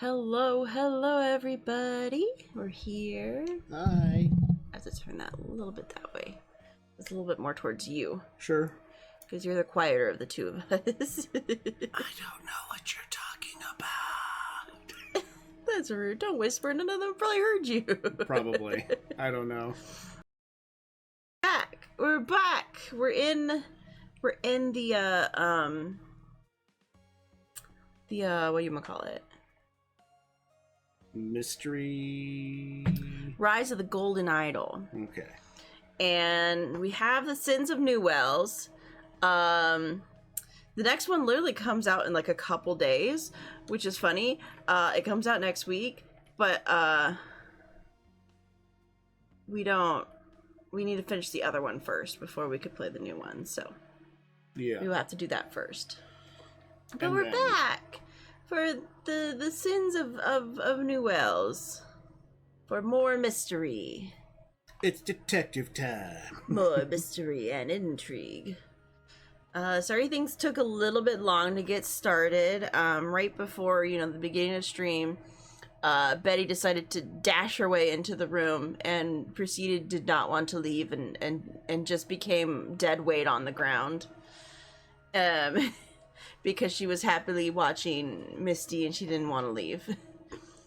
Hello, hello, everybody. We're here. Hi. I have to turn that a little bit that way. It's a little bit more towards you. Sure. Because you're the quieter of the two of us. I don't know what you're talking about. That's rude. Don't whisper. None of them probably heard you. Probably. I don't know. Back. We're back. We're in the what do you call it? Mystery. Rise of the Golden Idol. Okay. And we have the Sins of Newells. The next one literally comes out in like a couple days, which is funny. It comes out next week, but we need to finish the other one first before we could play the new one, so Yeah. we'll have to do that first. But And we're then- back for the Sins of Newells. For more mystery. It's detective time. More mystery and intrigue. Sorry things took a little bit long to get started. Right before, the beginning of stream, Betty decided to dash her way into the room and did not want to leave and just became dead weight on the ground. Because she was happily watching Misty and she didn't want to leave.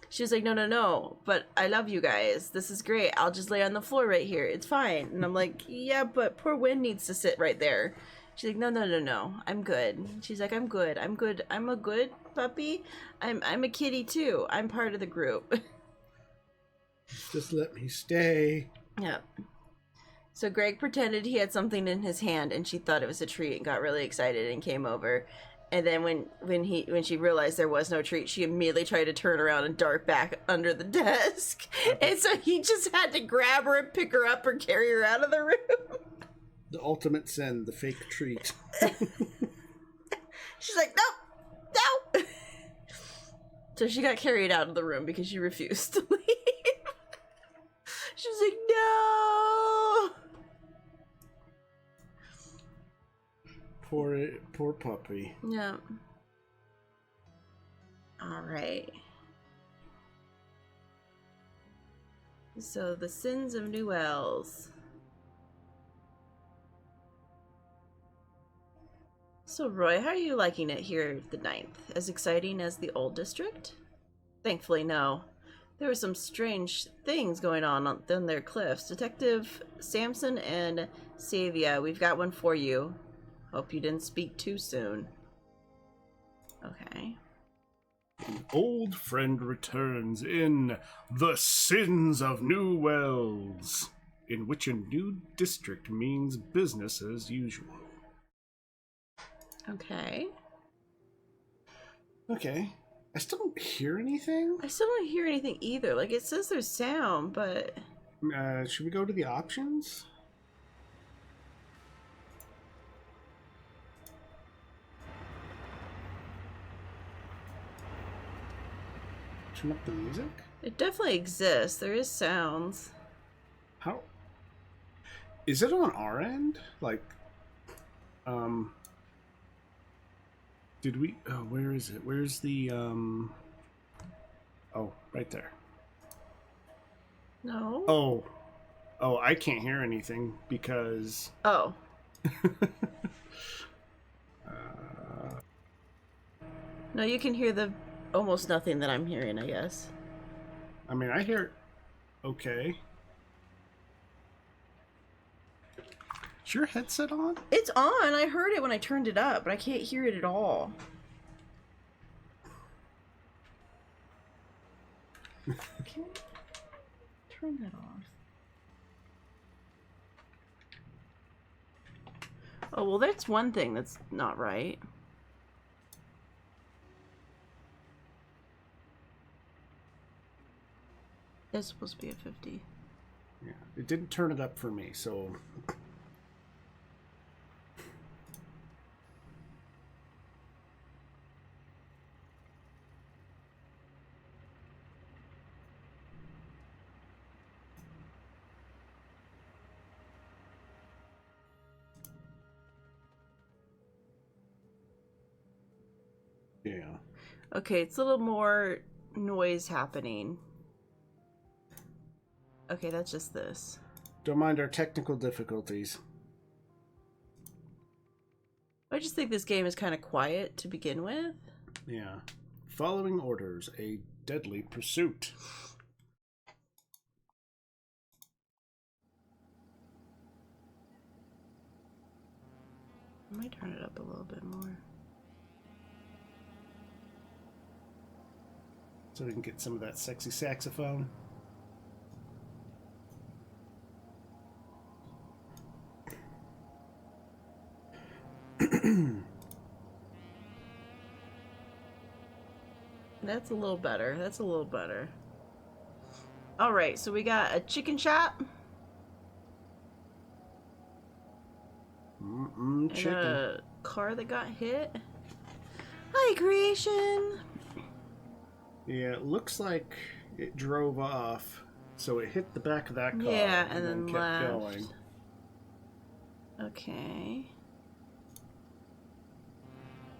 She was like, no, but I love you guys. This is great. I'll just lay on the floor right here. It's fine. And I'm like, yeah, but poor Wynn needs to sit right there. She's like, no. I'm good. She's like, I'm good. I'm a good puppy. I'm a kitty too. I'm part of the group. Just let me stay. Yeah. So Greg pretended he had something in his hand and she thought it was a treat and got really excited and came over. And then when she realized there was no treat, she immediately tried to turn around and dart back under the desk. And so he just had to grab her and pick her up or carry her out of the room. The ultimate sin, the fake treat. She's like, no. So she got carried out of the room because she refused to leave. She was like, no. Poor puppy. Yeah. All right. So the Sins of Newells. So Roy, how are you liking it here at the 9th? As exciting as the old district? Thankfully, no. There were some strange things going on their cliffs. Detective Samson and Savia, we've got one for you. Hope you didn't speak too soon. Okay. An old friend returns in The Sins of Newells, in which a new district means business as usual. Okay. Okay. I still don't hear anything. I still don't hear anything either. Like, it says there's sound, but... Should we go to the options? Turn up the music? It definitely exists. There is sounds. How? Is it on our end? Like, did we, oh, where is it? Where's the, oh, right there. No? Oh, I can't hear anything because, Oh. No, you can hear the almost nothing that I'm hearing, I guess. I mean, I hear, okay. Is your headset on? It's on. I heard it when I turned it up, but I can't hear it at all. Can I turn that off? Oh, well, that's one thing that's not right. It's supposed to be a 50. Yeah, it didn't turn it up for me, so. Yeah. Okay, it's a little more noise happening. Okay, that's just this. Don't mind our technical difficulties. I just think this game is kind of quiet to begin with. Yeah. Following orders, a deadly pursuit. I might turn it up a little bit more. So we can get some of that sexy saxophone. That's a little better. That's a little better. Alright, so we got a chicken shop. Chicken. And a car that got hit. Hi, creation. Yeah, it looks like it drove off, so it hit the back of that car. Yeah, and then kept left. going. Okay.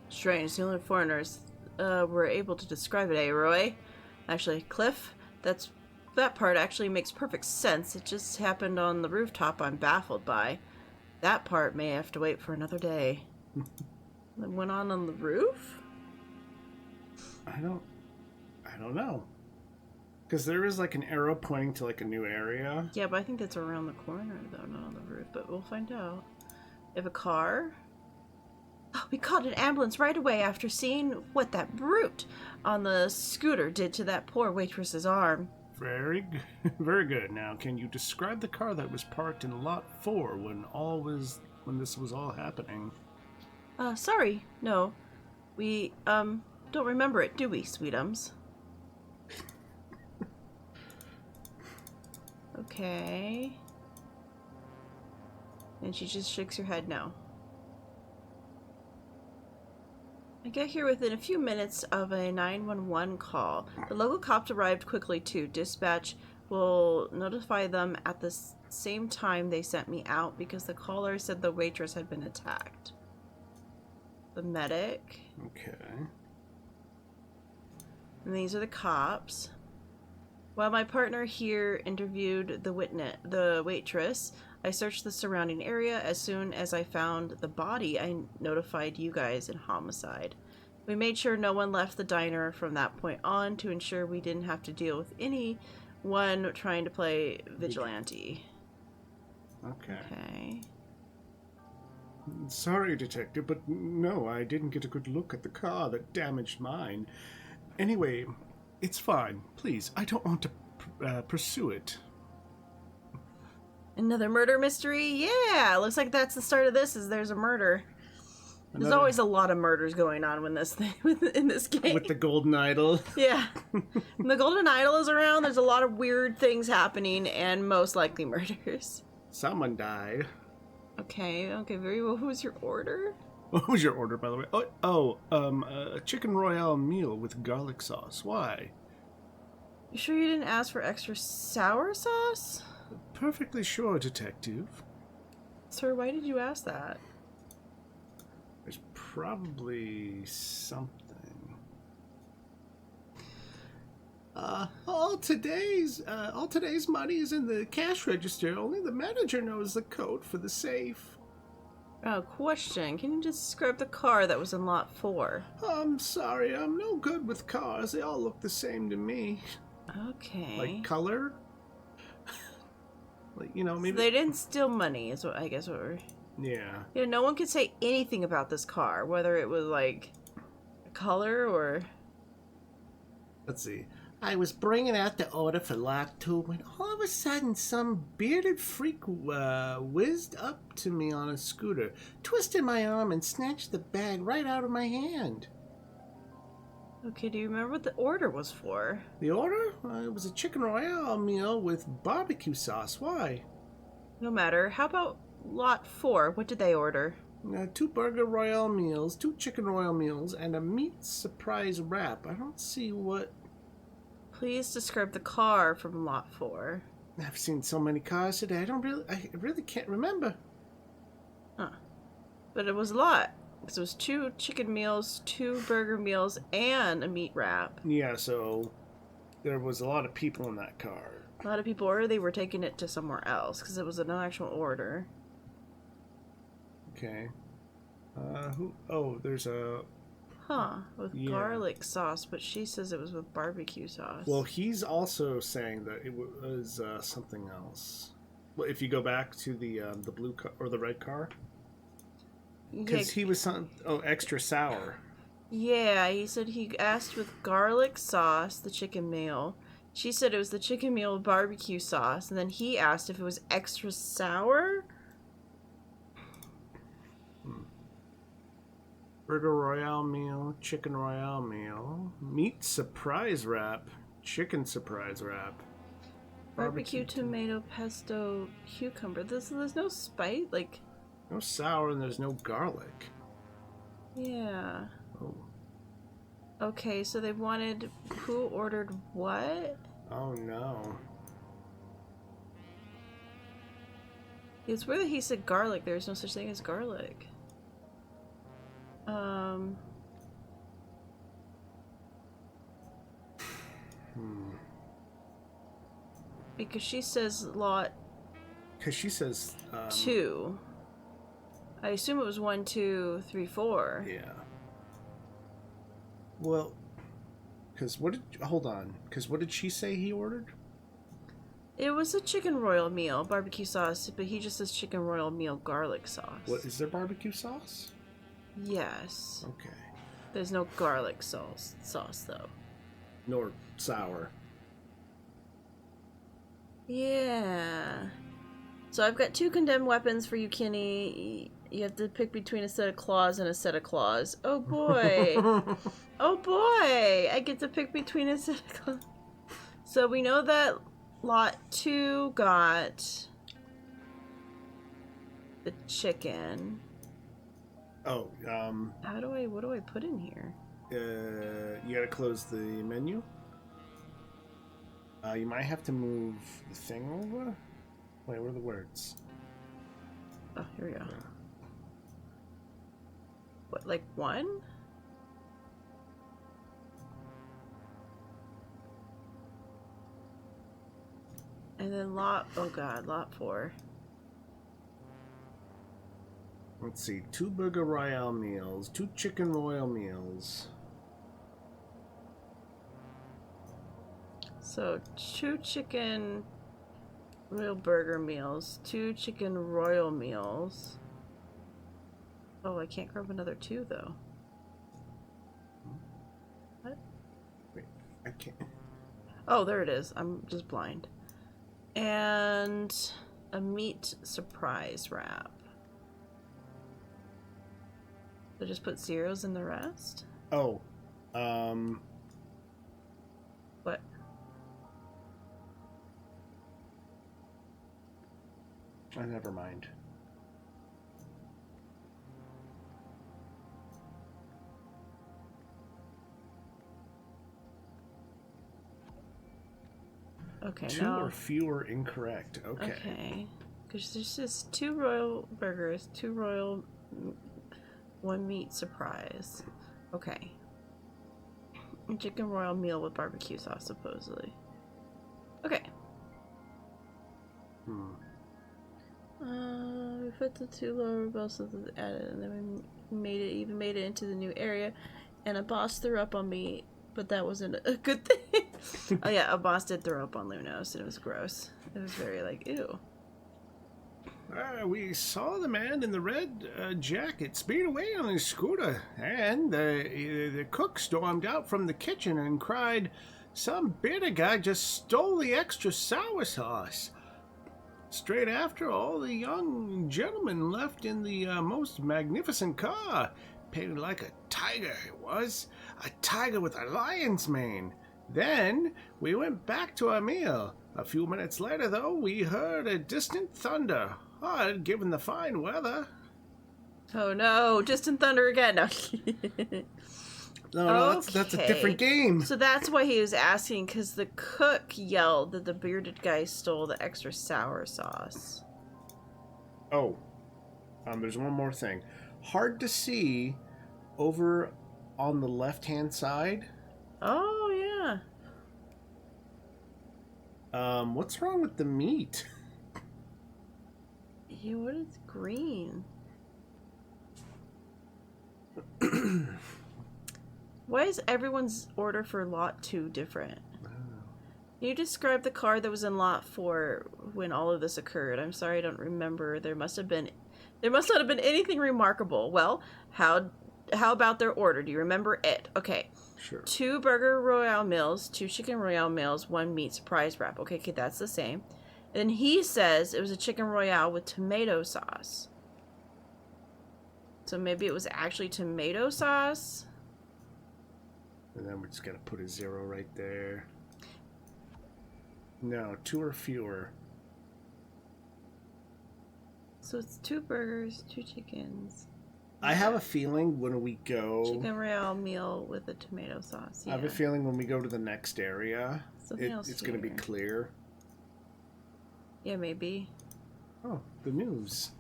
Strange. The only foreigners were able to describe it, eh, Roy? Actually, Cliff, that part actually makes perfect sense. It just happened on the rooftop I'm baffled by. That part may have to wait for another day. It went on the roof? I don't know. Because there is like an arrow pointing to like a new area. Yeah, but I think that's around the corner, though, not on the roof. But we'll find out. We have a car. Oh, we called an ambulance right away after seeing what that brute on the scooter did to that poor waitress's arm. Very good. Now, can you describe the car that was parked in lot 4 when this was all happening? Sorry. No. We, don't remember it, do we, sweetums? Okay. And she just shakes her head no. I get here within a few minutes of a 911 call. The local cops arrived quickly too. Dispatch will notify them at the same time they sent me out because the caller said the waitress had been attacked. The medic. Okay. And these are the cops. While my partner here interviewed the waitress, I searched the surrounding area. As soon as I found the body, I notified you guys in homicide. We made sure no one left the diner from that point on to ensure we didn't have to deal with anyone trying to play vigilante. Okay. Sorry, detective, but no, I didn't get a good look at the car that damaged mine. Anyway, it's fine. Please, I don't want to pursue it. Another murder mystery? Yeah, looks like that's the start of this, is there's a murder. There's always a lot of murders going on in this game. With the golden idol. Yeah. When the golden idol is around, there's a lot of weird things happening, and most likely murders. Someone died. Okay, very well. What was your order? What was your order, by the way? A chicken royale meal with garlic sauce. Why? You sure you didn't ask for extra sour sauce? Perfectly sure, detective. Sir, why did you ask that? There's probably something. All today's money is in the cash register. Only the manager knows the code for the safe. Oh, question. Can you describe the car that was in lot 4? I'm sorry, I'm no good with cars. They all look the same to me. Okay. Like color? Like, you know, maybe... So they didn't steal money, is what I guess what we're... Yeah. Yeah, no one could say anything about this car, whether it was, like, a color or... Let's see. I was bringing out the order for lot 2 when all of a sudden some bearded freak whizzed up to me on a scooter, twisted my arm, and snatched the bag right out of my hand. Okay, do you remember what the order was for? The order? It was a chicken royale meal with barbecue sauce. Why? No matter. How about lot 4? What did they order? 2 burger royale meals, 2 chicken royale meals, and a meat surprise wrap. I don't see what... Please describe the car from lot 4. I've seen so many cars today. I really can't remember. Huh. But it was a lot. Because it was 2 chicken meals, 2 burger meals, and a meat wrap. Yeah, so there was a lot of people in that car. A lot of people, or they were taking it to somewhere else because it was an actual order. Okay. Who? Oh, there's a... With garlic sauce, but she says it was with barbecue sauce. Well, he's also saying that it was something else. Well, if you go back to the blue car or the red car, because he was extra sour. Yeah, he said he asked with garlic sauce, the chicken meal. She said it was the chicken meal with barbecue sauce, and then he asked if it was extra sour. Burger Royale meal, chicken Royale meal, meat surprise wrap, chicken surprise wrap, barbecue tomato pesto cucumber. There's no spice, like no sour, and there's no garlic. Yeah. Oh. Okay, so they wanted who ordered what? Oh no. It's weird that he said garlic. There's no such thing as garlic. Because she says lot. Because she says 2. I assume it was 1, 2, 3, 4. Yeah. Well, because hold on. Because what did she say he ordered? It was a chicken royal meal, barbecue sauce, but he just says chicken royal meal, garlic sauce. What is there barbecue sauce? Yes. Okay. There's no garlic sauce though. Nor sour. Yeah. So I've got 2 condemned weapons for you, Kenny. You have to pick between a set of claws and a set of claws. Oh boy. Oh boy. I get to pick between a set of claws. So we know that lot 2 got the chicken. Oh, what do I put in here? You gotta close the menu. You might have to move the thing over. Wait, where are the words? Oh, here we go. What, like 1? And then lot 4. Let's see, 2 burger royale meals, 2 chicken royal meals. So 2 chicken royal burger meals, 2 chicken royal meals. Oh, I can't grab another 2 though. What? Wait, I can't. Oh, there it is. I'm just blind. And a meat surprise wrap. So just put zeros in the rest? Oh, What? oh, never mind. Okay, 2 now... or fewer incorrect. Okay. Okay. Because there's just 2 royal burgers, 2 royal... 1 meat surprise. Okay. Chicken royal meal with barbecue sauce, supposedly. Okay. We put the 2 lower bosses added, and then we made it into the new area. And a boss threw up on me, but that wasn't a good thing. Oh yeah, a boss did throw up on Lunos, and it was gross. It was very like, ew. We saw the man in the red jacket speed away on his scooter, and the cook stormed out from the kitchen and cried, "Some bearded guy just stole the extra sour sauce." Straight after, all the young gentlemen left in the most magnificent car, painted like a tiger. It was a tiger with a lion's mane. Then we went back to our meal. A few minutes later, though, we heard a distant thunder. Odd, given the fine weather. Oh no, distant thunder again. No, no, that's a different game. So that's why he was asking, because the cook yelled that the bearded guy stole the extra sour sauce. Oh, there's one more thing. Hard to see over on the left-hand side. Oh, yeah. What's wrong with the meat? Yeah, what is green? Why is everyone's order for lot 2 different? Can you describe the car that was in lot 4 when all of this occurred? I'm sorry, I don't remember. There must not have been anything remarkable. Well, how about their order? Do you remember it? Okay. Sure. 2 burger royale meals, 2 chicken royale meals, 1 meat surprise wrap. Okay, that's the same. And he says it was a chicken royale with tomato sauce. So maybe it was actually tomato sauce. And then we're just gonna put a 0 right there. No, 2 or fewer. So it's 2 burgers, 2 chickens. I have a feeling when we go... Chicken royale meal with a tomato sauce. Yeah. I have a feeling when we go to the next area, it's going to be clear. Yeah, maybe. Oh, the news.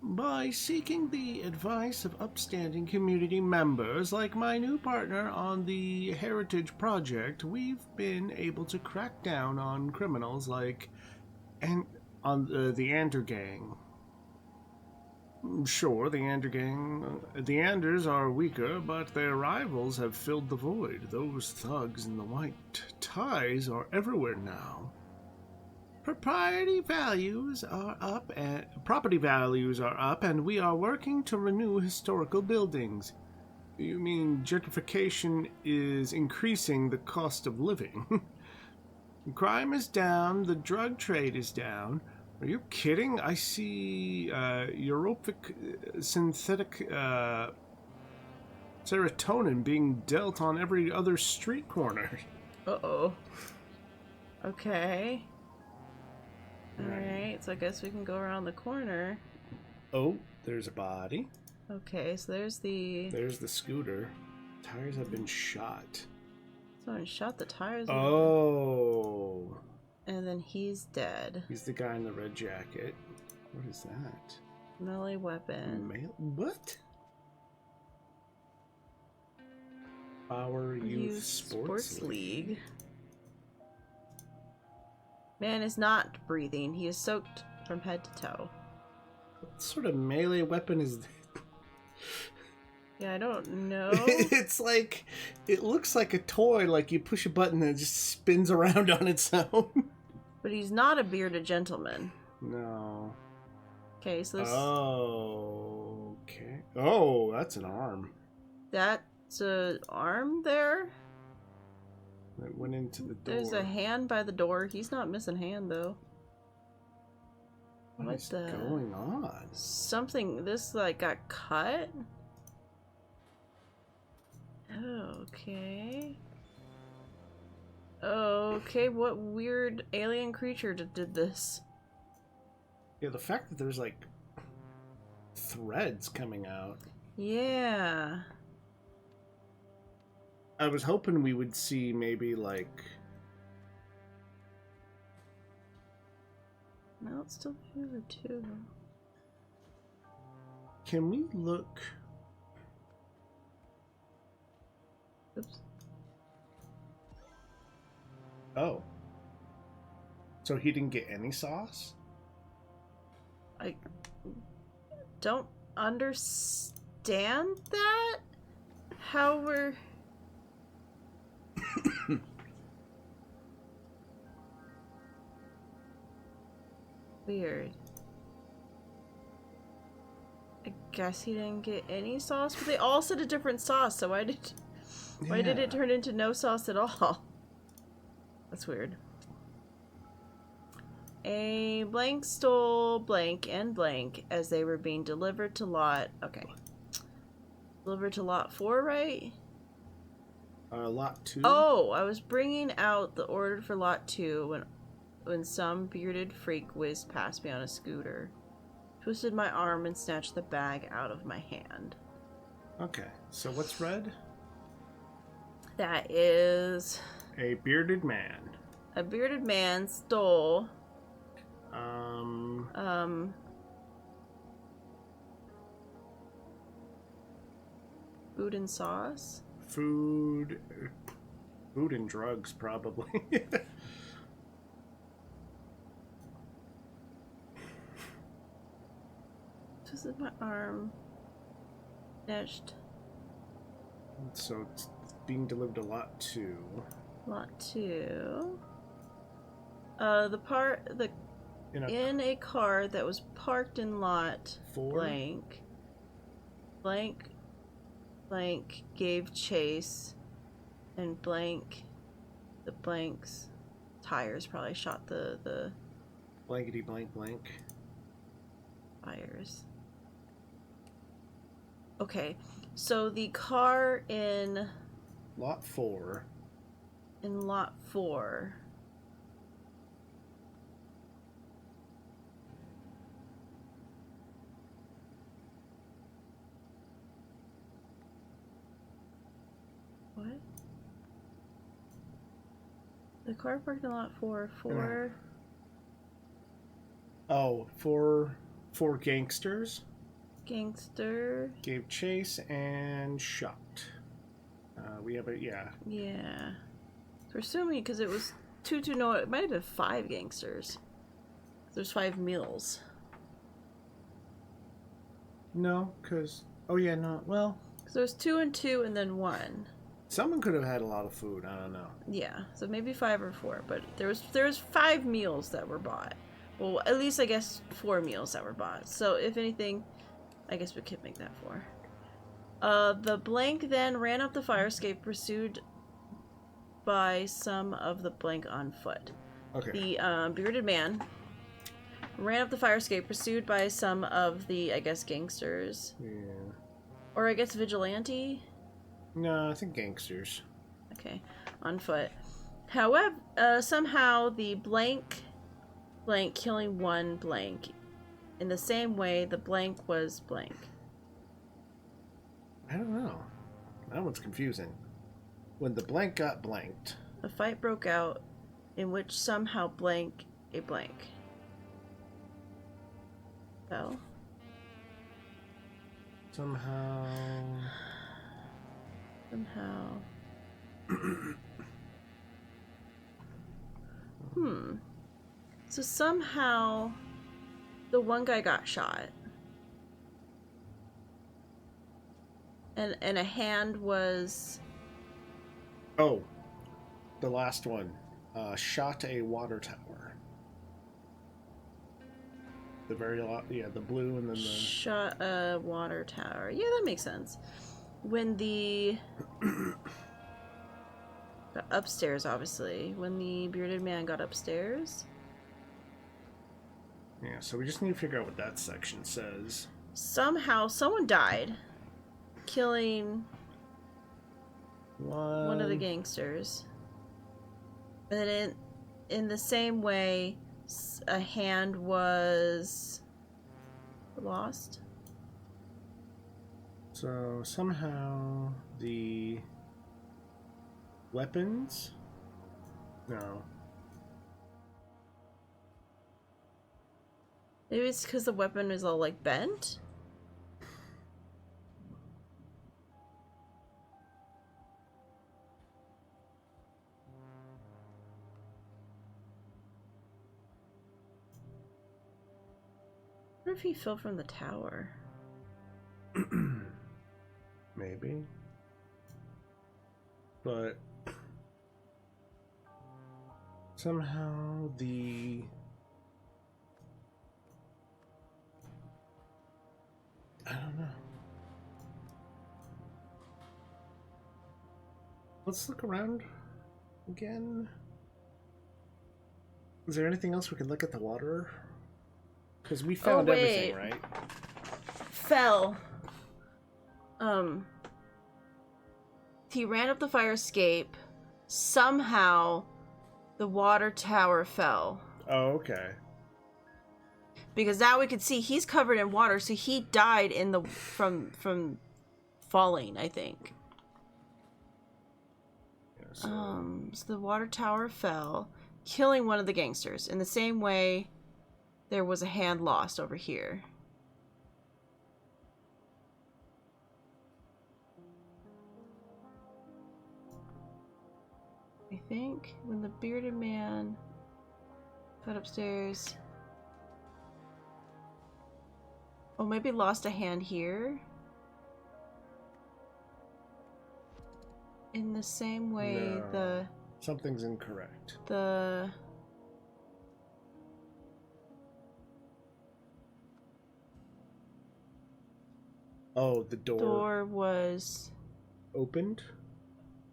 By seeking the advice of upstanding community members like my new partner on the Heritage Project, we've been able to crack down on criminals like... and on the Ander Gang. Sure, the Anders are weaker, but their rivals have filled the void. Those thugs in the white ties are everywhere now. Property values are up, and we are working to renew historical buildings. You mean gentrification is increasing the cost of living? Crime is down, the drug trade is down. Are you kidding? I see Europic synthetic serotonin being dealt on every other street corner. Uh-oh. Okay. Alright, so I guess we can go around the corner. Oh, there's a body. Okay, so there's the scooter. Tires have been shot. Someone shot the tires. Oh. And then he's dead. He's the guy in the red jacket. What is that? Melee weapon. What? Our Youth Sports League. Man is not breathing. He is soaked from head to toe. What sort of melee weapon is that? Yeah, I don't know. It's like, it looks like a toy, like you push a button and it just spins around on its own. But he's not a bearded gentleman. No. Okay, so this... Oh, okay. Oh, that's an arm. That's an arm there? It went into the door. There's a hand by the door. He's not missing hand, though. What is going on? Something, this, like, got cut? Okay. Okay, what weird alien creature did this? Yeah, the fact that there's, like, threads coming out. Yeah. I was hoping we would see maybe, like... No, it's still here, too. Can we look... Oops. Oh. So he didn't get any sauce? I don't understand that? How we're... Weird. I guess he didn't get any sauce, but they all said a different sauce, so why did it turn into no sauce at all? That's weird. A blank stole blank and blank as they were being delivered to lot... Okay. Delivered to lot 4, right? Lot 2? Oh, I was bringing out the order for lot 2 when some bearded freak whizzed past me on a scooter. Twisted my arm and snatched the bag out of my hand. Okay, so what's red? That is... A bearded man. A bearded man stole... Food. Food and drugs, probably. Twisted my arm. Finished. So it's being delivered to lot 2. Lot 2. In a car that was parked in lot 4. blank. Blank gave chase, and blank, the blank's tires probably shot the blankety blank blank tires. Okay, so the car in lot 4. In lot 4. What? The car parked in lot 4. 4. Oh, four gangsters. Gangster. Gave chase and shot. We have a, yeah. Yeah. We're assuming because it was 2 to no, it might have been 5 gangsters. There's 5 meals. No, because, oh yeah, no, well. So there's 2 and 2 and then 1. Someone could have had a lot of food. I don't know. Yeah, so maybe 5 or 4, but there was 5 meals that were bought. Well, at least I guess 4 meals that were bought. So if anything, I guess we could make that 4. The blank then ran up the fire escape, pursued by some of the blank on foot. Okay. The bearded man ran up the fire escape, pursued by some of the, I guess, gangsters. Yeah. Or I guess vigilante? No, I think gangsters. Okay, on foot. However, somehow the blank killing one blank. In the same way, the blank was blank. I don't know. That one's confusing. When the blank got blanked. A fight broke out in which somehow blank a blank fell. Somehow. So somehow the one guy got shot. And a hand was... Oh, the last one. Shot a water tower. The very the blue and then the... Shot a water tower. Yeah, that makes sense. When the... upstairs, obviously. When the bearded man got upstairs. Yeah, so we just need to figure out what that section says. Somehow, someone died. Killing... one of the gangsters. And then in the same way, a hand was lost. So somehow the weapons? No. Maybe it's because the weapon is all like bent? I wonder if he fell from the tower. Maybe. But somehow the I don't know. Let's look around again. Is there anything else we can look at the water? Because we found everything, right? Fell. He ran up the fire escape. Somehow, the water tower fell. Oh, okay. Because now we can see he's covered in water, so he died in the from falling, I think. Yeah, so the water tower fell, killing one of the gangsters. In the same way, there was a hand lost over here. I think when the bearded man got upstairs. Oh, maybe lost a hand here. In the same way No. Something's incorrect. the Oh, the door was opened?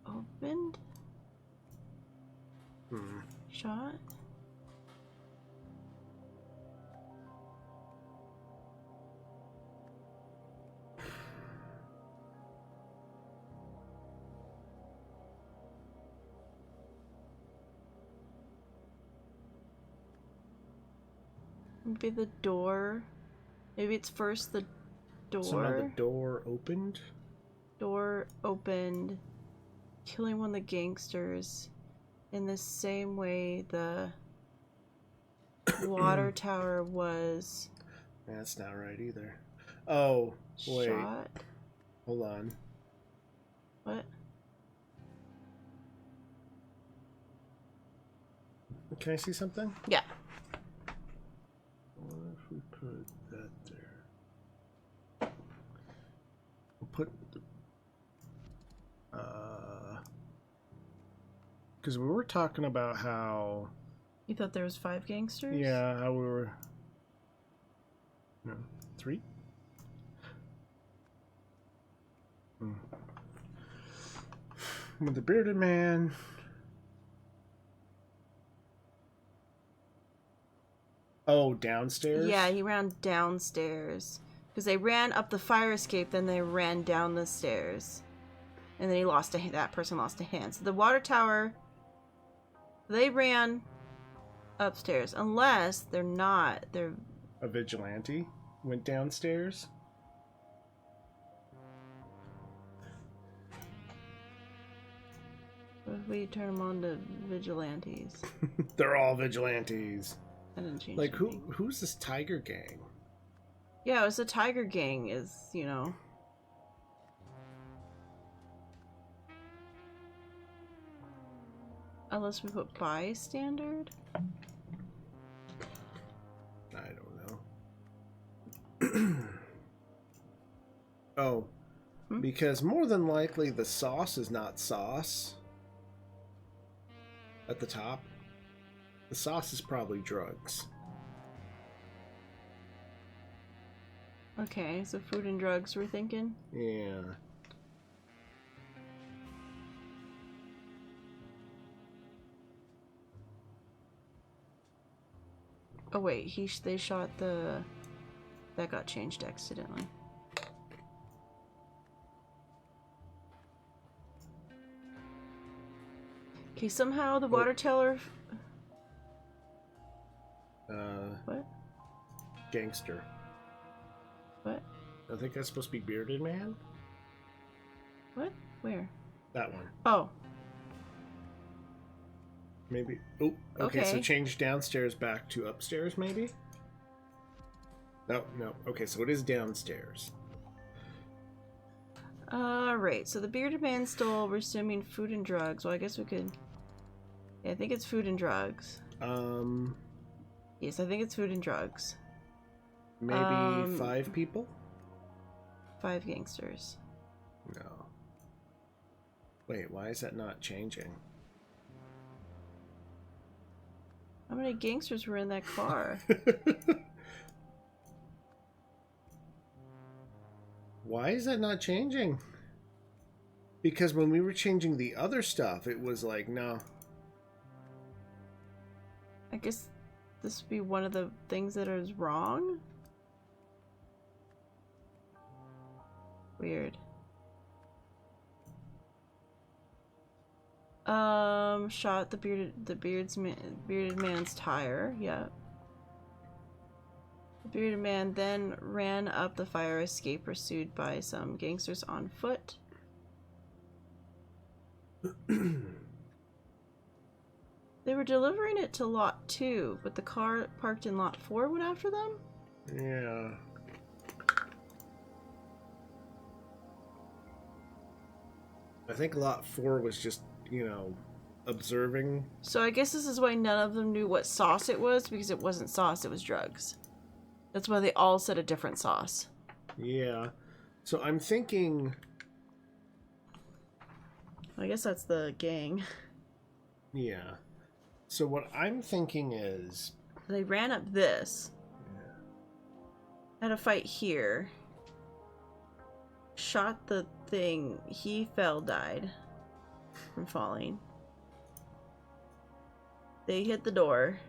opened? Shot? Maybe the door. Maybe it's first the door. So now the door opened? Door opened, killing one of the gangsters in the same way the water tower was. That's not right either. Oh, wait. Shot? Hold on. What? Can I see something? Yeah. What if we put that there? We'll put... Because we were talking about how... You thought there was 5 gangsters? Yeah, how we were... No, 3? With the bearded man... Oh, downstairs? Yeah, he ran downstairs. Because they ran up the fire escape, then they ran down the stairs. And then he lost that person lost a hand. So the water tower, they ran upstairs. Unless they're not. They're... A vigilante went downstairs? What if we turn them on to vigilantes? They're all vigilantes. That didn't change Like, anything. who's this tiger gang? Yeah, it was the Tiger Gang is, you know. Unless we put bystander? I don't know. Oh, because more than likely the sauce is not sauce at the top. The sauce is probably drugs. Okay, so food and drugs we're thinking? Yeah. Oh wait, they shot the... That got changed accidentally. Okay, somehow the water tower... What? Gangster. What? I think that's supposed to be bearded man. What? Where? That one. Oh. Maybe. Oh, okay. So Okay. change downstairs back to upstairs, maybe? No, no. Okay, so it is downstairs. Right, so the bearded man stole, we're assuming food and drugs. Well, I guess we could... Yeah, I think it's food and drugs. Yes, I think it's food and drugs. Maybe 5 people? 5 gangsters. No. Wait, why is that not changing? How many gangsters were in that car? Why is that not changing? Because when we were changing the other stuff, it was like, no. I guess this would be one of the things that is wrong? Weird. Shot the bearded man's tire. Yeah. The bearded man then ran up the fire escape, pursued by some gangsters on foot. They were delivering it to lot 2, but the car parked in lot 4 went after them? Yeah. I think lot 4 was just, you know, observing. So I guess this is why none of them knew what sauce it was, because it wasn't sauce, it was drugs. That's why they all said a different sauce. Yeah. So I'm thinking... I guess that's the gang. Yeah. So what I'm thinking is... They ran up this. Yeah. Had a fight here. Shot the thing. He fell, died from falling. They hit the door.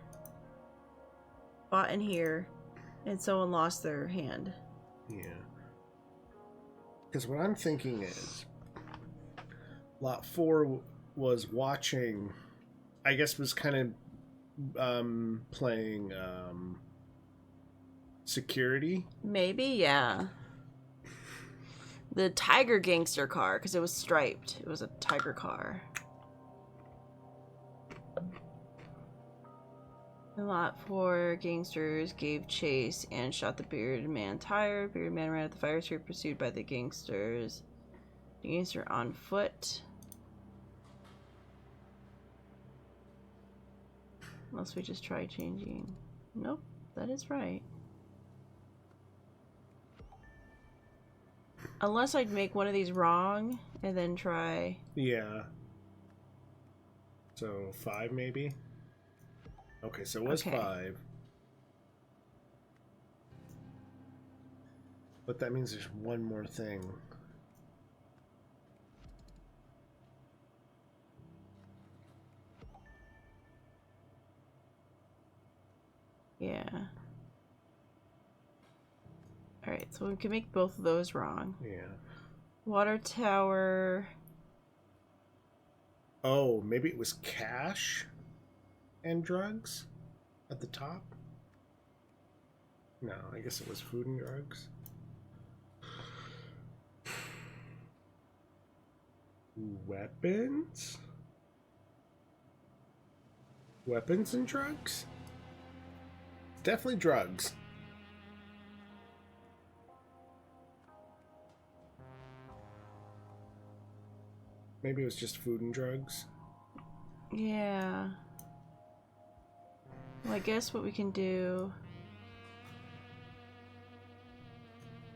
Fought in here. And someone lost their hand. Yeah. Because what I'm thinking is... Lot 4 was watching... I guess was kind of playing security. Maybe, yeah. The tiger gangster car, because it was striped. It was a tiger car. In Lot 4, gangsters gave chase and shot the bearded man tired. Bearded man ran at the fire escape, pursued by the gangsters. The gangster on foot. Unless we just try changing. Nope, that is right. Unless I'd make one of these wrong and then try. Yeah. So 5 maybe? Okay, so it was 5. But that means there's one more thing. Yeah. Alright, so we can make both of those wrong. Yeah. Water tower. Oh, maybe it was cash and drugs at the top? No, I guess it was food and drugs. Weapons? Weapons and drugs? Definitely drugs. Maybe it was just food and drugs. Yeah. Well, I guess what we can do...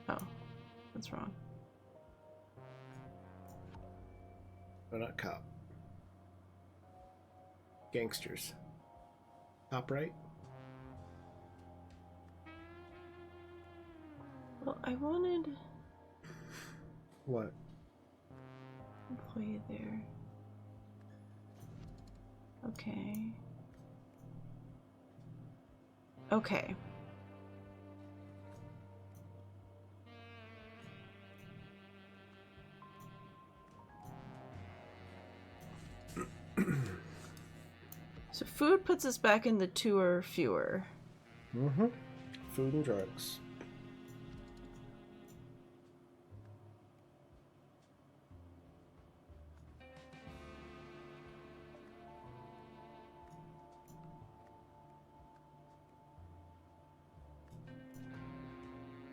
Oh, that's wrong. No, not cop. Gangsters. Top right? Well, I wanted... What? Employee there. Okay. Okay. So food puts us back in the 2 or fewer. Mm-hmm. Food and drugs.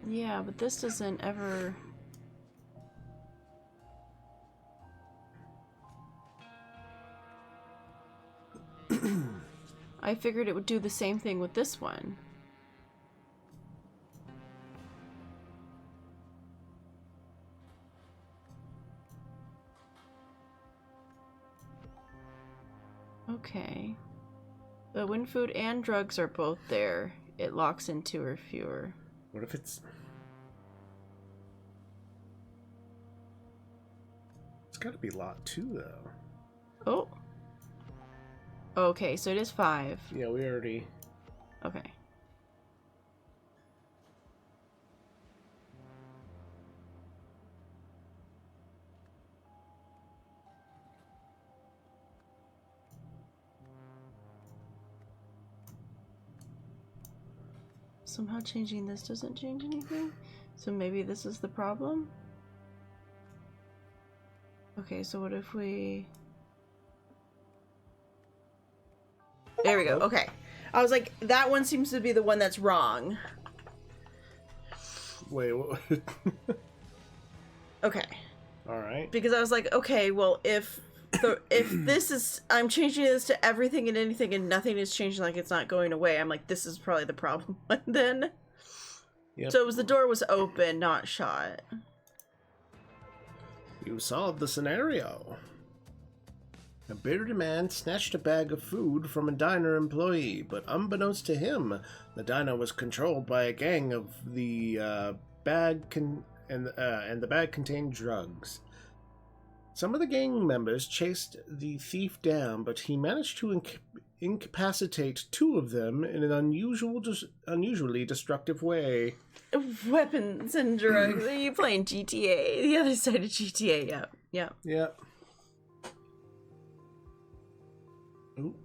Yeah, but this doesn't ever... I figured it would do the same thing with this one. Okay. But when food and drugs are both there, it locks in 2 or fewer. What if it's... It's gotta be lot 2, though. Oh. Okay, so it is 5. Yeah, we already... Okay. Somehow changing this doesn't change anything? So maybe this is the problem? Okay, so what if we... There we go, okay. I was like, that one seems to be the one that's wrong. Wait, what? Okay. Alright. Because I was like, okay, well, if So if this is, I'm changing this to everything and anything and nothing is changing, like it's not going away, I'm like, this is probably the problem then. Yep. So it was the door was open, not shut. You solved the scenario. A bearded man snatched a bag of food from a diner employee, but unbeknownst to him, the diner was controlled by a gang of the bag and the bag contained drugs. Some of the gang members chased the thief down, but he managed to incapacitate two of them in an unusually destructive way. Weapons and drugs. Are you playing GTA? The other side of GTA, yeah. Yeah. Yep. Ooh.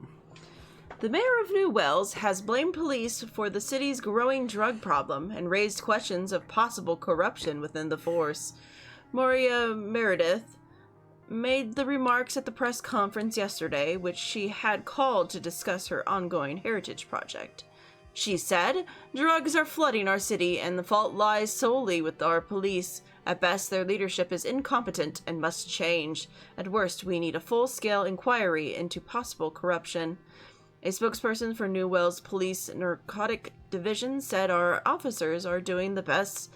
The mayor of New Wells has blamed police for the city's growing drug problem and raised questions of possible corruption within the force. Maria Meredith made the remarks at the press conference yesterday, which she had called to discuss her ongoing heritage project. She said, "Drugs are flooding our city and the fault lies solely with our police. At best, their leadership is incompetent and must change. At worst, we need a full-scale inquiry into possible corruption." A spokesperson for New Wells Police Narcotic Division said, "Our officers are doing the best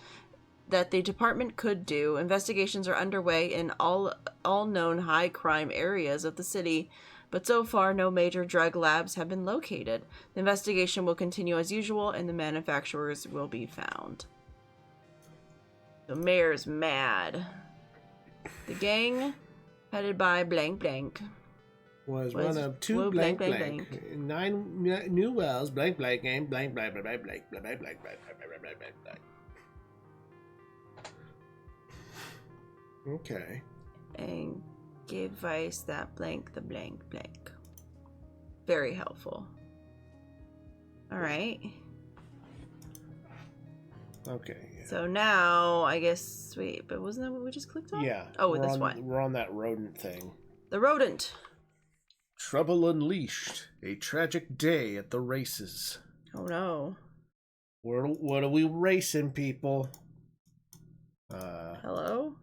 that the department could do. Investigations are underway in all known high crime areas of the city, but so far no major drug labs have been located. The investigation will continue as usual and the manufacturers will be found." The mayor's mad. The gang, headed by blank blank, was one of two blank blank. 9 New Wells blank blank and blank blank blank blank blank blank blank blank blank blank blank. Okay. And gave advice that blank the blank blank. Very helpful. Alright. Okay. Yeah. So now, I guess, wait, but wasn't that what we just clicked on? Yeah. Oh, this one. We're on that rodent thing. The rodent. Trouble unleashed. A tragic day at the races. Oh no. What are we racing, people? Hello?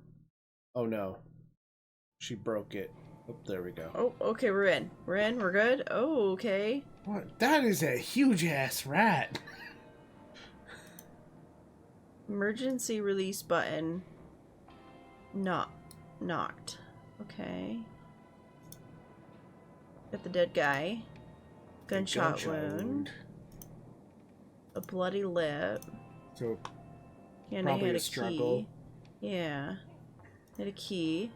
Oh no. She broke it. Oh, there we go. Oh, okay, we're in. We're good? Oh, okay. What? That is a huge ass rat. Emergency release button. Knocked. Okay. Got the dead guy. Gunshot wound. A bloody lip. So, And probably he had a a struggle. key. Yeah. Had a key.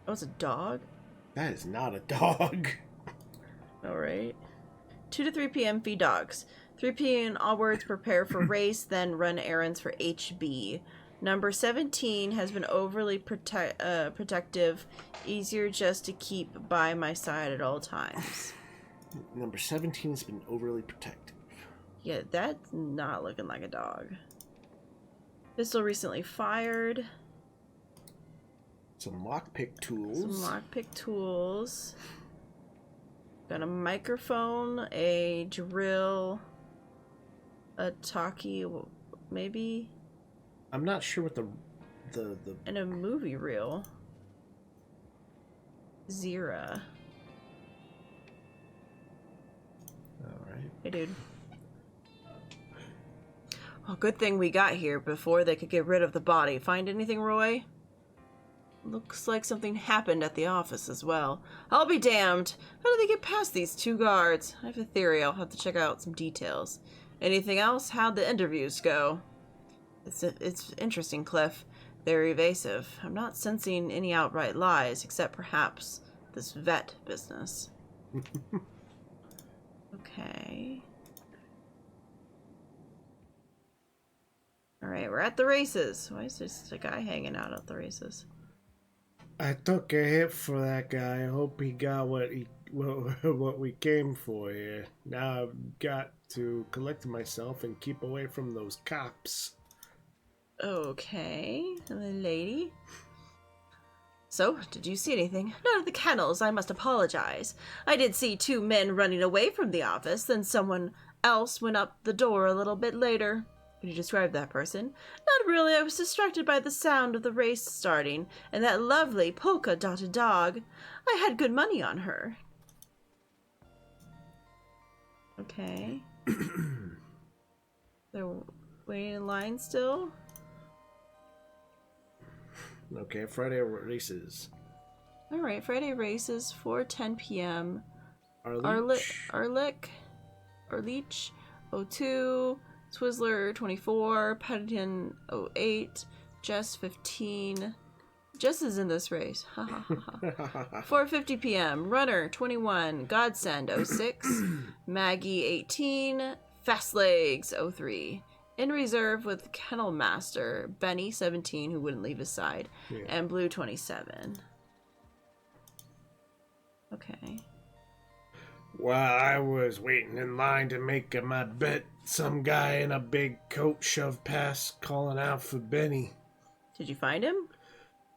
Oh, it's a dog? That is not a dog. Alright. 2 to 3 p.m. feed dogs. 3 p.m. onwards prepare for race, then run errands for HB. Number 17 has been overly protective. Easier just to keep by my side at all times. Number 17 has been overly protective. Yeah, that's not looking like a dog. Pistol recently fired. Some lockpick tools. Got a microphone, a drill, a talkie, maybe? I'm not sure what the And a movie reel. Zira. Alright. Hey, dude. Oh, good thing we got here before they could get rid of the body. Find anything, Roy? Looks like something happened at the office as well. I'll be damned. How did they get past these 2 guards? I have a theory. I'll have to check out some details. Anything else? How'd the interviews go? It's interesting, Cliff. They're evasive. I'm not sensing any outright lies, except perhaps this vet business. Okay. Alright, we're at the races. Why is just a guy hanging out at the races? I took a hit for that guy. I hope he got what we came for here. Now I've got to collect myself and keep away from those cops. Okay, and the lady. So, did you see anything? Not at the kennels, I must apologize. I did see 2 men running away from the office, then someone else went up the door a little bit later. Could you describe that person? Not really. I was distracted by the sound of the race starting and that lovely polka-dotted dog. I had good money on her. Okay. They're waiting in line still? Okay, Friday races. Alright, Friday races, 4:10 p.m. Arleach. Arleach, 02, Twizzler, 24, Paddington, 08, Jess, 15. Jess is in this race. 4:50 p.m. Runner, 21, Godsend, 06, Maggie, 18, Fast Legs, 03. In reserve with Kennel Master, Benny, 17, who wouldn't leave his side, and Blue, 27. Okay. While I was waiting in line to make my bet, some guy in a big coat shoved past calling out for Benny. Did you find him?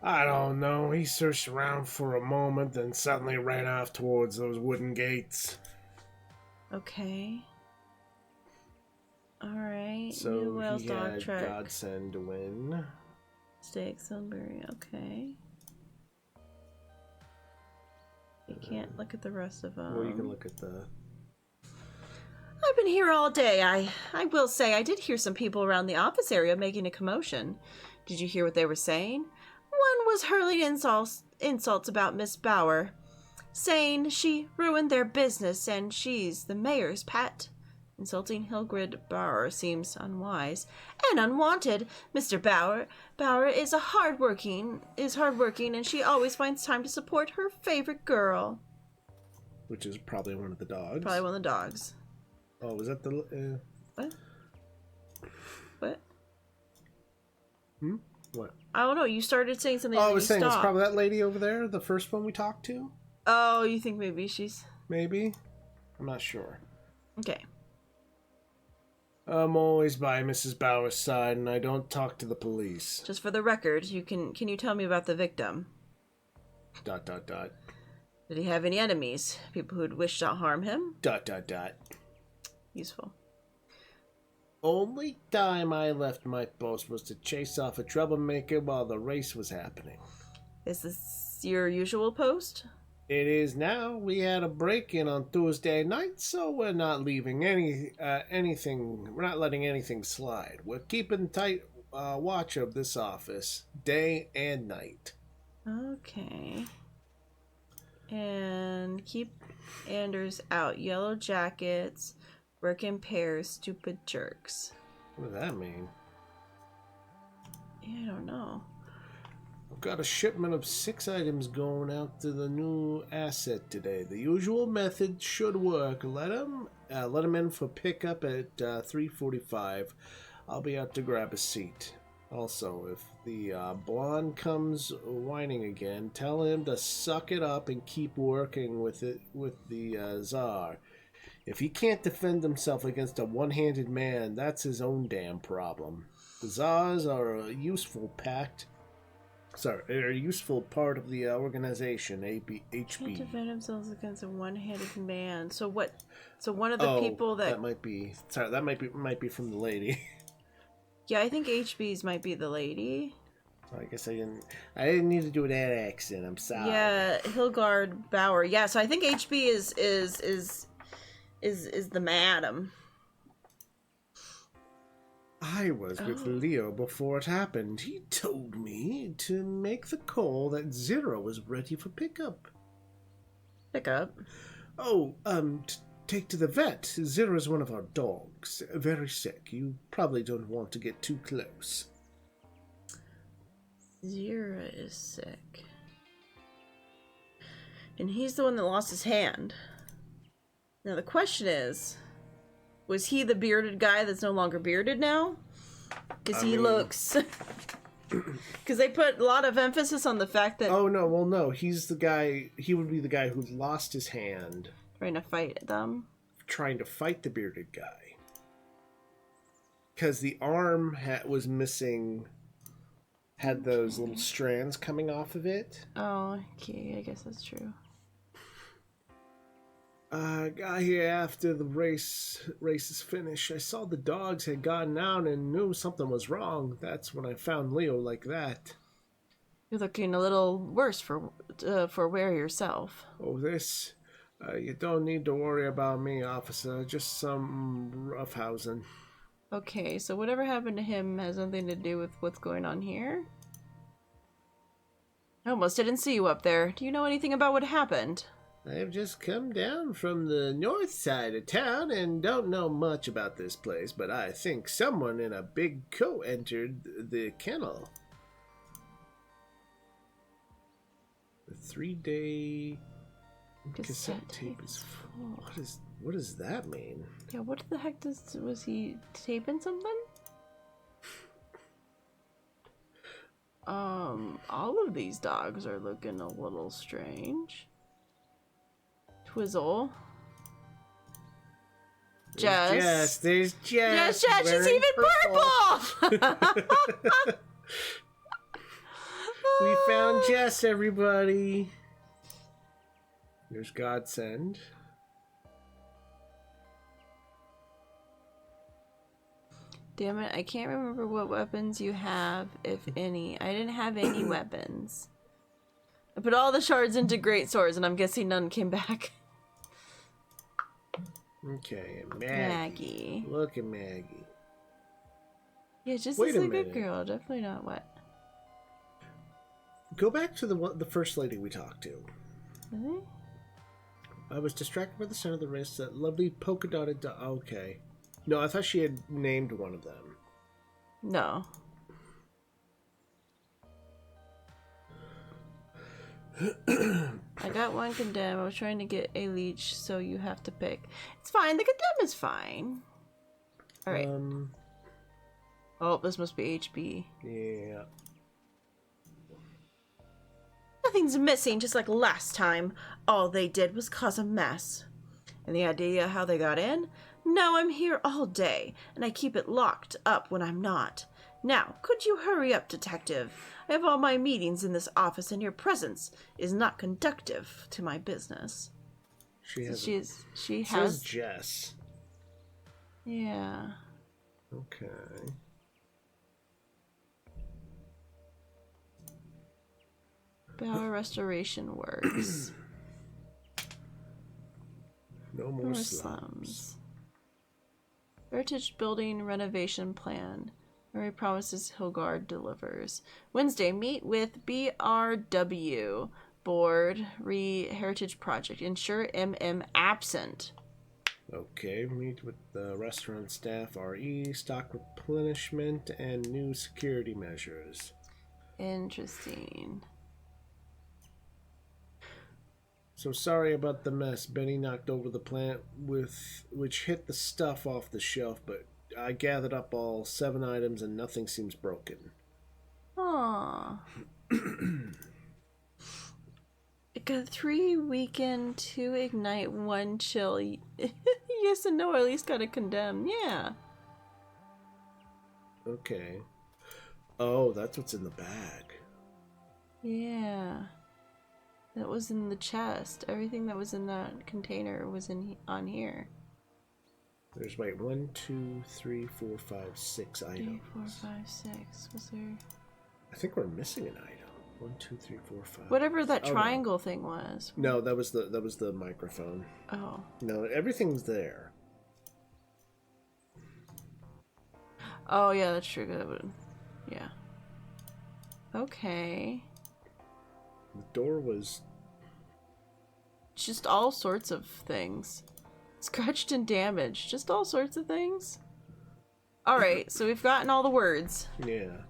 I don't know. He searched around for a moment, then suddenly ran off towards those wooden gates. Okay. Alright. So New Wales he Dog had Trek. Godsend to win. Steak, Sunbury. Okay. You can't look at the rest of them. Well, you can look at the... I've been here all day. I will say I did hear some people around the office area making a commotion. Did you hear what they were saying? One was hurling insults about Miss Bauer, saying she ruined their business and she's the mayor's pet. Insulting Hildred Bauer seems unwise and unwanted. Mr. Bauer is hardworking, and she always finds time to support her favorite girl. Which is probably one of the dogs. Probably one of the dogs. Oh, was that the... What? What? What? I don't know. You started saying something. Oh, and I was you saying it's stopped. probably that lady over there, the first one we talked to. Oh, you think maybe she's... Maybe? I'm not sure. Okay. I'm always by Mrs. Bauer's side, and I don't talk to the police. Just for the record, can you tell me about the victim? ... Did he have any enemies? People who'd wish to harm him? ... Useful. Only time I left my post was to chase off a troublemaker while the race was happening. Is this your usual post? It is now. We had a break-in on Tuesday night, so we're not leaving anything. We're not letting anything slide. We're keeping tight watch of this office, day and night. Okay. And keep Anders out. Yellow jackets, work in pairs, stupid jerks. What does that mean? Yeah, I don't know. I've got a shipment of 6 items going out to the new asset today. The usual method should work. Let them in for pickup at 3:45. I'll be out to grab a seat. Also, if the blonde comes whining again, tell him to suck it up and keep working with the Tsar. If he can't defend himself against a one-handed man, that's his own damn problem. The Tsars are a useful they're a useful part of the organization, HB. Can't defend themselves against a one-handed man. So what? So one of the people that might be might be from the lady. Yeah, I think HB's might be the lady. I guess I didn't need to do that accent. I'm sorry. Yeah, Hildegard Bauer. Yeah, so I think HB is the madam. I was with Leo before it happened. He told me to make the call that Zero was ready for pickup. Pickup? Oh, take to the vet. Zero is one of our dogs. Very sick. You probably don't want to get too close. Zero is sick. And he's the one that lost his hand. Now the question is, was he the bearded guy that's no longer bearded now? Because he looks... Because they put a lot of emphasis on the fact that... Oh, no, well, no. He's the guy... He would be the guy who lost his hand. Trying to fight them? Trying to fight the bearded guy. Because the arm was missing... Had those little strands coming off of it. Oh, okay. I guess that's true. I got here after the race's finish. I saw the dogs had gotten out and knew something was wrong. That's when I found Leo like that. You're looking a little worse for wear yourself. Oh, this? You don't need to worry about me, officer. Just some roughhousing. Okay, so whatever happened to him has nothing to do with what's going on here? I almost didn't see you up there. Do you know anything about what happened? I've just come down from the north side of town and don't know much about this place, but I think someone in a big coat entered the kennel. The 3-day cassette tape is full. What does that mean? Yeah, what the heck was he taping something? All of these dogs are looking a little strange. Twizzle. Jess. There's Jess. Yes, Jess, she's even purple! We found Jess, everybody. There's Godsend. Damn it, I can't remember what weapons you have, if any. I didn't have any weapons. I put all the shards into great swords, and I'm guessing none came back. Okay, Maggie. Look at Maggie. Yeah, just Wait as a a good minute. girl. Definitely not what. Go back to the first lady we talked to. Really? I was distracted by the sound of the wrist. That lovely polka dotted dot. Okay. No, I thought she had named one of them. No. I got one condemn. I was trying to get a leech, so you have to pick. It's fine. The condemn is fine. Alright. Oh, this must be HB. Yeah. Nothing's missing, just like last time. All they did was cause a mess. And the idea how they got in? No, I'm here all day, and I keep it locked up when I'm not. Now, could you hurry up, detective? I have all my meetings in this office, and your presence is not conductive to my business. She has. She Says has. Jess. Yeah. Okay. Power restoration works. No more slums. Heritage building renovation plan. Mary promises Hilgard delivers. Wednesday, meet with BRW board heritage project. Ensure MM absent. Okay, meet with the restaurant staff, RE, stock replenishment, and new security measures. Interesting. So sorry about the mess. Benny knocked over the plant which hit the stuff off the shelf, but I gathered up all 7 items and nothing seems broken. Aww. It got 3 weaken, 2 ignite, 1 chill. Yes and no, at least got a condemn. Yeah. Okay. Oh, that's what's in the bag. Yeah. That was in the chest. Everything that was in that container was on here. There's, wait, 1, 2, 3, 4, 5, 6 items. 3, 4, 5, 6. Was there? I think we're missing an item. 1, 2, 3, 4, 5. Whatever that Oh, triangle thing was. No, that was the microphone. Oh. No, everything's there. Oh yeah, that's true. That would. Yeah. Okay. The door was. Just all sorts of things. Scratched and damaged. Just all sorts of things. Alright, so we've gotten all the words. Yeah.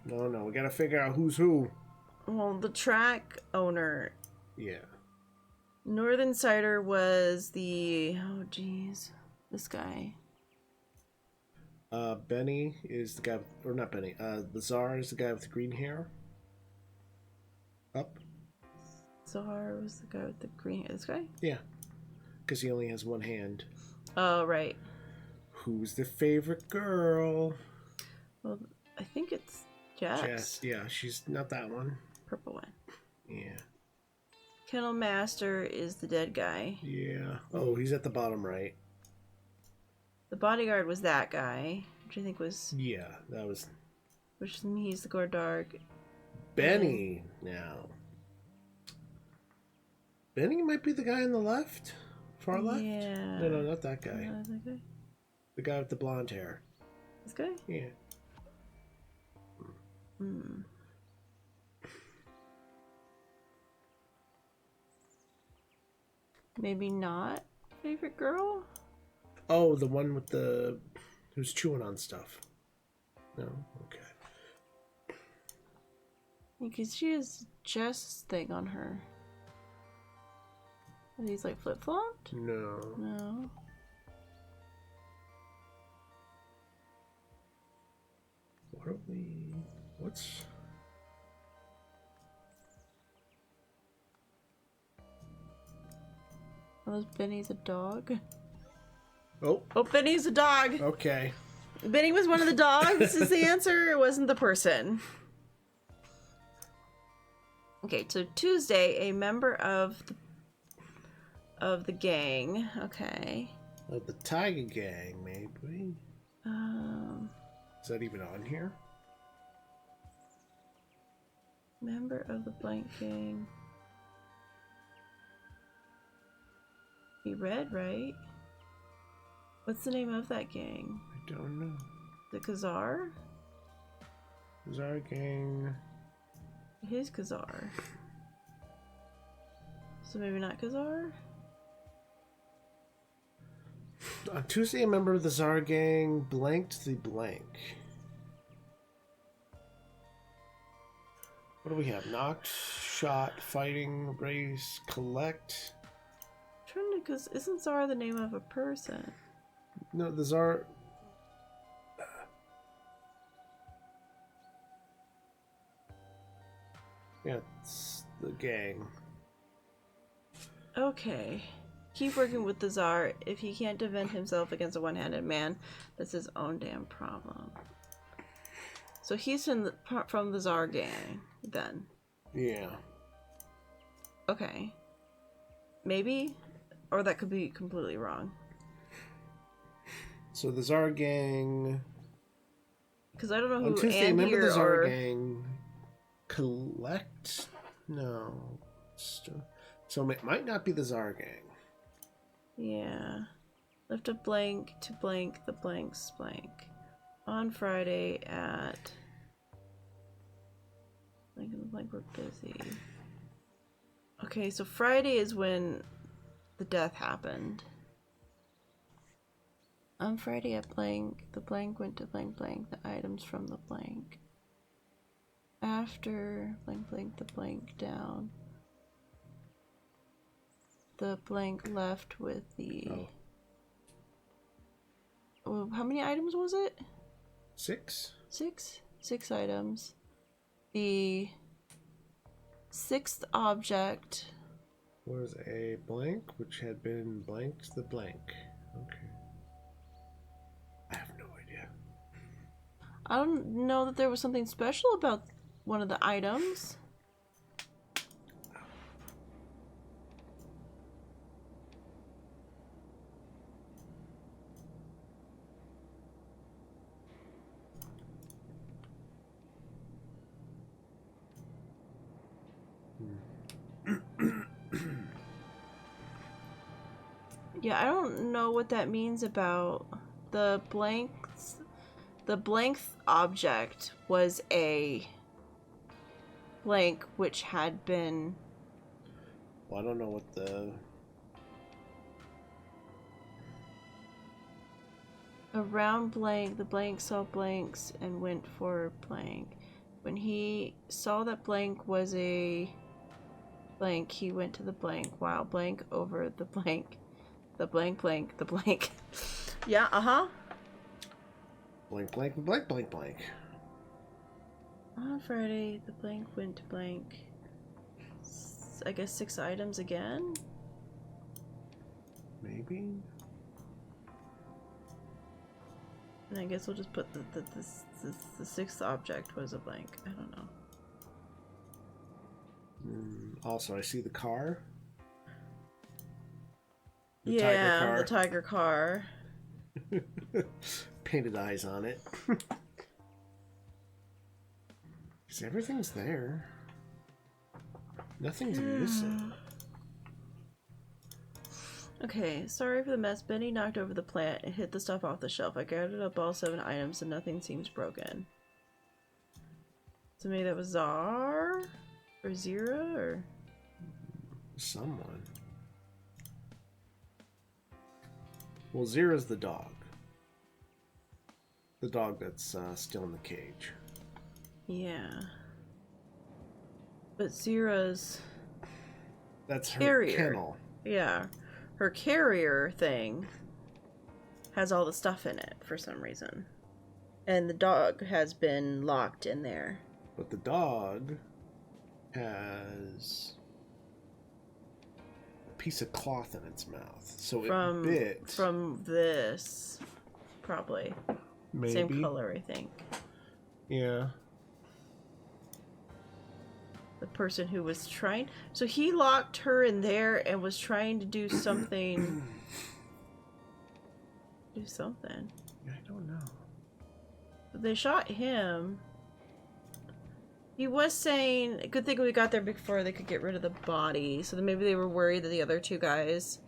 No, we gotta figure out who's who. Well, the track owner. Yeah. Northern Cider was the. Oh, jeez. This guy. Benny is the guy with, or not Benny. The Czar is the guy with the green hair. Up. Zahar was the guy with the green hair. This guy? Yeah. Because he only has one hand. Oh, right. Who's the favorite girl? Well, I think it's Jess. Jess. Yeah, she's not that one. Purple one. Yeah. Kennel Master is the dead guy. Yeah. Oh, he's at the bottom right. The bodyguard was that guy, which I think was... Yeah, that was... Which he's the Gore Dark. Benny, now. Benny might be the guy on the left? Far left? Yeah. No, not that guy. That guy? The guy with the blonde hair. This guy? Yeah. Hmm. Maybe not favorite girl? Oh, the one with the... who's chewing on stuff. No? Okay. Because she has Jess thing on her. Are these like flip-flopped? No. No. What are we... What's... Oh, Benny's a dog. Oh. Oh, Benny's a dog. Okay. Benny was one of the dogs is the answer. It wasn't the person. Okay, so Tuesday, a member of the gang. Okay. Of the Tiger Gang, maybe. Is that even on here? Member of the blank gang. Be red, right? What's the name of that gang? I don't know. The Khazar? Khazar Gang. It is Khazar. So maybe not Khazar? On Tuesday, a member of the Tsar Gang blanked the blank. What do we have? Knocked, shot, fighting, race, collect. Trying to, because isn't Tsar the name of a person? No, the Tsar. Yeah, it's the gang. Okay. Keep working with the Tsar. If he can't defend himself against a one-handed man, that's his own damn problem. So he's from the Tsar gang, then. Yeah. Okay. Maybe? Or that could be completely wrong. So the Tsar Gang. Because I don't know who On Tuesday, Andy remember the Tsar or... Gang collect? No. So it might not be the Tsar Gang. Yeah. Lift a blank to blank the blanks blank. On Friday at... Blank and the blank were busy. Okay, so Friday is when the death happened. On Friday at blank, the blank went to blank blank the items from the blank. After blank blank the blank down. The blank left with the... Oh, how many items was it? 6? 6? 6 items. The 6th object was a blank which had been blanked the blank. Okay. I have no idea. I don't know that there was something special about one of the items. Yeah, I don't know what that means about the blanks. The blank object was a blank which had been... Well, I don't know what the... Around blank, the blank saw blanks and went for blank. When he saw that blank was a blank, he went to the blank. Wow, blank over the blank. The blank blank, the blank. Yeah, uh-huh. Blank, blank, blank, blank, blank. On Friday, the blank went to blank. I guess 6 items again? Maybe? And I guess we'll just put the 6th object was a blank. I don't know. Also, I see the car. The tiger car. Painted eyes on it. Because everything's there. Nothing's missing. Okay, sorry for the mess. Benny knocked over the plant and hit the stuff off the shelf. I gathered up all 7 items and nothing seems broken. So maybe that was Czar? Or Zira? Or someone. Well, Zira's the dog. The dog that's still in the cage. yeah. But Zira's... That's her carrier. kennel. Yeah. Her carrier thing has all the stuff in it for some reason. And the dog has been locked in there. But the dog has a piece of cloth in its mouth. So it bit. From this, probably. Maybe. Same color, I think. Yeah. The person who was trying... So he locked her in there and was trying to do something... do something. I don't know. But they shot him. He was saying... Good thing we got there before they could get rid of the body. So then maybe they were worried that the other 2 guys...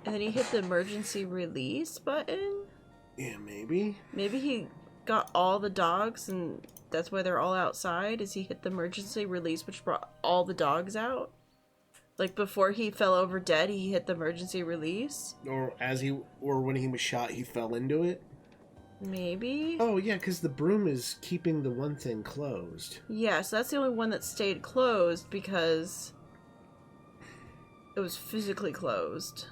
And then he hit the emergency release button? Yeah, maybe. Maybe he got all the dogs and that's why they're all outside? Is he hit the emergency release which brought all the dogs out? Like before he fell over dead, he hit the emergency release? Or when he was shot, he fell into it? Maybe? Oh, yeah, because the broom is keeping the one thing closed. Yeah, so that's the only one that stayed closed because it was physically closed.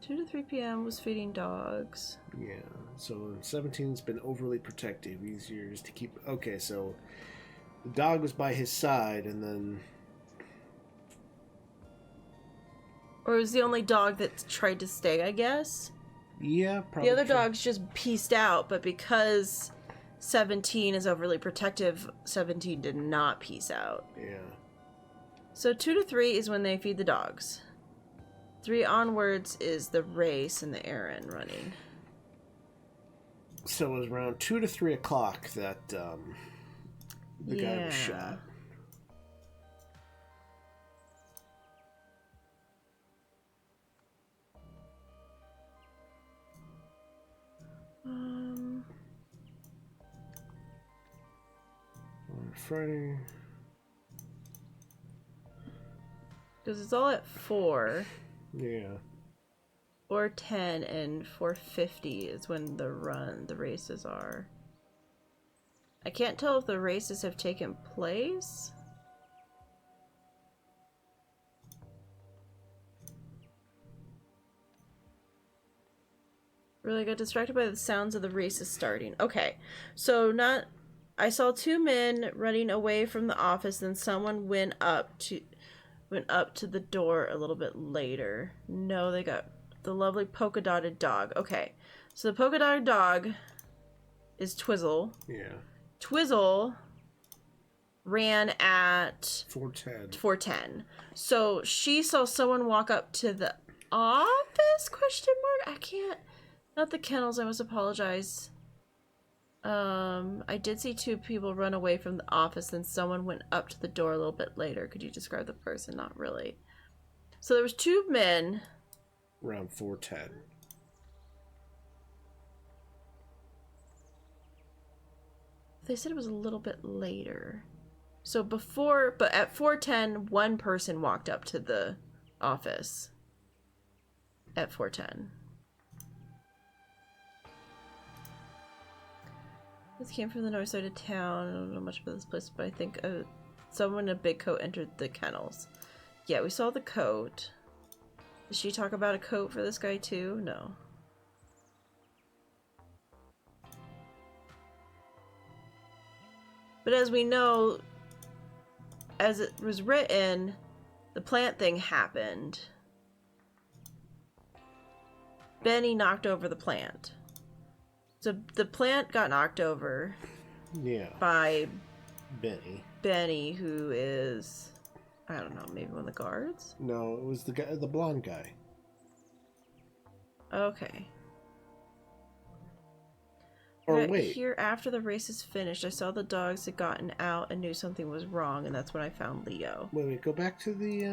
2 to 3 p.m. was feeding dogs. Yeah, so 17's been overly protective. Easier just to keep... Okay, so the dog was by his side and then... Or it was the only dog that tried to stay, I guess? Yeah, probably. The other dogs just pieced out, but because 17 is overly protective, 17 did not piece out. Yeah. So 2 to 3 is when they feed the dogs. 3 onwards is the race and the errand running. So it was around 2 to 3 o'clock that the guy was shot. On Friday. Because it's all at 4. Yeah. 4:10 and 4:50 is when the races are. I can't tell if the races have taken place. Really got distracted by the sounds of the races starting. Okay, so I saw 2 men running away from the office, then someone went up to the door a little bit later. No, they got the lovely polka dotted dog. Okay, so the polka dotted dog is Twizzle. Yeah. Twizzle ran at 4:10. 4:10. So she saw someone walk up to the office? Question mark. I can't. Not the kennels. I must apologize. I did see 2 people run away from the office, and someone went up to the door a little bit later. Could you describe the person? Not really. So there was 2 men. Around 4:10. They said it was a little bit later. So but at 4:10, 1 person walked up to the office. At 4:10. This came from the north side of town. I don't know much about this place, but I think someone in a big coat entered the kennels. Yeah, we saw the coat. Did she talk about a coat for this guy too? No. But as we know, as it was written, the plant thing happened. Benny knocked over the plant. So the plant got knocked over. Yeah. By Benny, who is, I don't know, maybe one of the guards? No, it was the guy, the blonde guy. Okay. Or But wait. here, after the race is finished, I saw the dogs had gotten out and knew something was wrong, and that's when I found Leo. Wait, go back to the,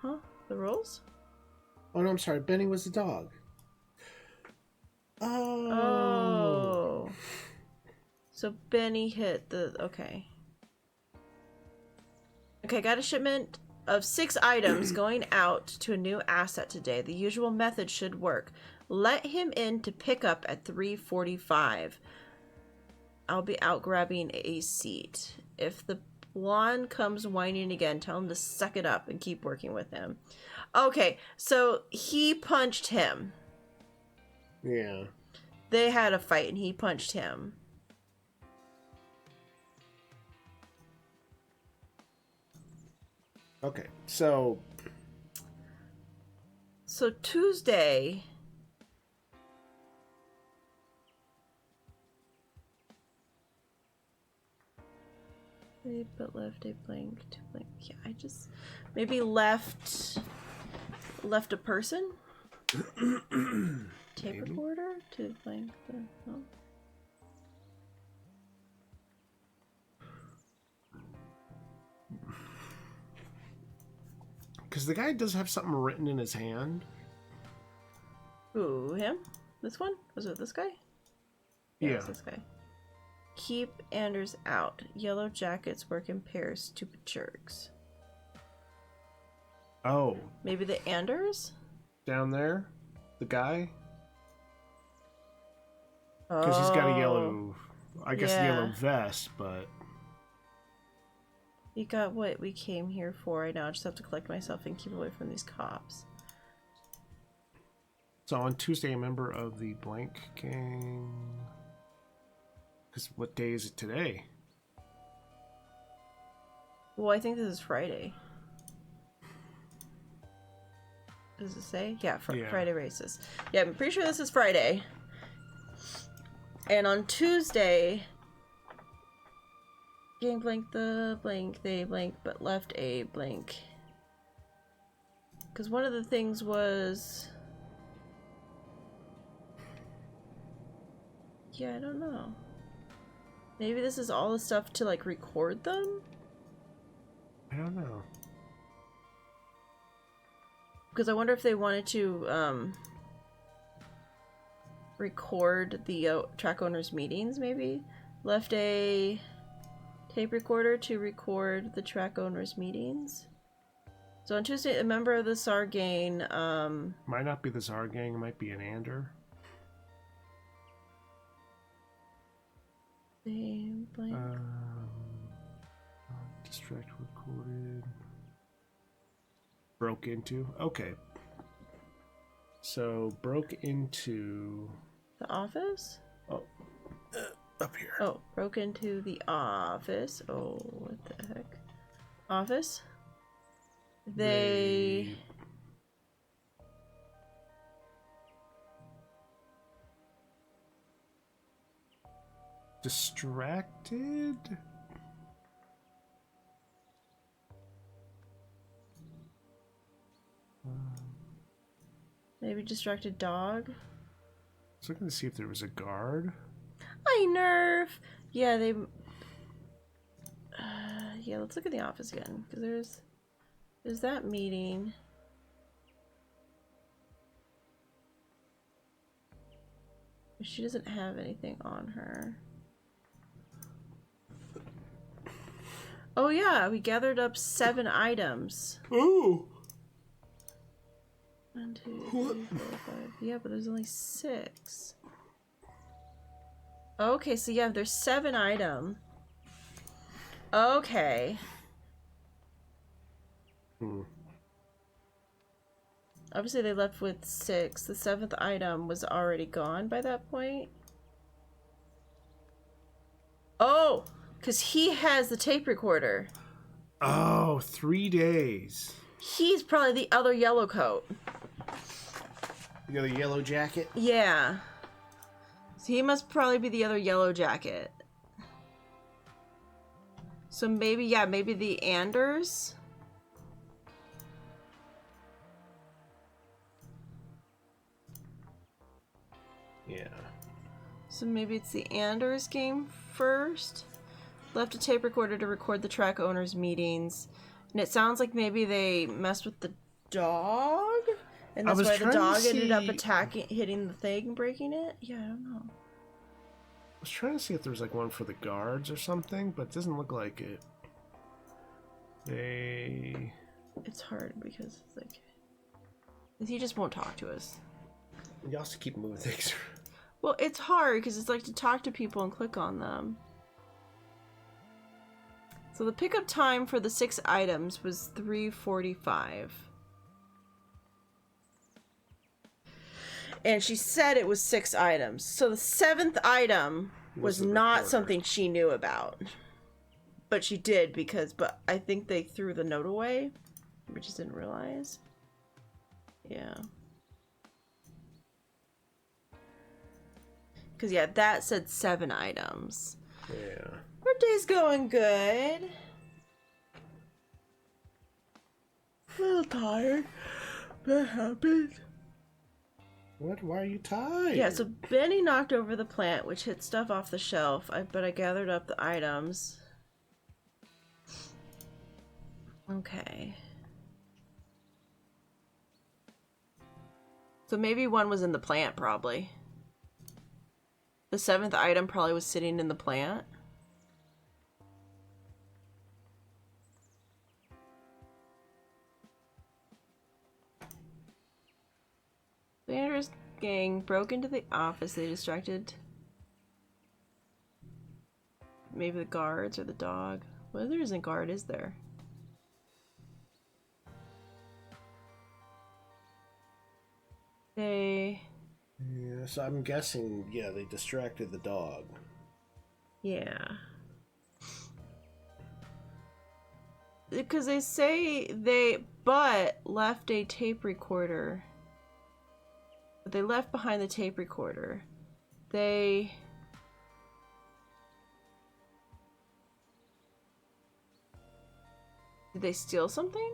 Huh? The rules? Oh, no, I'm sorry. Benny was the dog. Oh. So Benny hit the... Okay. Okay, got a shipment of 6 items going out to a new asset today. The usual method should work. Let him in to pick up at 3:45. I'll be out grabbing a seat. If the blonde comes whining again, tell him to suck it up and keep working with him. Okay, so he punched him. Yeah. They had a fight and he punched him. Okay, so Tuesday... But left a blank to blank. Yeah, I just maybe left a person. Tape recorder to blank the. Oh. Because the guy does have something written in his hand. Ooh, him? This one? Was it this guy? Yeah. It was this guy. Keep Anders out. Yellow jackets work in pairs. Stupid jerks. Oh. Maybe the Anders? Down there? The guy? Because he's got a yellow... I guess a yellow vest, but... You got what we came here for right now. I just have to collect myself and keep away from these cops. So on Tuesday, a member of the blank gang... Because what day is it today? Well, I think this is Friday. Does it say? Yeah, Friday races. Yeah, I'm pretty sure this is Friday. And on Tuesday, gang blank the blank, they blank, but left a blank. Because one of the things was... Yeah, I don't know. Maybe this is all the stuff to, like, record them? I don't know. Because I wonder if they wanted to, record the track owners' meetings, maybe? Left a tape recorder to record the track owners' meetings. So on Tuesday, a member of the SAR gang, Might not be the Czar gang, it might be an Ander. Distract recorded. Broke into. Okay. So broke into the office? Oh, up here. Oh, broke into the office. Oh, what the heck? Office? They... Distracted? Maybe distracted dog? I was looking to see if there was a guard. I nerve! Yeah, they... yeah, let's look at the office again. Because there's that meeting. She doesn't have anything on her. Oh yeah, we gathered up 7 items. Ooh! 1, 2, 3, 4, 5. Yeah, but there's only 6. Okay, so yeah, there's 7 items. Okay. Obviously they left with 6. The 7th item was already gone by that point. Oh! Because he has the tape recorder. Oh, 3 days. He's probably the other yellow coat. You got a yellow jacket? Yeah. So he must probably be the other yellow jacket. So maybe, yeah, maybe the Anders. Yeah. So maybe it's the Anders game first. Left a tape recorder to record the track owners' meetings. And it sounds like maybe they messed with the dog? And that's why the dog ended up hitting the thing, breaking it? Yeah, I don't know. I was trying to see if there was like one for the guards or something, but it doesn't look like it. It's hard because it's like... He just won't talk to us. You also keep moving things. Well, it's hard because it's like to talk to people and click on them. So the pickup time for the 6 items was 3:45. And she said it was 6 items. So the 7th item was not something she knew about. But she did but I think they threw the note away. We just didn't realize. Yeah. Because, yeah, that said 7 items. Yeah. Our day's going good. A little tired. That happened. What? Why are you tired? Yeah, so Benny knocked over the plant, which hit stuff off the shelf. But I gathered up the items. Okay. So maybe one was in the plant, probably. The 7th item probably was sitting in the plant. The Anders gang broke into the office. They distracted maybe the guards or the dog. Well, there isn't a guard, is there? They... Yeah, so I'm guessing, yeah, they distracted the dog. Yeah. Because they say they left a tape recorder. But they left behind the tape recorder. Did they steal something?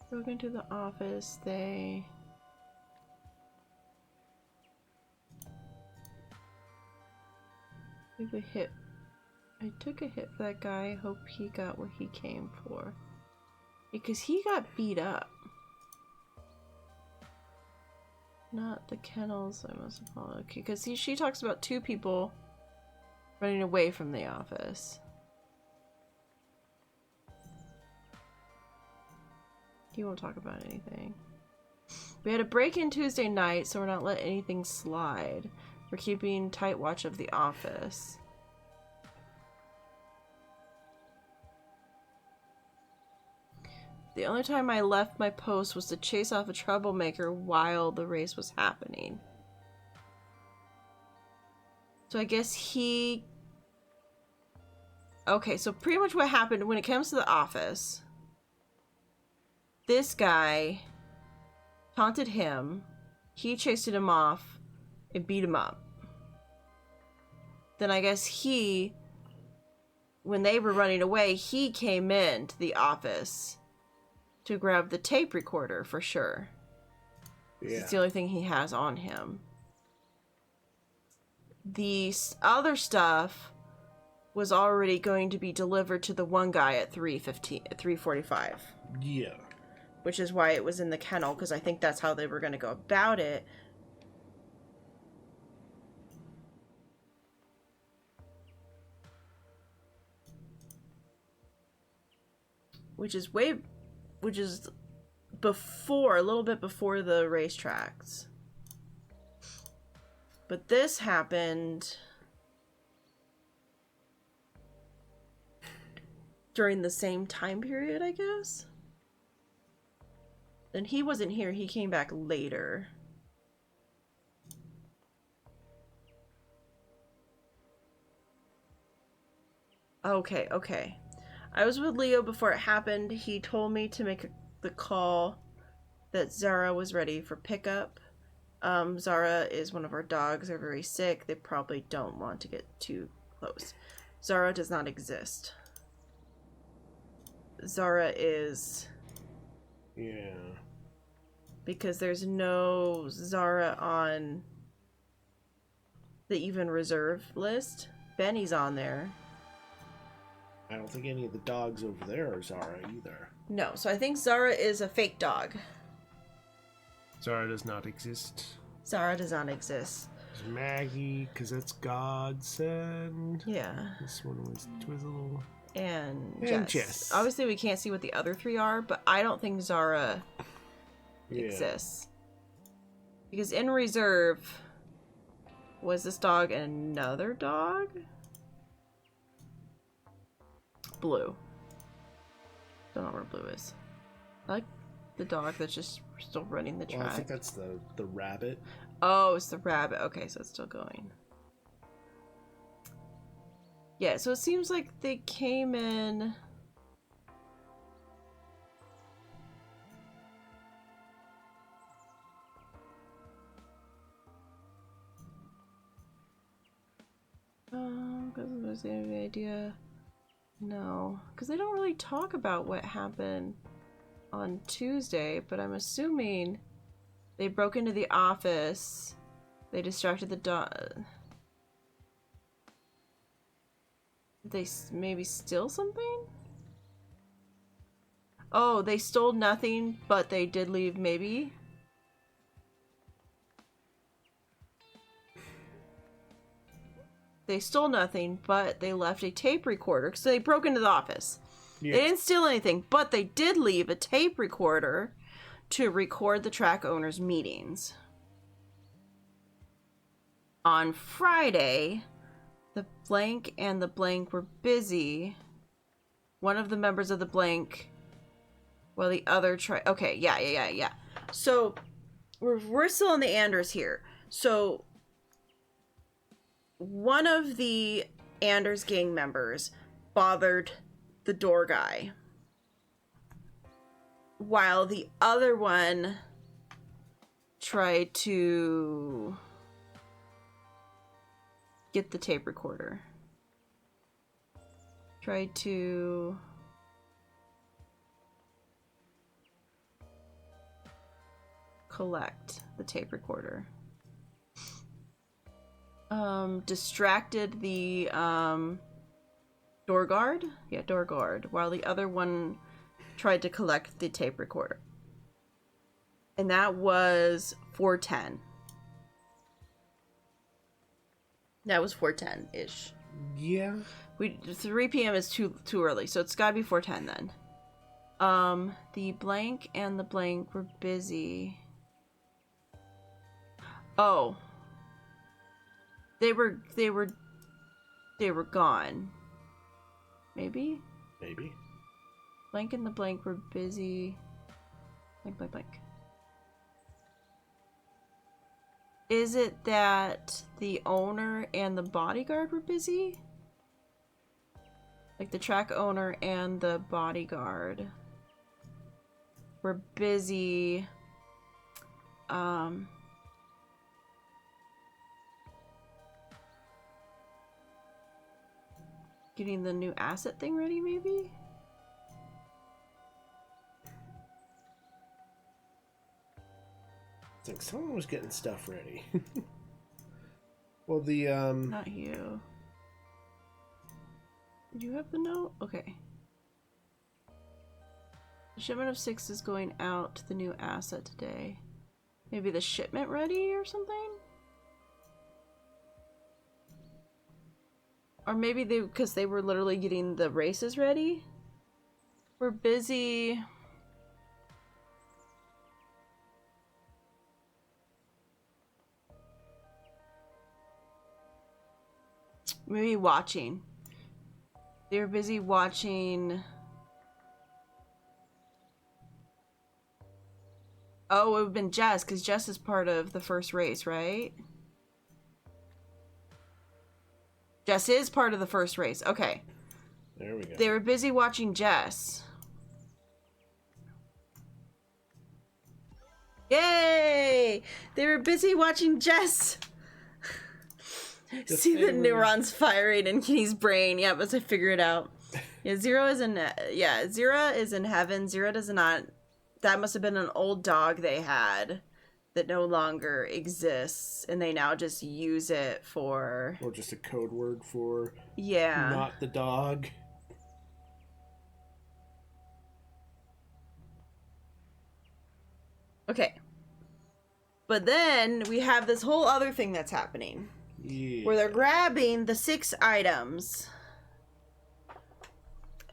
Broke into the office, I took a hit for that guy. Hope he got what he came for. Because he got beat up. Not the kennels, I must apologize. Because she talks about 2 people running away from the office. He won't talk about anything. We had a break-in Tuesday night, so we're not letting anything slide. We're keeping tight watch of the office. The only time I left my post was to chase off a troublemaker while the race was happening. So I guess he... Okay, so pretty much what happened when it comes to the office... This guy taunted him, he chased him off, and beat him up. Then I guess when they were running away, he came into the office to grab the tape recorder for sure. Yeah. It's the only thing he has on him. The other stuff was already going to be delivered to the one guy at 3:45. Yeah. Which is why it was in the kennel, because I think that's how they were going to go about it. Which is before, a little bit before the racetracks. But this happened during the same time period, I guess. Then he wasn't here, he came back later. Okay. I was with Leo before it happened. He told me to make the call that Zara was ready for pickup. Zara is one of our dogs. They're very sick. They probably don't want to get too close. Zara does not exist. Zara is... Yeah. Because there's no Zara on the even reserve list. Benny's on there. I don't think any of the dogs over there are Zara either. No, so I think Zara is a fake dog. Zara does not exist. Zara does not exist. There's Maggie, because that's Godsend. Yeah. This one was Twizzle. And And Jess. Jess. Obviously, we can't see what the other three are, but I don't think Zara exists. Because in reserve, was this dog another dog? Blue. Don't know where Blue is. I like the dog that's just still running the track. Well, I think that's the rabbit. Oh, it's the rabbit. Okay, so it's still going. Yeah, so it seems like they came in... was there any idea? No, because they don't really talk about what happened on Tuesday, but I'm assuming they broke into the office, they distracted the dog. Did they maybe steal something? Oh, they stole nothing, but they did leave maybe? They stole nothing, but they left a tape recorder. So they broke into the office. Yeah. They didn't steal anything, but they did leave a tape recorder to record the track owners' meetings. On Friday, the blank and the blank were busy. One of the members of the blank, while the other tried... Okay, yeah. So, we're still on the Anders here. So... One of the Anders gang members bothered the door guy, while the other one tried to get the tape recorder. Tried to collect the tape recorder. Distracted the door guard. Yeah, door guard. While the other one tried to collect the tape recorder. And that was 4:10. That was 4:10-ish. Yeah. 3 p.m. is too early, so it's gotta be 4:10 then. The blank and the blank were busy. Oh. They were gone. Maybe? Maybe. Blank and the blank were busy. Blank. Is it that the owner and the bodyguard were busy? Like the track owner and the bodyguard were busy. Getting the new asset thing ready, maybe? I think someone was getting stuff ready. Well, the, Not you. Did you have the note? Okay. The shipment of 6 is going out to the new asset today. Maybe the shipment ready or something? Or maybe because they were literally getting the races ready. We're busy. Maybe watching. They were busy watching. Oh, it would have been Jess, because Jess is part of the first race, right? Jess is part of the first race. Okay. There we go. They were busy watching Jess. Yay! They were busy watching Jess. See the neurons firing in Kenny's brain. Yep, as I figure it out. Yeah, Zero is in heaven. Zero does not. That must have been an old dog they had that no longer exists, and they now just use it for. Or just a code word for. Yeah. Not the dog. Okay. But then we have this whole other thing that's happening. Yeah. Where they're grabbing the 6 items.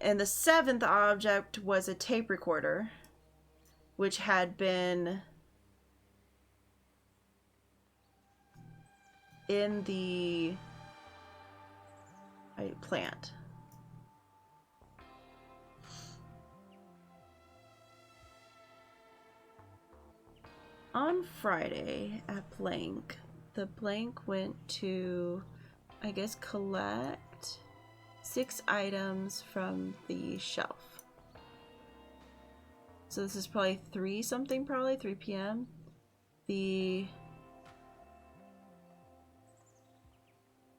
And the 7th object was a tape recorder, which had been in the plant. On Friday at Blank, the Blank went to, I guess, collect 6 items from the shelf. So this is probably 3 something, probably 3 p.m.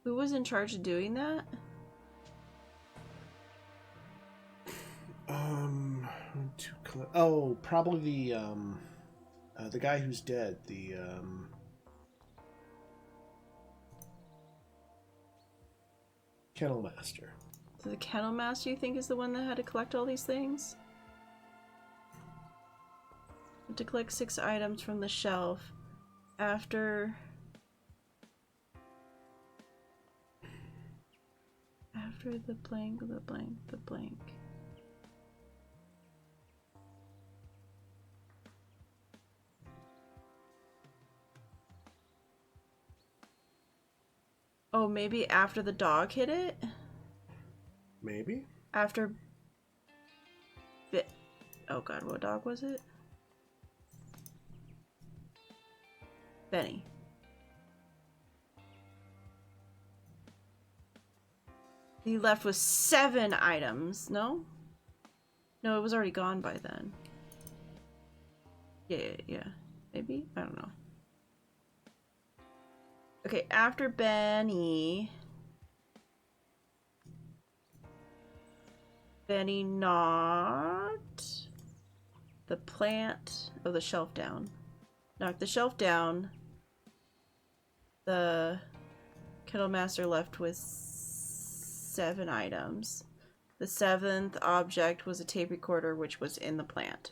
Who was in charge of doing that? Probably the guy who's dead. The kennel master. So the kennel master, you think, is the one that had to collect all these things? To collect 6 items from the shelf after the blank. Oh, maybe after the dog hit it? Maybe? After... Oh god, what dog was it? Benny. He left with 7 items, no? No, it was already gone by then. Yeah. Maybe? I don't know. Okay, after Benny knocked the plant of the shelf down. Knocked the shelf down. The kennel master left with 7 items. The 7th object was a tape recorder, which was in the plant.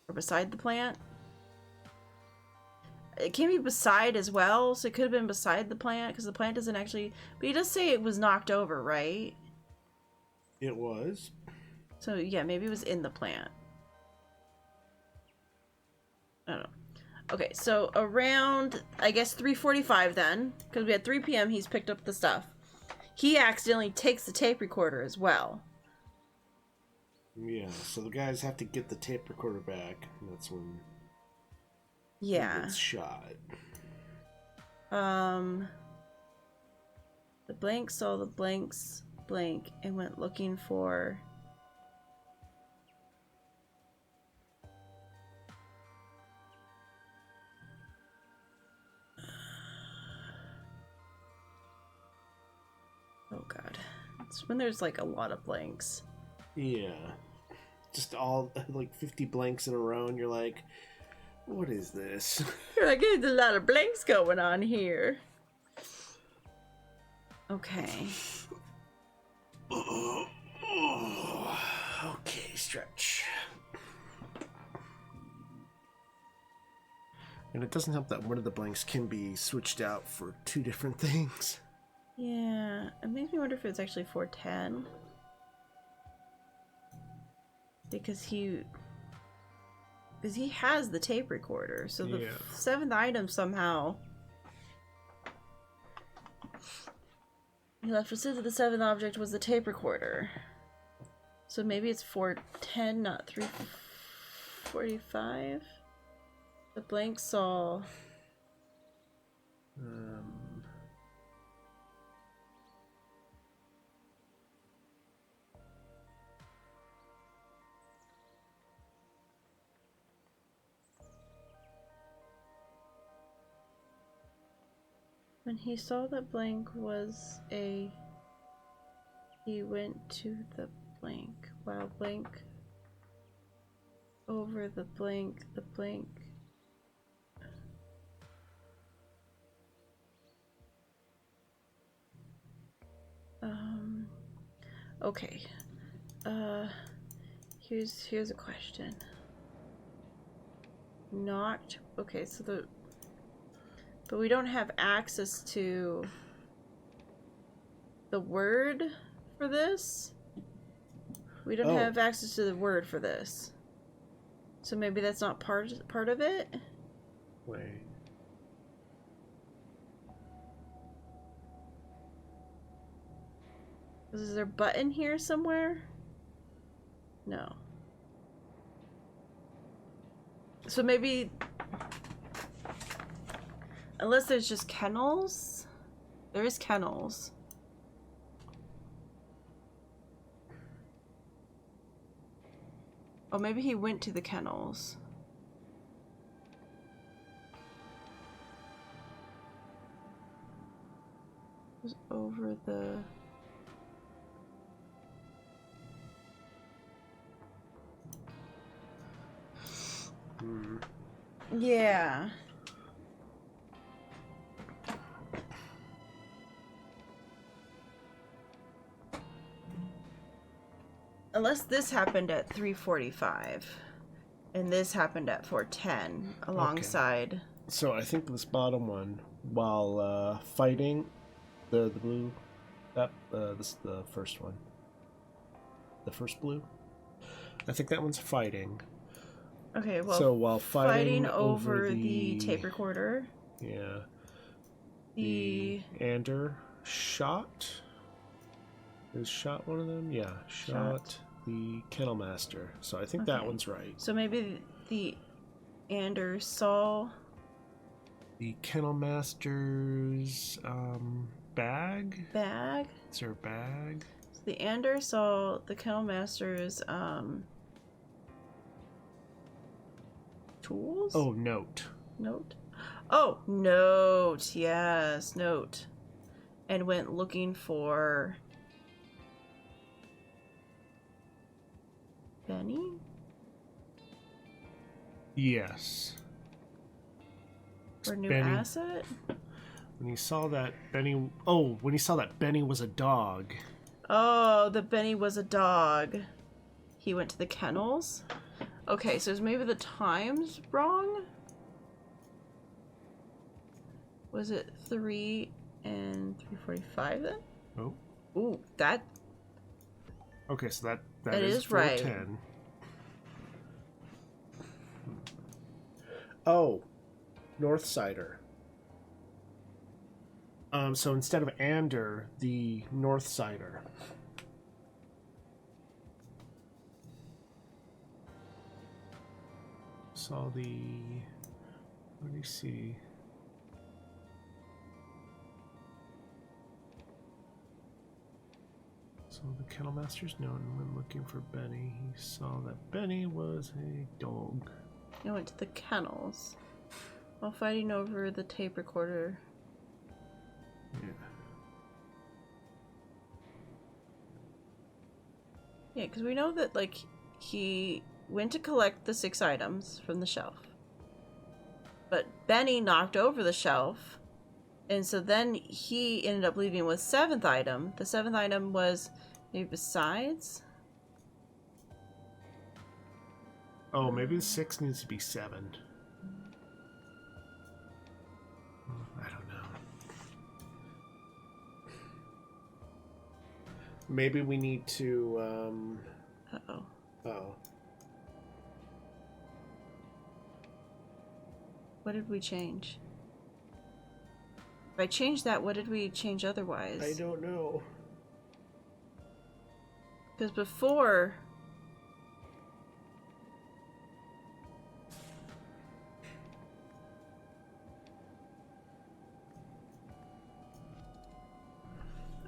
Or beside the plant. It can be beside as well, so it could have been beside the plant, because the plant doesn't actually... But he does say it was knocked over, right? It was. So, yeah, maybe it was in the plant. I don't know. Okay, so around, I guess, 3:45 then, because we had 3 p.m., he's picked up the stuff. He accidentally takes the tape recorder as well. Yeah, so the guys have to get the tape recorder back, and that's when... Yeah. It's shot. The blank saw the blank's blank and went looking for... Oh god. It's when there's like a lot of blanks. Yeah. Just all, like 50 blanks in a row, and you're like... What is this? You're like, there's a lot of blanks going on here. Okay. Okay, stretch. And it doesn't help that one of the blanks can be switched out for 2 different things. Yeah, it makes me wonder if it's actually 410. Because he has the tape recorder, so the 7th item somehow... He left for the 7th object was the tape recorder. So maybe it's 410, not 345? The blank saw... When he saw that blank was a... He went to the blank. Wow, blank. Over the blank, the blank. Okay. Here's a question. Knocked. Okay, so but we don't have access to the word for this. We don't have access to the word for this. So maybe that's not part of it? Wait. Is there a button here somewhere? No. So maybe... Unless there's just kennels? There is kennels. Oh, maybe he went to the kennels. It was over the... Yeah. Unless this happened at 3:45 and this happened at 4:10 alongside. Okay. So I think this bottom one, while fighting the blue, this is the first one. The first blue. I think that one's fighting. Okay, well, so while fighting over the tape recorder. Yeah. The Ander shot. Is shot one of them? Yeah, shot the kennel master. So I think that one's right. So maybe the Ander saw the kennel master's bag. Bag. Is there a bag? So the Ander saw the kennel master's tools? Oh, note. Note? Oh, note. Yes, note. And went looking for Benny? Yes. Or new Benny. asset? When he saw that Benny... Oh, when he saw that Benny was a dog. Oh, the Benny was a dog. He went to the kennels? Okay, so is maybe the times wrong? Was it 3 and 3:45 then? Oh. Ooh, that... Okay, so that is right. 4:10. Oh, Northsider. So instead of Ander, the Northsider. Saw the... What do you see? So the kennel master's known when looking for Benny. He saw that Benny was a dog. He went to the kennels while fighting over the tape recorder. Yeah. Yeah, because we know that, like, he went to collect the 6 items from the shelf. But Benny knocked over the shelf, and so then he ended up leaving with 7th item. The 7th item was maybe besides? Oh, maybe the 6 needs to be 7. I don't know. Maybe we need to, Uh-oh. Oh. What did we change? If I changed that, what did we change otherwise? I don't know. Because before...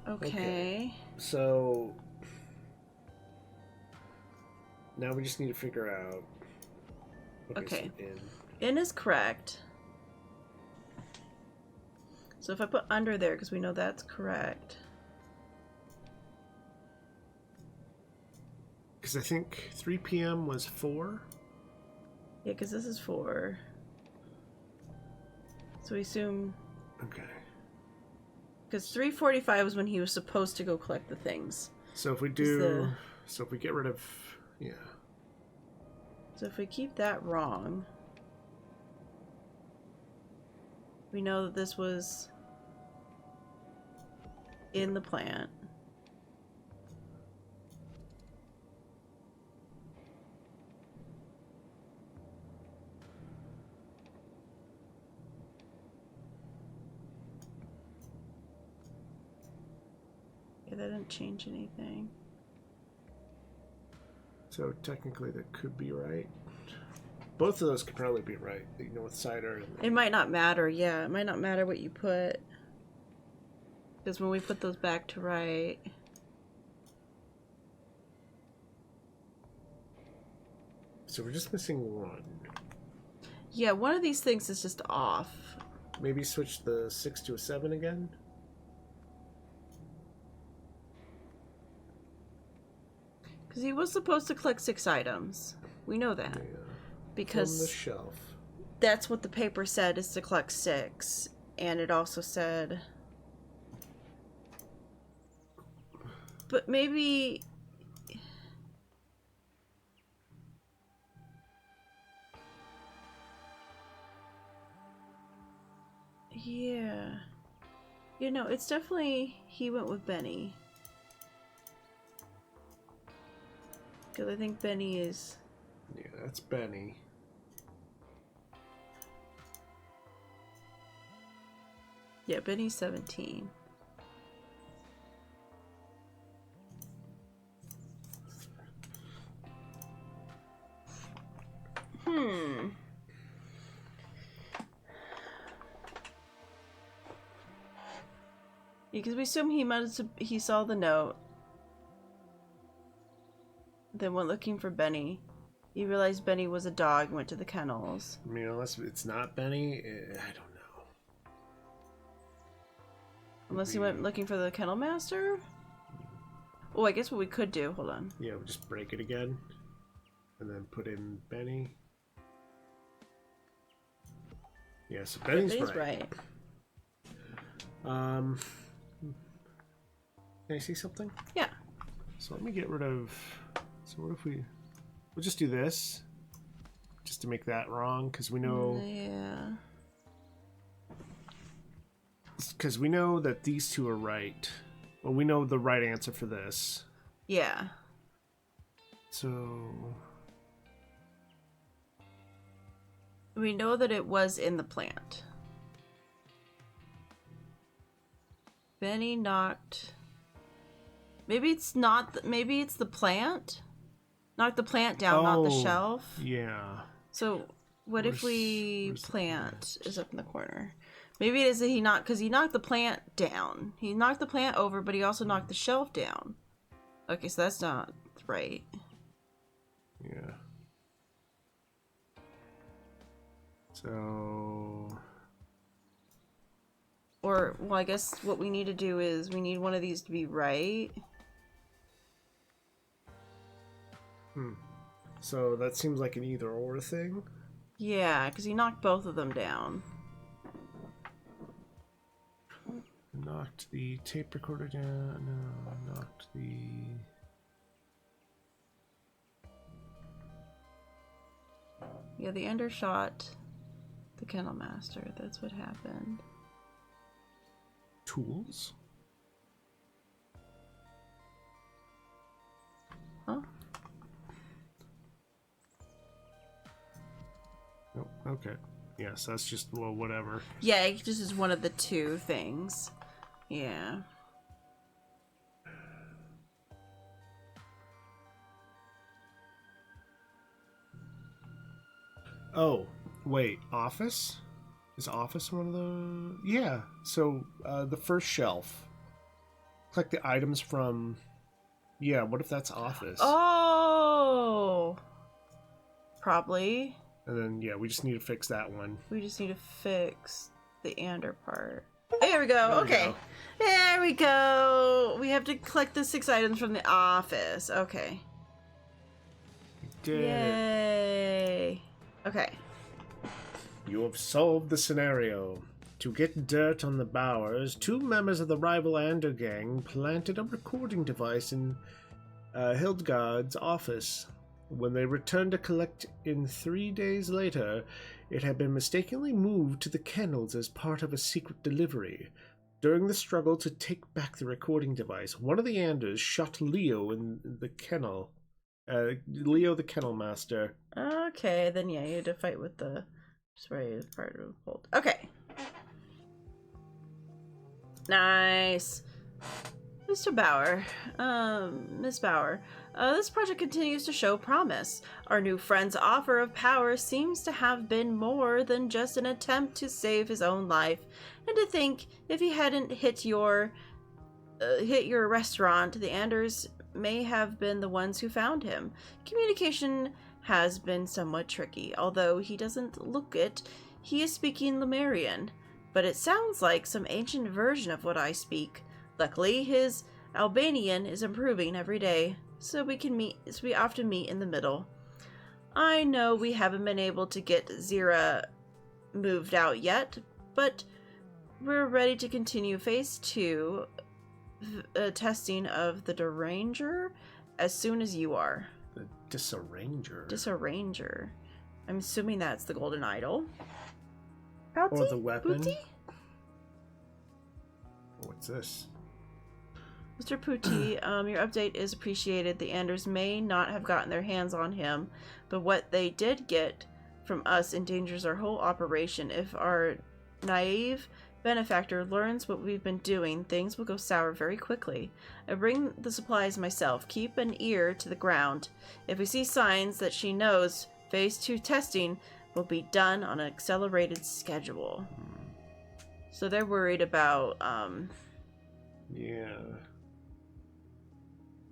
Okay. So... Now we just need to figure out... Okay. So In is correct. So if I put under there, because we know that's correct. Because I think 3 p.m. was 4. Yeah, because this is 4. So we assume... Okay. Because 3:45 was when he was supposed to go collect the things. So if we do... So if we get rid of... Yeah. So if we keep that wrong... We know that this was... in the plant. Yeah, that didn't change anything. So technically that could be right. Both of those could probably be right. The north sider and the... It might not matter, yeah. It might not matter what you put. Because when we put those back to right... So we're just missing one. Yeah, one of these things is just off. Maybe switch the 6 to a 7 again? Because he was supposed to collect 6 items. We know that. Yeah. Because From the shelf. that's what the paper said, is to collect 6. And it also said... But maybe... Yeah. You know, it's definitely... He went with Benny. Because I think Benny is... Yeah, that's Benny. Yeah, Benny's 17. Because we assume he saw the note. Then went looking for Benny. He realized Benny was a dog and went to the kennels. I mean, unless it's not Benny, I don't know. Unless he went looking for the kennel master? Oh, I guess what we could do, hold on. Yeah, we'll just break it again. And then put in Benny. Yeah, so Benny's right. Can I see something? Yeah. So let me get rid of... So what if we'll just do this. Just to make that wrong, because we know... Yeah. Because we know that these two are right. Well, we know the right answer for this. Yeah. So... We know that it was in the plant. Benny knocked... Maybe it's not... Maybe it's the plant? Knocked the plant down, not the shelf? Yeah. So, what if we... Plant is up in the corner. Maybe it is that he knocked... Because he knocked the plant down. He knocked the plant over, but he also knocked the shelf down. Okay, so that's not right. Yeah. So... Or, well, I guess what we need to do is we need one of these to be right. So that seems like an either-or thing. Yeah, because he knocked both of them down. Knocked the tape recorder down. No, knocked the... Yeah, the ender shot the kennel master. That's what happened. Tools? Huh? Oh, okay. Yes, that's just, well, whatever. Yeah, it just is one of the two things. Yeah. Oh, wait, office? Is office one of the... Yeah, so the first shelf. Collect the items from... Yeah, what if that's office? Oh! Probably. And then, yeah, we just need to fix that one. We just need to fix the ander part. There we go. There we Okay. go. There we go. We have to collect the 6 items from the office. Okay. Did it. Yay. Okay. You have solved the scenario. To get dirt on the Bowers, 2 members of the rival Ander gang planted a recording device in Hildegard's office. When they returned to collect in 3 days later, it had been mistakenly moved to the kennels as part of a secret delivery. During the struggle to take back the recording device, one of the Anders shot Leo in the kennel. Leo the Kennel Master. Okay, then yeah, you had to fight with the spray part of Bolt. Okay. Nice. Mr. Bauer. Miss Bauer. This project continues to show promise. Our new friend's offer of power seems to have been more than just an attempt to save his own life. And to think, if he hadn't hit your restaurant, the Anders may have been the ones who found him. Communication has been somewhat tricky, although he doesn't look it. He is speaking Lemurian, but it sounds like some ancient version of what I speak. Luckily, his Albanian is improving every day, so we often meet in the middle. I know we haven't been able to get Zira moved out yet, but we're ready to continue phase 2 testing of the Deranger as soon as you are. The Disarranger. Disarranger. I'm assuming that's the golden idol. Or the weapon. Pooty? What's this? Mr. Pooty, your update is appreciated. The Anders may not have gotten their hands on him, but what they did get from us endangers our whole operation. If our naive benefactor learns what we've been doing, things will go sour very quickly. I bring the supplies myself. Keep an ear to the ground. If we see signs that she knows, phase 2 testing will be done on an accelerated schedule. So they're worried about, Yeah.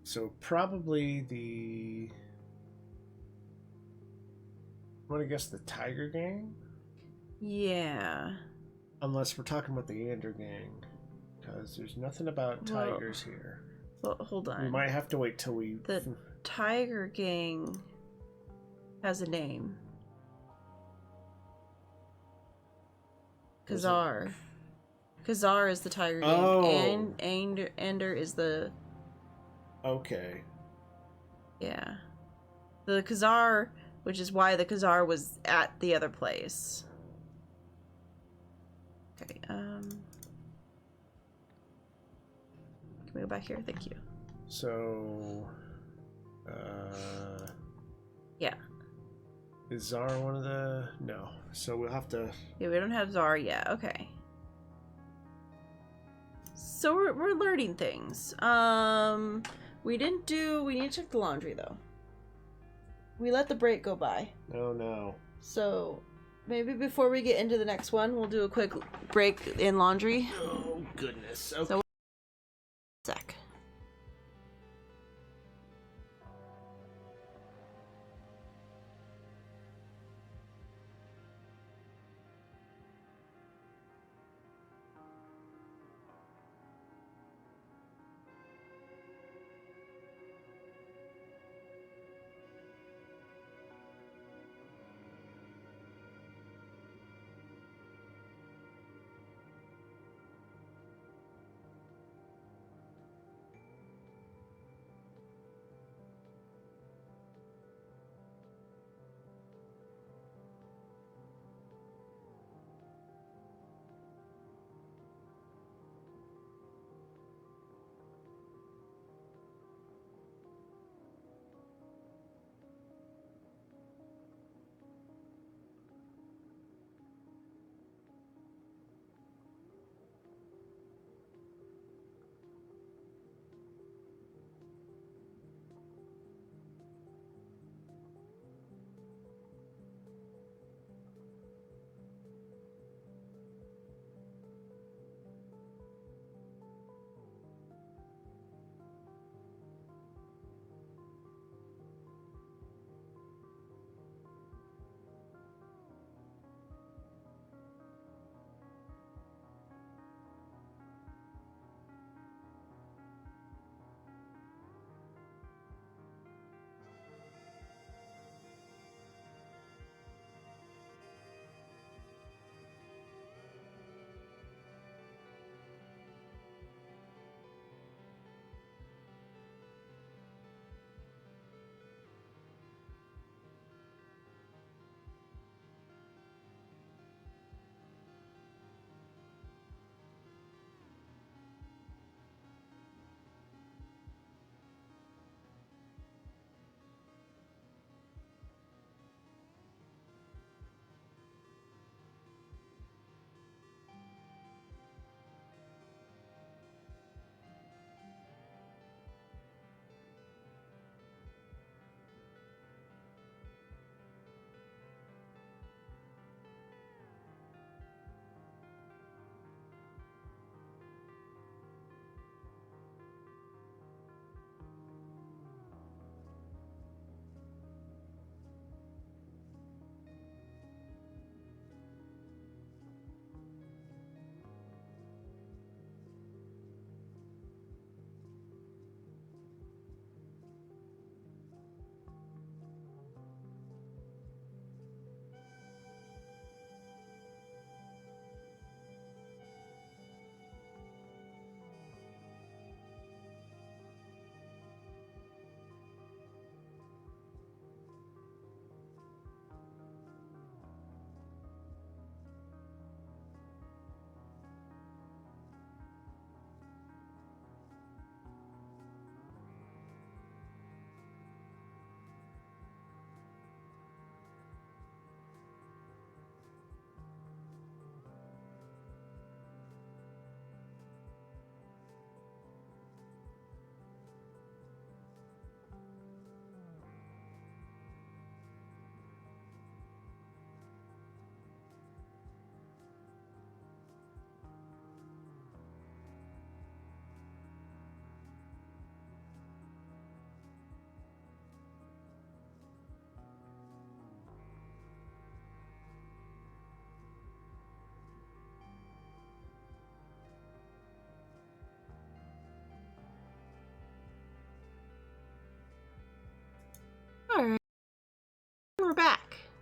So probably I'm gonna guess the Tiger Gang? yeah. Unless we're talking about the Ander Gang. Because there's nothing about tigers here. Well, hold on. We might have to wait till we... The Tiger Gang has a name. Khazar. Khazar is the Tiger Gang. Oh. And Ander is the... Okay. Yeah. The Khazar, which is why the Khazar was at the other place. Okay, can we go back here? Thank you. So... Yeah. Is Zara one of the... No. So we'll have to... Yeah, we don't have Zara yet. Okay. So we're learning things. We need to check the laundry, though. We let the break go by. Oh, no. So maybe before we get into the next one, we'll do a quick break in laundry. Oh, goodness. Okay. So, sec.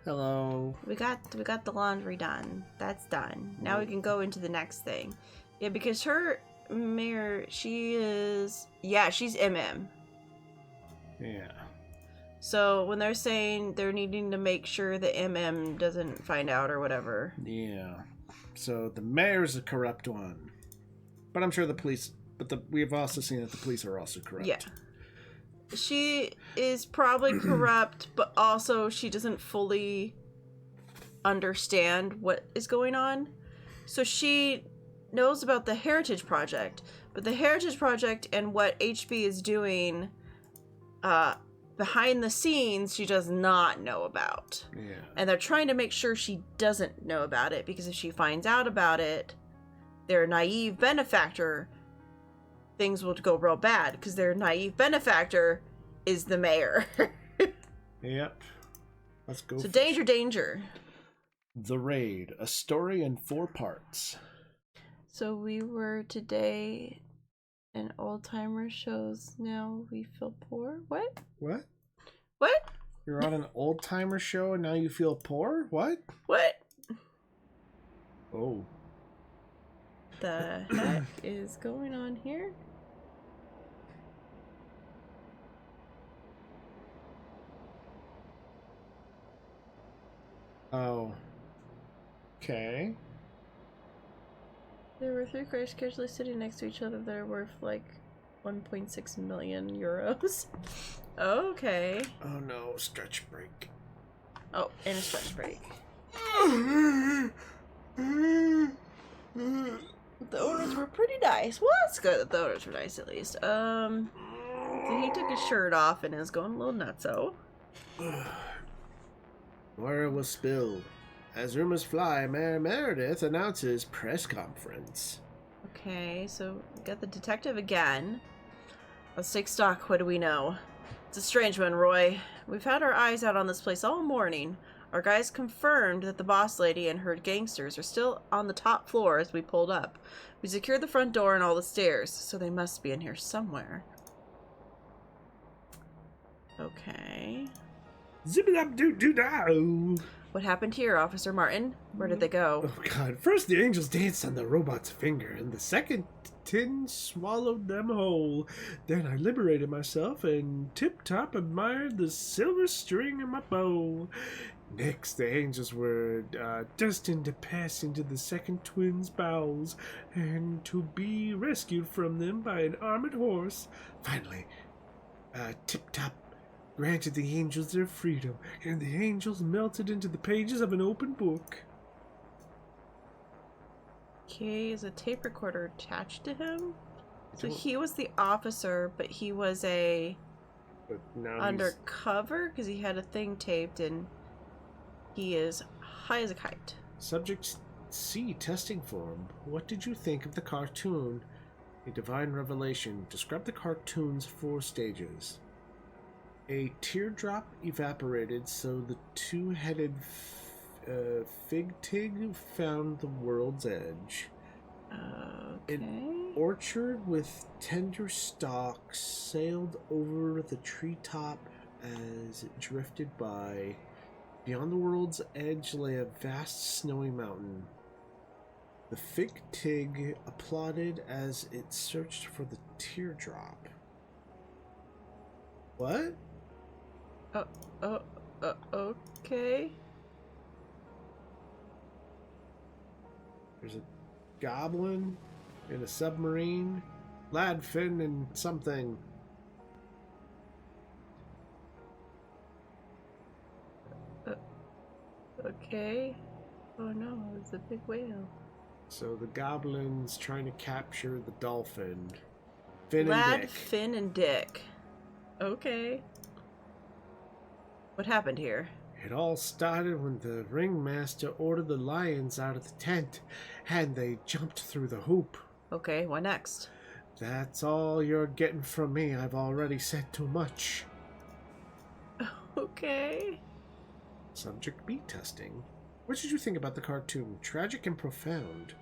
Hello. We got the laundry done. That's done. Now we can go into the next thing. Yeah, because her mayor, she's MM. Yeah. So when they're saying they're needing to make sure that MM doesn't find out or whatever. Yeah. So the mayor's a corrupt one. But I'm sure the police, we've also seen that the police are also corrupt. Yeah. She is probably corrupt, but also she doesn't fully understand what is going on. So she knows about the Heritage Project, but the Heritage Project and what HB is doing behind the scenes, she does not know about. Yeah. And they're trying to make sure she doesn't know about it, because if she finds out about it, their naive benefactor, things will go real bad, because their naive benefactor is the mayor. Yep. Let's go. So danger. The Raid, a story in 4 parts. So we were today in old timer shows. Now we feel poor. What? What? You're on an old timer show and now you feel poor? What? Oh. The heck is going on here? Oh. Okay. There were 3 cars casually sitting next to each other that are worth like 1.6 million euros. Okay. Oh no, stretch break. Oh, and a stretch break. The owners were pretty nice. Well, that's good that the owners were nice at least. So he took his shirt off and is going a little nutso. Oil will spill. As rumors fly, Mayor Meredith announces press conference. Okay, so we got the detective again. Let's take stock. What do we know? It's a strange one, Roy. We've had our eyes out on this place all morning. Our guys confirmed that the boss lady and her gangsters are still on the top floor as we pulled up. We secured the front door and all the stairs, so they must be in here somewhere. Okay. Zip-it-up-doo-doo-dow. What happened here, Officer Martin? Where did they go? Oh god, first the angels danced on the robot's finger, and the second tin swallowed them whole. Then I liberated myself and tip-top admired the silver string in my bow. Next, the angels were destined to pass into the second twin's bowels, and to be rescued from them by an armored horse. Finally, tip-top granted the angels their freedom, and the angels melted into the pages of an open book. Okay, is a tape recorder attached to him? So he was the officer, but he was But now undercover because he had a thing taped, and he is high as a kite. Subject C testing form. What did you think of the cartoon? A divine revelation. Describe the cartoon's 4 stages. A teardrop evaporated, so the 2-headed fig tig found the world's edge. Okay. An orchard with tender stalks sailed over the treetop as it drifted by. Beyond the world's edge lay a vast snowy mountain. The fig tig applauded as it searched for the teardrop. What? Okay. There's a goblin in a submarine, Lad Finn and something. Okay. Oh no, it's a big whale. So the goblin's trying to capture the dolphin. Finn and Lad, Dick. Finn, and Dick. Okay. What happened here? It all started when the ringmaster ordered the lions out of the tent, and they jumped through the hoop. Okay, what next? That's all you're getting from me. I've already said too much. Okay. Subject B testing. What did you think about the cartoon? Tragic and profound.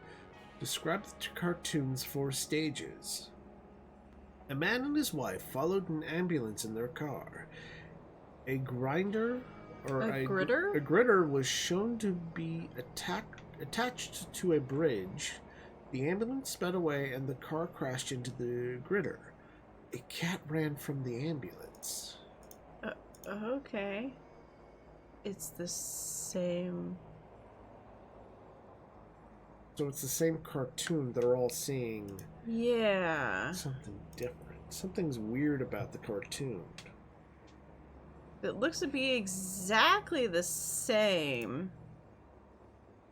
Describe the cartoon's 4 stages. A man and his wife followed an ambulance in their car. A grinder A gritter? A gritter was shown to be attached to a bridge. The ambulance sped away and the car crashed into the gritter. A cat ran from the ambulance. Okay. It's the same... So it's the same cartoon. They're all seeing... Yeah. Something different. Something's weird about the cartoon. It looks to be exactly the same.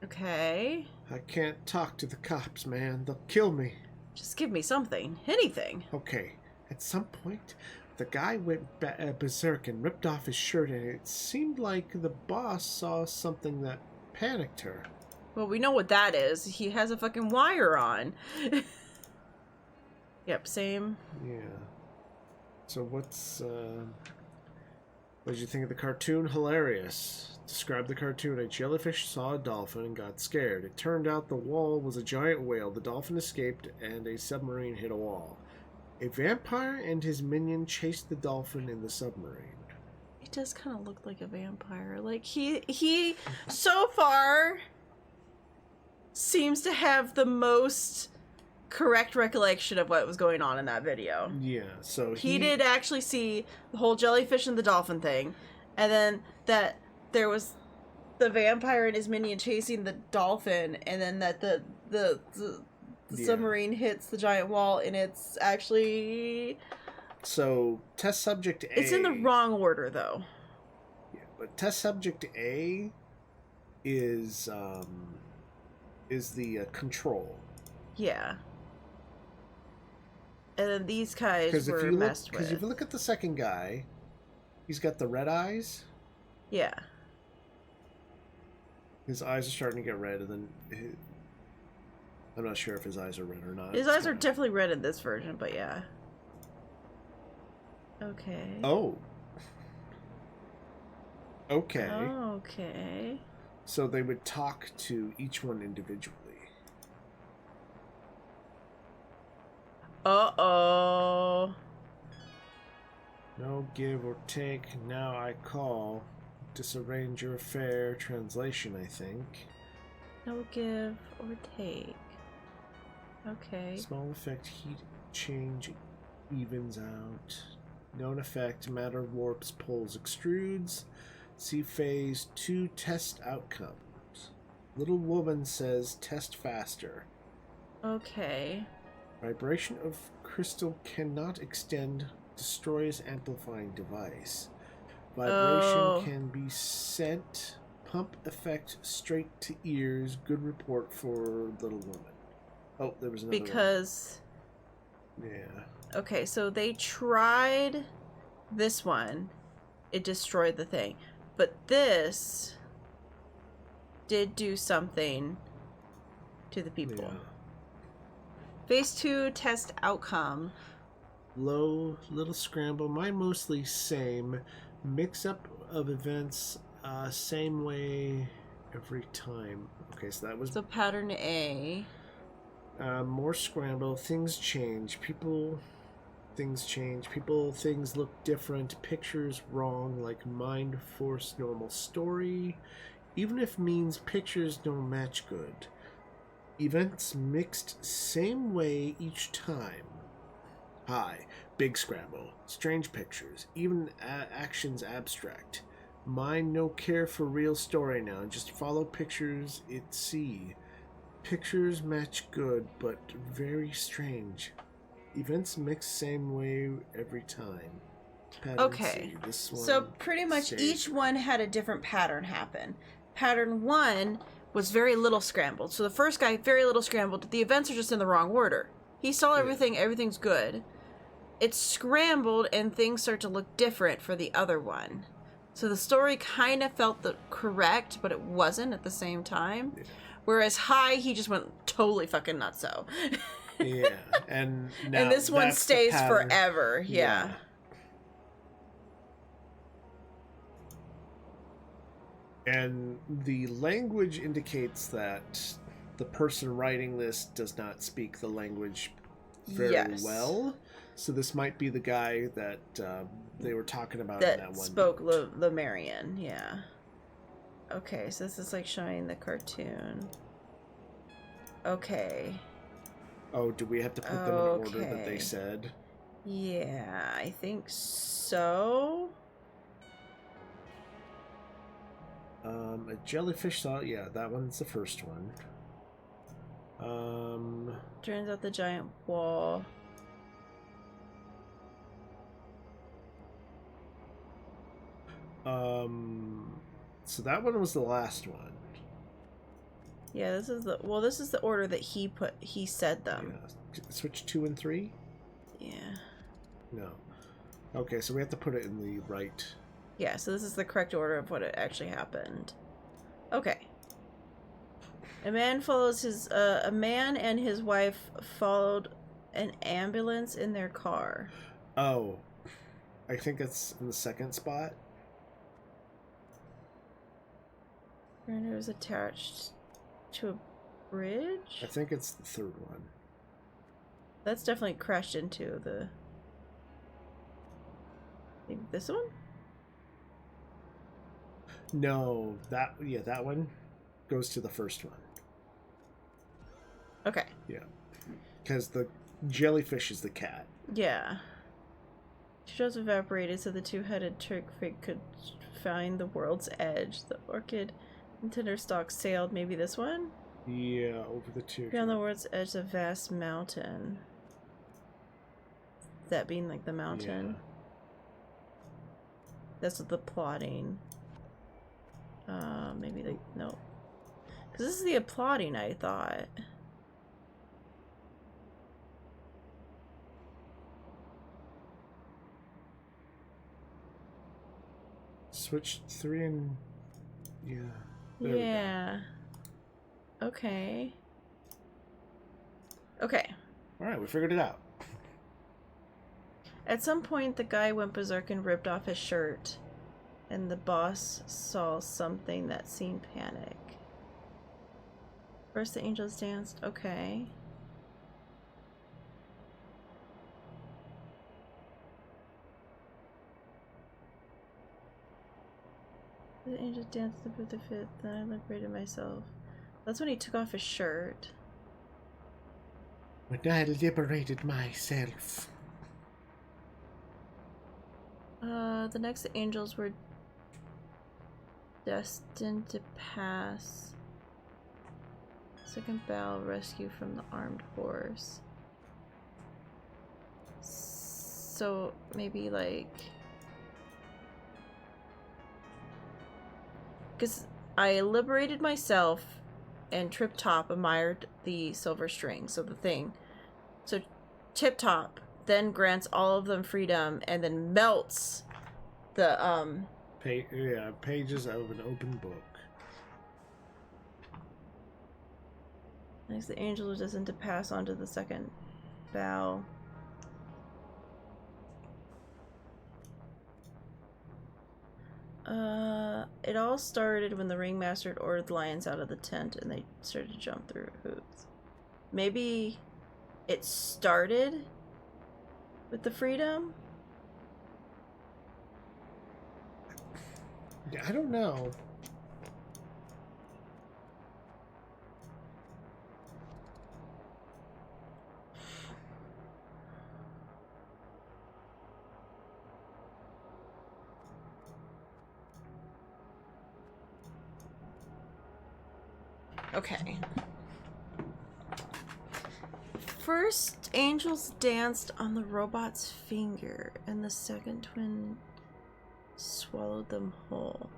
Okay. I can't talk to the cops, man. They'll kill me. Just give me something. Anything. Okay. At some point, the guy went berserk and ripped off his shirt, and it seemed like the boss saw something that panicked her. Well, we know what that is. He has a fucking wire on. Yep, same. Yeah. So what did you think of the cartoon? Hilarious. Describe the cartoon. A jellyfish saw a dolphin and got scared. It turned out the wall was a giant whale. The dolphin escaped and a submarine hit a wall. A vampire and his minion chased the dolphin in the submarine. He does kind of look like a vampire. Like, he so far seems to have the most correct recollection of what was going on in that video. Yeah, so he did actually see the whole jellyfish and the dolphin thing, and then that there was the vampire and his minion chasing the dolphin, and then that the submarine hits the giant wall, and it's actually... So, test subject A... It's in the wrong order, though. Yeah, but test subject A is the control. Yeah. And then these guys were messed with. Because if you look at the second guy, he's got the red eyes. Yeah. His eyes are starting to get red, and then... I'm not sure if his eyes are red or not. His eyes are definitely red in this version, but yeah. Okay. Oh. Okay. Okay. So they would talk to each one individually. Uh-oh. No give or take, now I call. Disarrange your affair. Translation, I think. No give or take. Okay. Small effect, heat change evens out. Known effect, matter warps, pulls, extrudes. See phase 2 test outcomes. Little woman says test faster. Okay. Vibration of crystal cannot extend, destroys amplifying device. Vibration can be sent, pump effect straight to ears, good report for little woman. Oh, there was another because one. Yeah. Okay, so they tried this one. It destroyed the thing. But this did do something to the people. Yeah. Phase 2 test outcome. Low, little scramble. Mine mostly same. Mix up of events, same way every time. Okay, so that was... So pattern A. More scramble. Things change. Things change. Things look different. Pictures wrong, like mind force normal story. Even if means pictures don't match good. Events mixed same way each time. High. Big scramble. Strange pictures. Even actions abstract. Mind no care for real story now. Just follow pictures it see. Pictures match good, but very strange. Events mix same way every time. Pattern Okay. C. This one So pretty much each one had a different pattern happen. Pattern 1 was very little scrambled. So the first guy, very little scrambled. The events are just in the wrong order. He saw everything. Yeah. Everything's good. It's scrambled and things start to look different for the other one. So the story kind of felt correct, but it wasn't at the same time. Yeah. Whereas High, he just went totally fucking nutso. Yeah, and now and this one stays forever. Yeah. And the language indicates that the person writing this does not speak the language very well. So this might be the guy that they were talking about in That that one. spoke Lemurian, yeah. Okay, so this is like showing the cartoon. Okay. Oh, do we have to put them in order that they said? Yeah, I think so. A jellyfish saw, yeah, that one's the first one. Turns out the giant wall. So that one was the last one. Yeah, this is the order that he said them. Yeah. Switch 2 and 3? Yeah. No. Okay, so we have to put it in the right. Yeah, so this is the correct order of what it actually happened. Okay. A man and his wife followed an ambulance in their car. Oh. I think it's in the second spot. And it was attached to a bridge? I think it's the third one. That's definitely crashed into the... Maybe this one? No, that one goes to the first one. Okay. Yeah. Because the jellyfish is the cat. Yeah. Shadows evaporated so the two-headed trickfig could find the world's edge. The orchid and tender stalk sailed. Maybe this one? Yeah, over the two. Beyond the world's edge, a vast mountain. That being like the mountain. Yeah. That's the plotting. Maybe like, no. Because this is the applauding, I thought. Switch 3 and... Yeah. Yeah. Okay. Okay. Alright, we figured it out. At some point, the guy went berserk and ripped off his shirt, and the boss saw something that seemed panic. First, the angels danced. Okay. The angels danced with the fifth, then I liberated myself. That's when he took off his shirt. When I liberated myself. The next angels were destined to pass. Second battle, rescue from the armed horse. So maybe like, because I liberated myself and Trip Top admired the silver string, so the thing. So Tip Top then grants all of them freedom and then melts the pages of an open book. Next, the angel was destined to pass on to the second bow. It all started when the ringmaster had ordered the lions out of the tent and they started to jump through hoops. Maybe it started with the freedom? Yeah, I don't know. Okay. First, angels danced on the robot's finger, and the second twin swallowed them whole.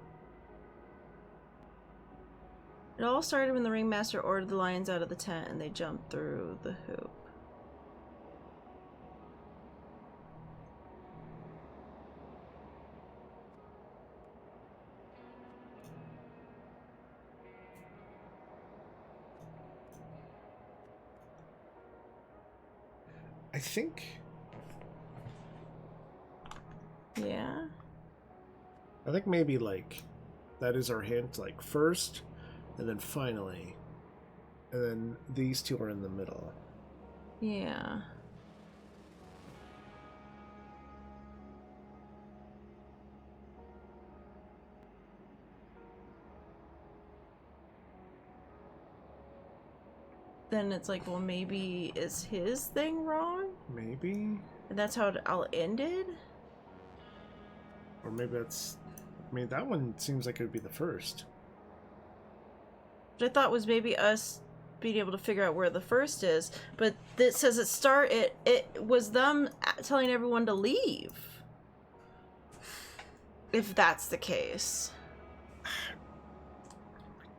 It all started when the ringmaster ordered the lions out of the tent and they jumped through the hoop. I think... Yeah? I think maybe, like, that is our hint, like, first, and then finally. And then these two are in the middle. Yeah. then it's like, well, maybe is his thing wrong? Maybe. And that's how it all ended? Or maybe that's... I mean, that one seems like it would be the first. Which I thought was maybe us being able to figure out where the first is. But it says it was them telling everyone to leave. If that's the case. I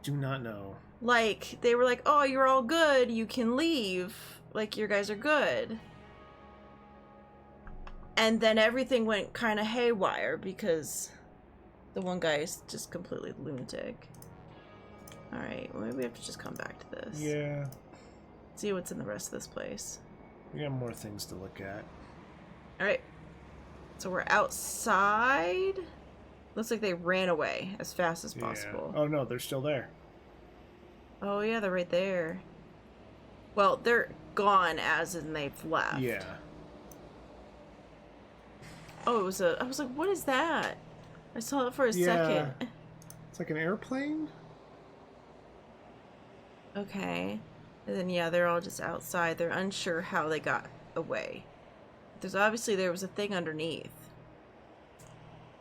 do not know. Like, they were like, oh, you're all good, you can leave. Like, you guys are good. And then everything went kind of haywire because the one guy is just completely lunatic. Alright, well, maybe we have to just come back to this. Yeah. See what's in the rest of this place. We got more things to look at. Alright. So we're outside. Looks like they ran away as fast as possible. Yeah. Oh no, they're still there. Oh yeah, they're right there. Well, they're gone as in they've left. Yeah. Oh, it was a... I was like, what is that? I saw it for a second. It's like an airplane? Okay. And then, yeah, they're all just outside. They're unsure how they got away. There was a thing underneath.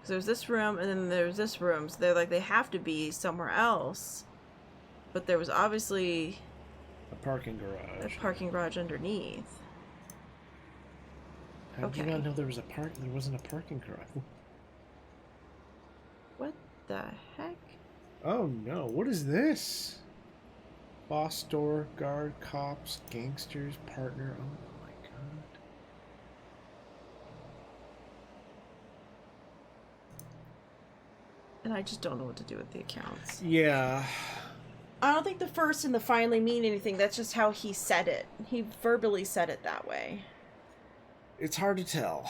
So there's this room, and then there's this room. So they're like, they have to be somewhere else. But there was obviously... a parking garage. a parking garage underneath. How did you not know there was there wasn't a parking garage? What the heck? Oh no, what is this? Boss store, guard, cops, gangsters, partner. Oh my god. And I just don't know what to do with the accounts. Yeah. I don't think the first and the finally mean anything. That's just how he said it. He verbally said it that way. It's hard to tell.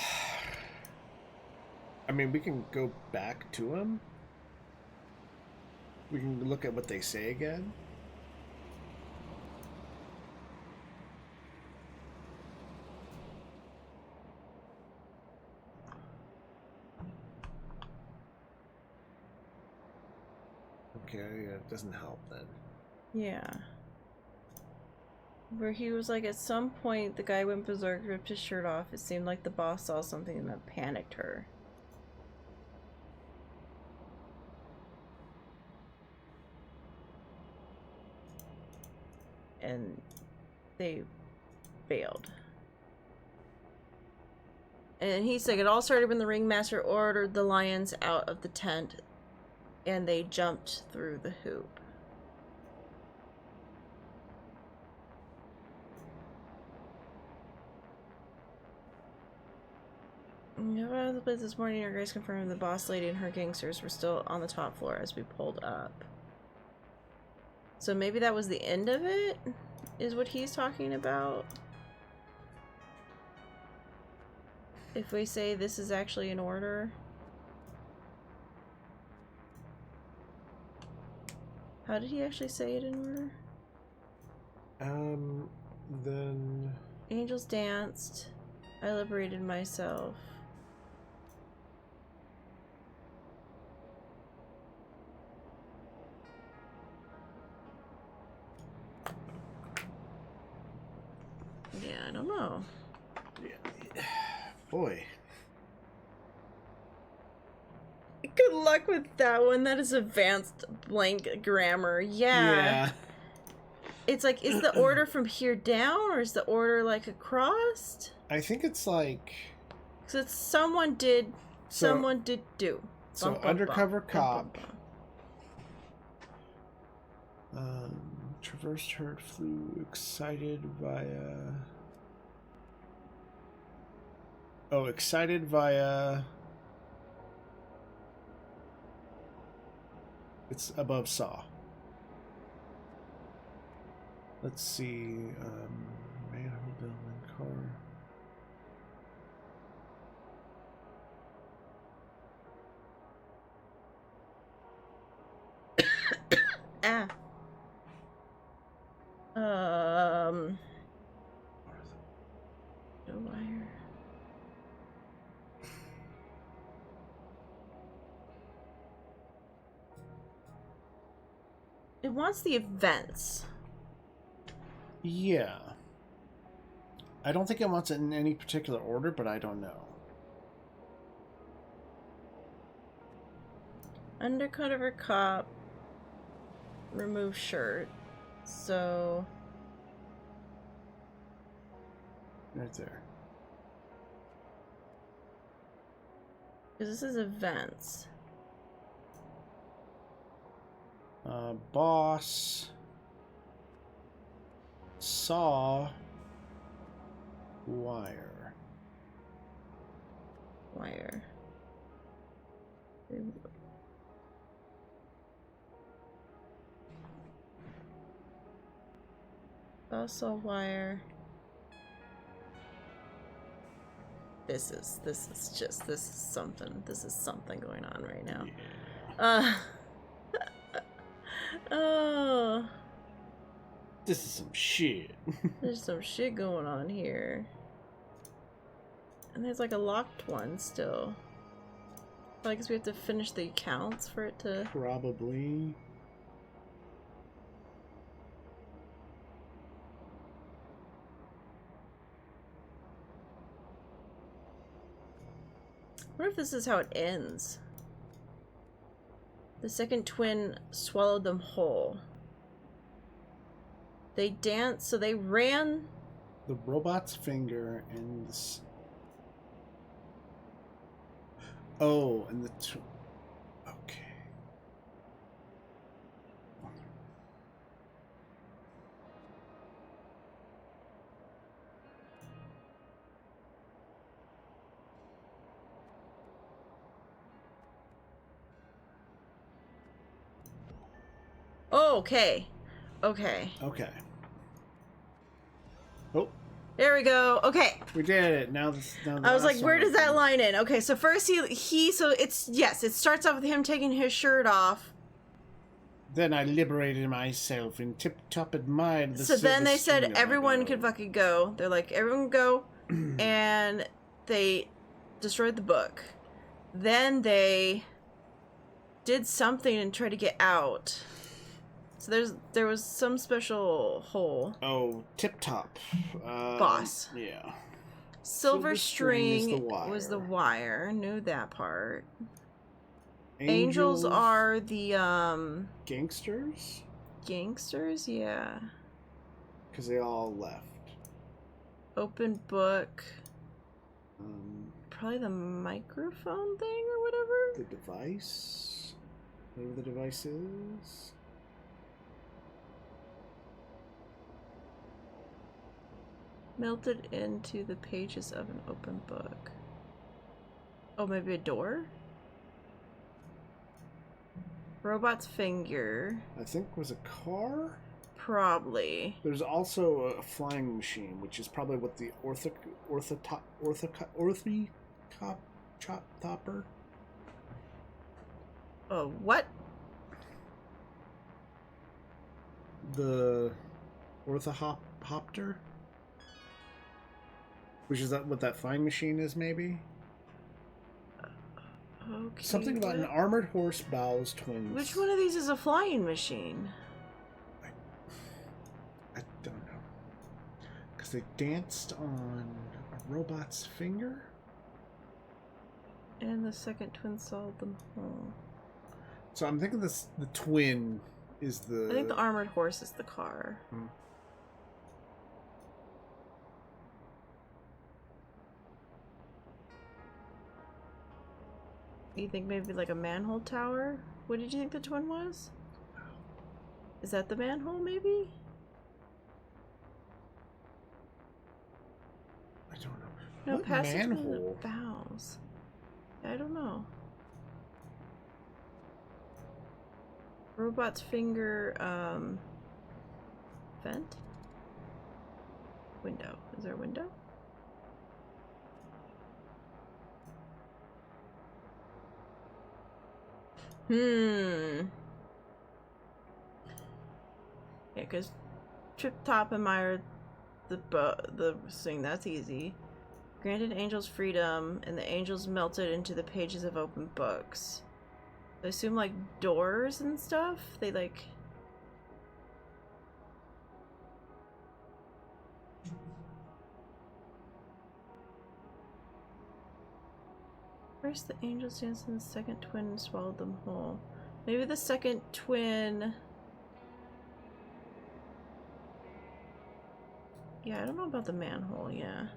I mean, we can go back to him. We can look at what they say again. Okay, yeah, it doesn't help then. Yeah. Where he was like, at some point, the guy went berserk, ripped his shirt off. It seemed like the boss saw something and that panicked her. And they bailed. And he's like, it all started when the ringmaster ordered the lions out of the tent and they jumped through the hoop. Out of the place this morning, our guys confirmed the boss lady and her gangsters were still on the top floor as we pulled up. So maybe that was the end of it? Is what he's talking about? If we say this is actually an order? How did he actually say it in order? Then... Angels danced. I liberated myself. Yeah, I don't know. Yeah. Boy. Good luck with that one. That is advanced blank grammar. Yeah. It's like, is the order from here down, or is the order like across? I think it's like... Because it's someone did do. So, bum, undercover bum, cop. Bum, bum. Traversed her, flew excited via... Oh, excited via... It's above saw. Let's see. Manhole, building, car. Ah. No wire. It wants the events. Yeah. I don't think it wants it in any particular order, but I don't know. Undercover cop. Remove shirt. So... Right there. Because this is events. Boss saw wire. Wire. Boss saw wire. This is something. This is something going on right now. Yeah. Oh. This is some shit. There's some shit going on here. And there's like a locked one still. But I guess we have to finish the accounts for it to... Probably. I wonder if this is how it ends. The second twin swallowed them whole. They danced, so they ran... The robot's finger and the... Oh, and the... Okay. Oh, okay. Okay. Okay. Oh. There we go. Okay. We did it. Now I was like, where does that line in? Okay, so first so it's, yes, it starts off with him taking his shirt off. Then I liberated myself and tip-top admired the... So then they said string of everyone my could bow. fucking go. They're like, everyone go. And they destroyed the book. Then they did something and tried to get out. So there was some special hole. Oh, tip-top. Boss. Yeah. Silver string is string the was the wire. wire. Knew that part. Angels are the gangsters? gangsters, yeah. Because they all left. Open book. Um, Probably the microphone thing or whatever. the device? Whatever the device is. Melted into the pages of an open book. Oh, maybe a door? Robot's finger. I think was a car? Probably. There's also a flying machine, which is probably what the topper. Oh, what? The orthopter? Which is that what that flying machine is, maybe? Okay. Something about an armored horse bows twins. Which one of these is a flying machine? I don't know. Because they danced on a robot's finger? And the second twin solved them home. So I'm thinking the twin is the... I think the armored horse is the car. Hmm. You think maybe like a manhole tower? What did you think the twin was? Is that the manhole, maybe? I don't know. No, What passage through manhole? the bows. I don't know. Robot's finger, vent? Window. Is there a window? Yeah, because Trip Top admired the thing. That's easy. Granted angels freedom, and the angels melted into the pages of open books. I assume like doors and stuff. They like. Where's the angel dance and the second twin swallowed them whole? Maybe the second twin... Yeah, I don't know about the manhole, yeah.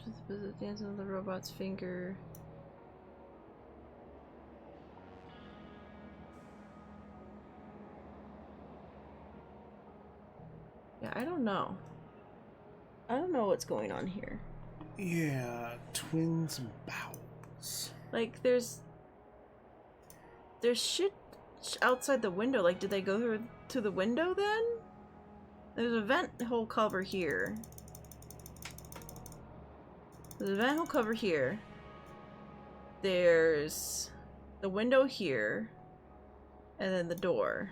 Just visit dancing with the robot's finger. Yeah, I don't know. I don't know what's going on here. Yeah, twins bowels. Like, there's shit outside the window. Like, did they go through to the window then? There's a vent hole cover here. There's a vent hole cover here. There's the window here. And then the door.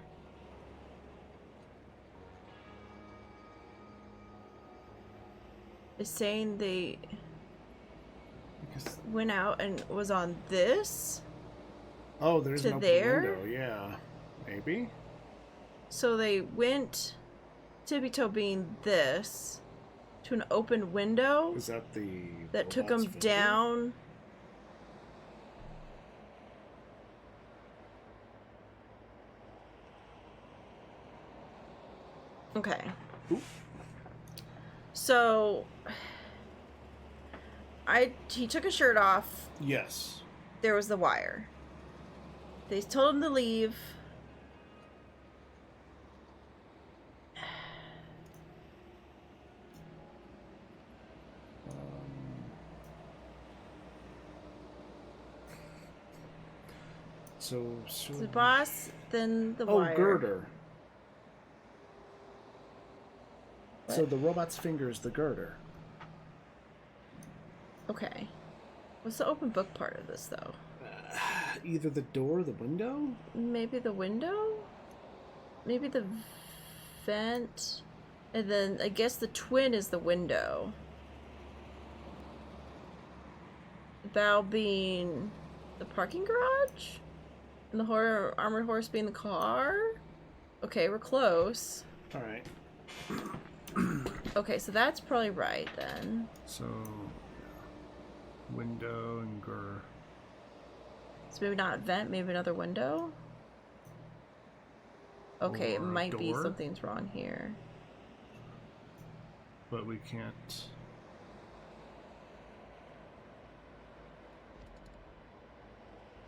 It's saying they went out and was on this. Oh, there's to an open there? window. Yeah, maybe. So they went tippy-toe being this to an open window. Is that the that took them robot's finger? down? Okay. Oop. So he took his shirt off. Yes. There was the wire. They told him to leave. So The boss, then the wire. Oh, girder. What? So the robot's finger is the girder. Okay. What's the open book part of this, though? Either the door or the window? Maybe the window? Maybe the vent? And then I guess the twin is the window. The bow being the parking garage? And the armored horse being the car? Okay, we're close. Alright. Okay, so that's probably right then. So, window and girder. So maybe not a vent, maybe another window? Okay, it Or a might be door? something's wrong here. But we can't.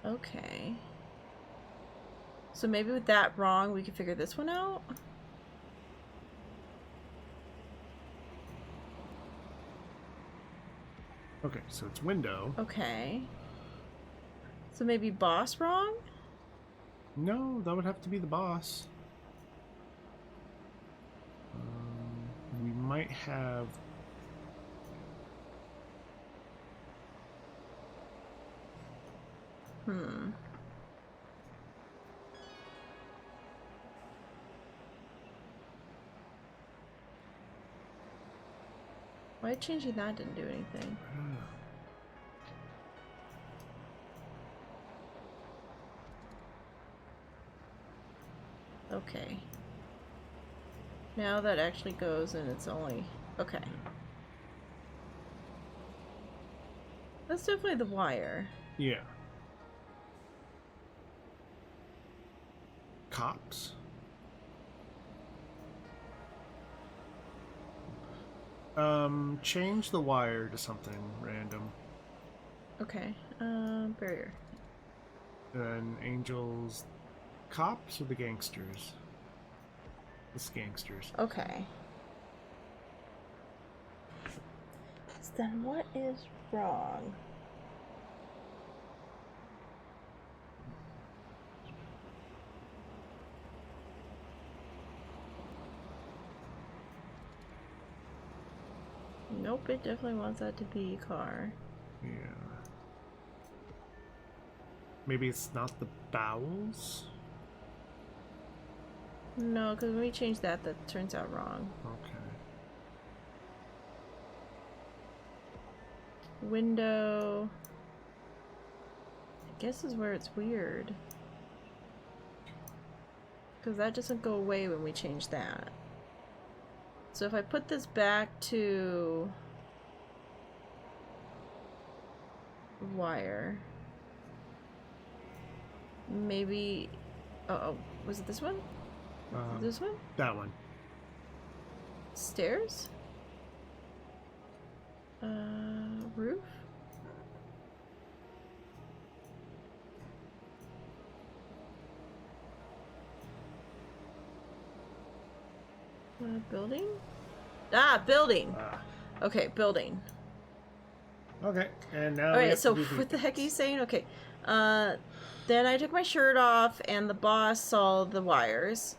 Okay. So maybe with that wrong, we can figure this one out? Okay, so it's window. Okay. So maybe boss wrong? No, that would have to be the boss. We might have. Why changing that didn't do anything? Okay. Now that actually goes and it's only... Okay. That's definitely the wire. Yeah. Cops? Change the wire to something random. Okay. Barrier. And angels, cops or the gangsters? The gangsters. Okay. So then what is wrong? Nope, it definitely wants that to be a car. Yeah. Maybe it's not the bowels? No, because when we change that, that turns out wrong. Okay. Window. I guess is where it's weird. Because that doesn't go away when we change that. So if I put this back to wire, maybe. Oh, was it this one? This one? That one. Stairs? Roof? Building? Ah, building! Okay, building. Okay, and now. Alright, so what the heck are you saying? Okay. Then I took my shirt off and the boss saw the wires.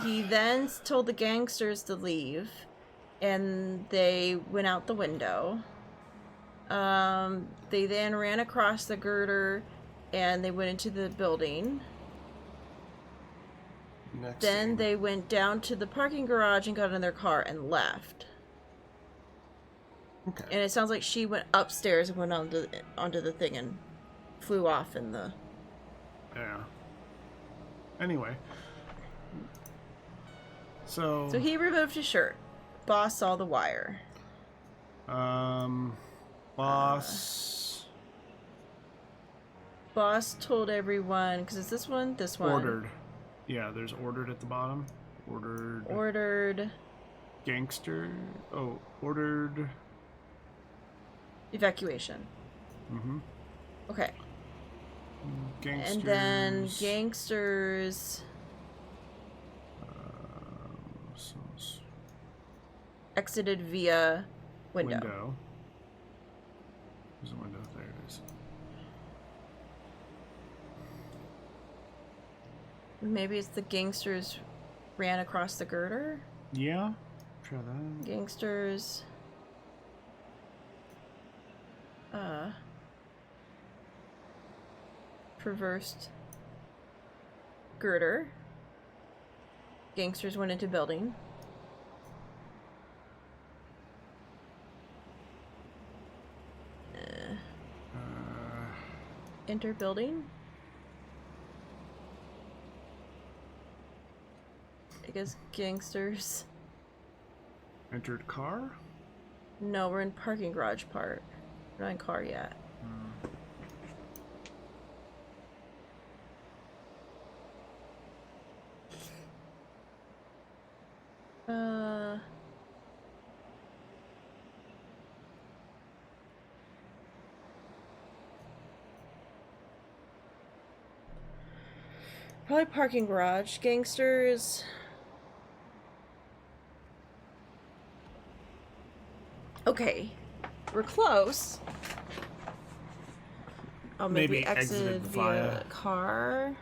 He then told the gangsters to leave and they went out the window. They then ran across the girder and they went into the building. Then they went down to the parking garage and got in their car and left. Okay. And it sounds like she went upstairs and went onto the thing and flew off in the... Yeah. Anyway. So he removed his shirt. Boss saw the wire. Boss... Boss told everyone... Because it's this one? This one. Ordered. Yeah, there's ordered at the bottom. Ordered. Gangster. Oh, ordered. Evacuation. Mm-hmm. Okay. Gangsters. And then gangsters exited via window. There's a window. There it is. Maybe it's the gangsters ran across the girder? Yeah. Try that. Gangsters... traversed girder. Gangsters went into building. Enter building. I guess gangsters. Entered car? No, we're in parking garage part. We're not in car yet. Probably parking garage. Gangsters. Okay. We're close. Oh, maybe exited via car.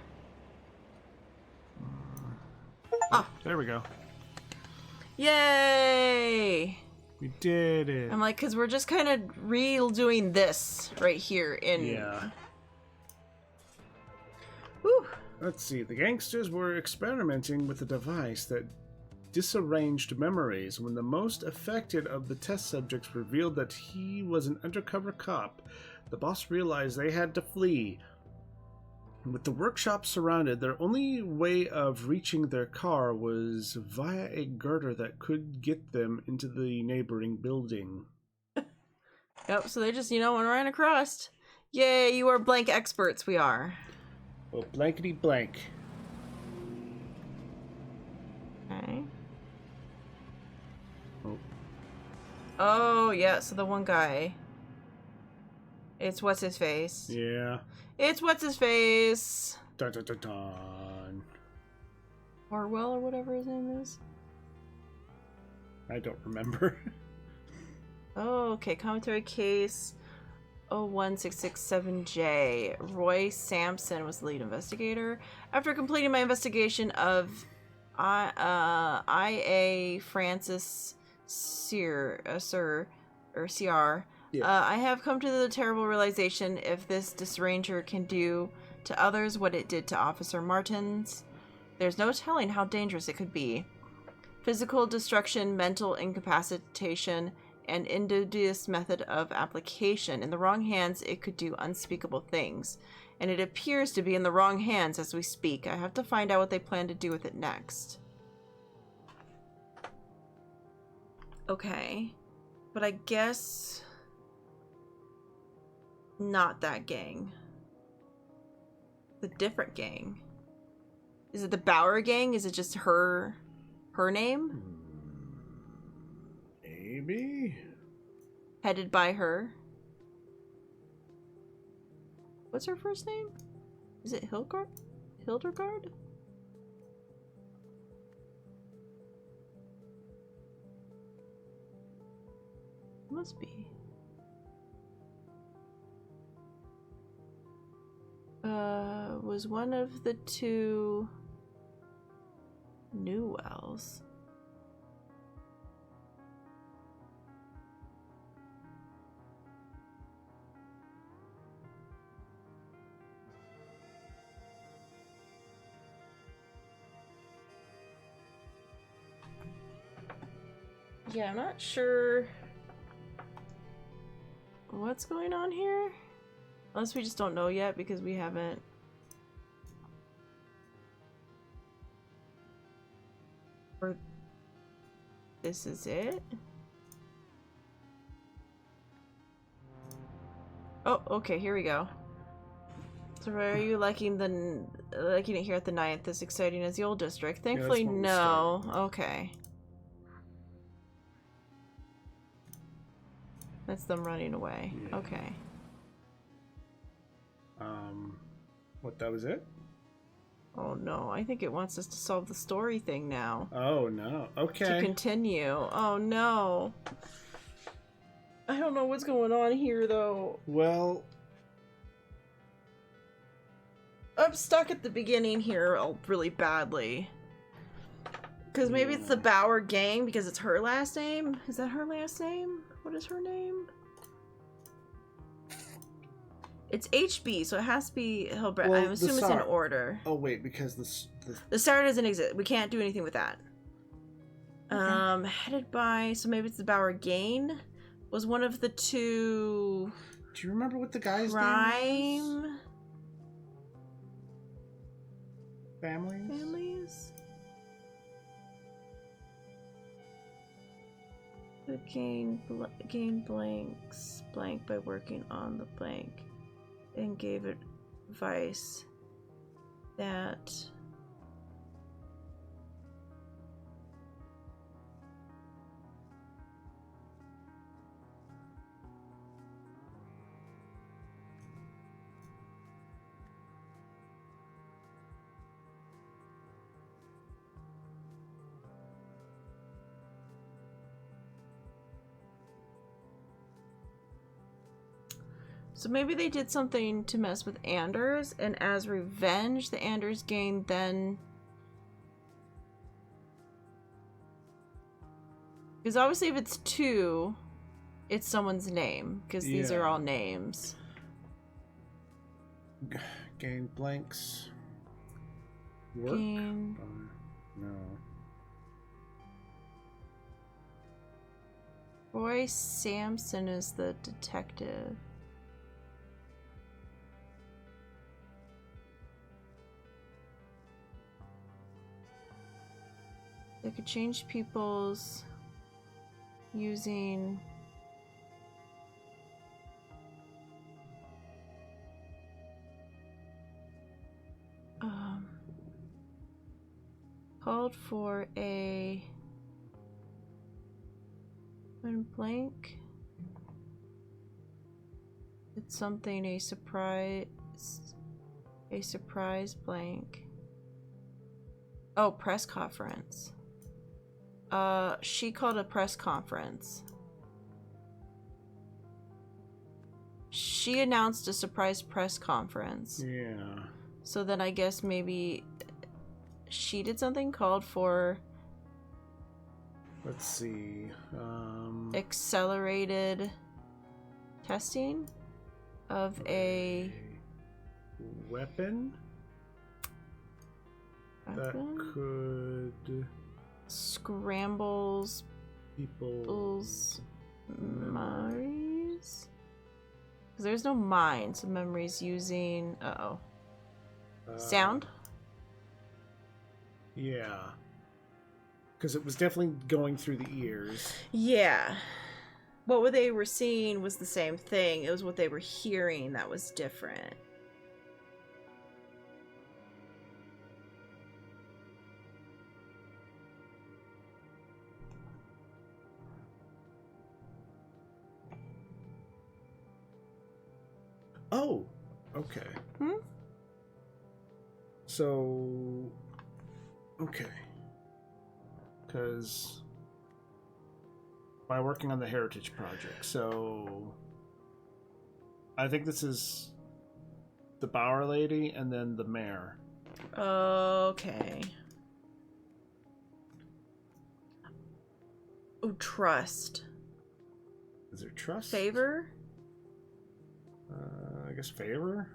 There we go. Yay! We did it. I'm like, because we're just kind of redoing this right here in... Yeah. Whew. Let's see. The gangsters were experimenting with a device that disarranged memories. When the most affected of the test subjects revealed that he was an undercover cop, the boss realized they had to flee. With the workshop surrounded, their only way of reaching their car was via a girder that could get them into the neighboring building. Yep, so they just, went right across. Yay, you are blank experts, we are. Well, blankety blank. Okay. Oh. Oh, yeah, so the one guy. It's what's-his-face. Yeah. It's what's-his-face. Dun, dun, dun, dun. Harwell or whatever his name is. I don't remember. Oh, okay. Commentary case 01667J. Roy Sampson was the lead investigator. After completing my investigation of I.A. Francis Cyr, CR, Yeah. I have come to the terrible realization if this disranger can do to others what it did to Officer Martins, there's no telling how dangerous it could be. Physical destruction, mental incapacitation, and insidious method of application. In the wrong hands, it could do unspeakable things. And it appears to be in the wrong hands as we speak. I have to find out what they plan to do with it next. Okay. But I guess... not that gang. The different gang. Is it the Bauer gang? Is it just her name? Maybe? Headed by her? What's her first name? Is it Hildegard? Hildegard? Must be. Was one of the two Newells. Yeah, I'm not sure what's going on here. Unless we just don't know yet because we haven't. Or this is it? Oh, okay, here we go. So are you liking it here at the ninth? As exciting as the old district? Thankfully, no. Okay. That's them running away. Yeah. Okay. What, that was it? Oh no, I think it wants us to solve the story thing now. Oh no, okay. To continue. Oh no. I don't know what's going on here though. Well... I'm stuck at the beginning here really badly. Because maybe it's the Bauer gang because it's her last name? Is that her last name? What is her name? It's HB, so it has to be Hilbert. Well, I assume it's in order. Oh wait, because the star doesn't exist. We can't do anything with that. Okay. Headed by, so maybe it's the Bauer gang. Was one of the two. Do you remember what the guy's name was? Families. The gain blanks blank by working on the blank. And gave advice that so maybe they did something to mess with Anders, and as revenge, the Anders gang then... Because obviously if it's two, it's someone's name, because these are all names. Gain blanks. Work? Gain... No. Roy Sampson is the detective. They could change people's using called for a blank. It's something a surprise blank. Oh, press conference. She called a press conference. She announced a surprise press conference. Yeah. So then I guess maybe she did something called for... Let's see. Accelerated Testing of a weapon that could scrambles people's memories. Because there's no mind, so memories using sound. Yeah, because it was definitely going through the ears. Yeah. What they were seeing was the same thing. It was what they were hearing that was different. Oh, okay. So, okay. Because by working on the Heritage Project, so I think this is the Bower Lady and then the Mayor. Okay. Oh, trust. Is there trust? Favor? I guess favor?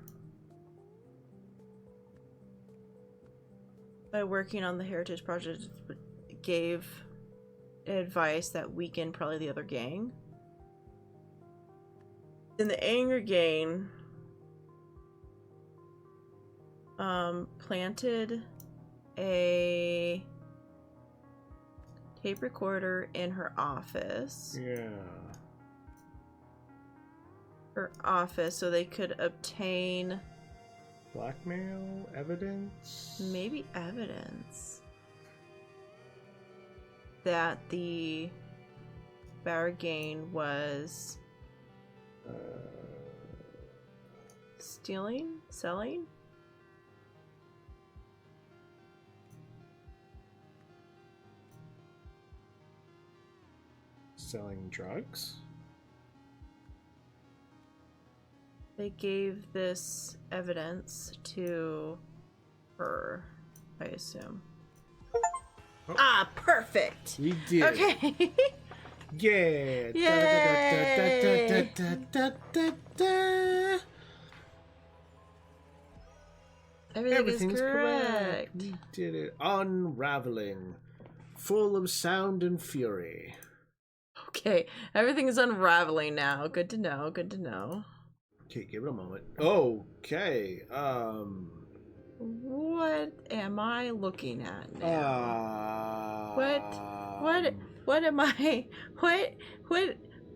By working on the Heritage Project, gave advice that weakened probably the other gang. In the Anger Gang, planted a tape recorder in her office. Yeah. Her office, so they could obtain blackmail, evidence? Maybe evidence that the Bargain was stealing, selling. Selling drugs? They gave this evidence to her, I assume. Oh. Ah, perfect! We did. Okay. Yeah. Yay! Everything's is correct. We did it. Unraveling. Full of sound and fury. Okay, everything is unraveling now. Good to know, good to know. Okay, give it a moment. Okay. What am I looking at now? What am I? What?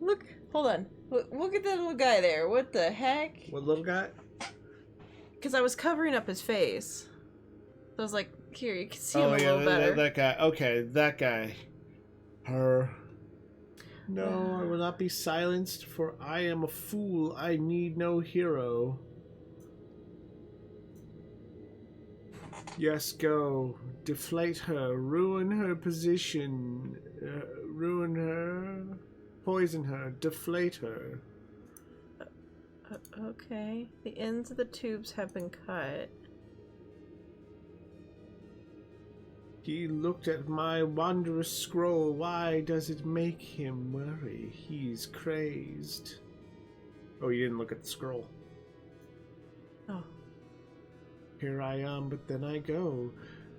Look, hold on. Look at that little guy there. What the heck? What little guy? Because I was covering up his face. So I was like, here, you can see him a little better. That guy. Okay, that guy. Her. No, I will not be silenced, for I am a fool. I need no hero. Yes, go. Deflate her. Ruin her position. Ruin her. Poison her. Deflate her. Okay. The ends of the tubes have been cut. He looked at my wondrous scroll. Why does it make him worry? He's crazed. Oh, you didn't look at the scroll. Oh. Here I am, but then I go.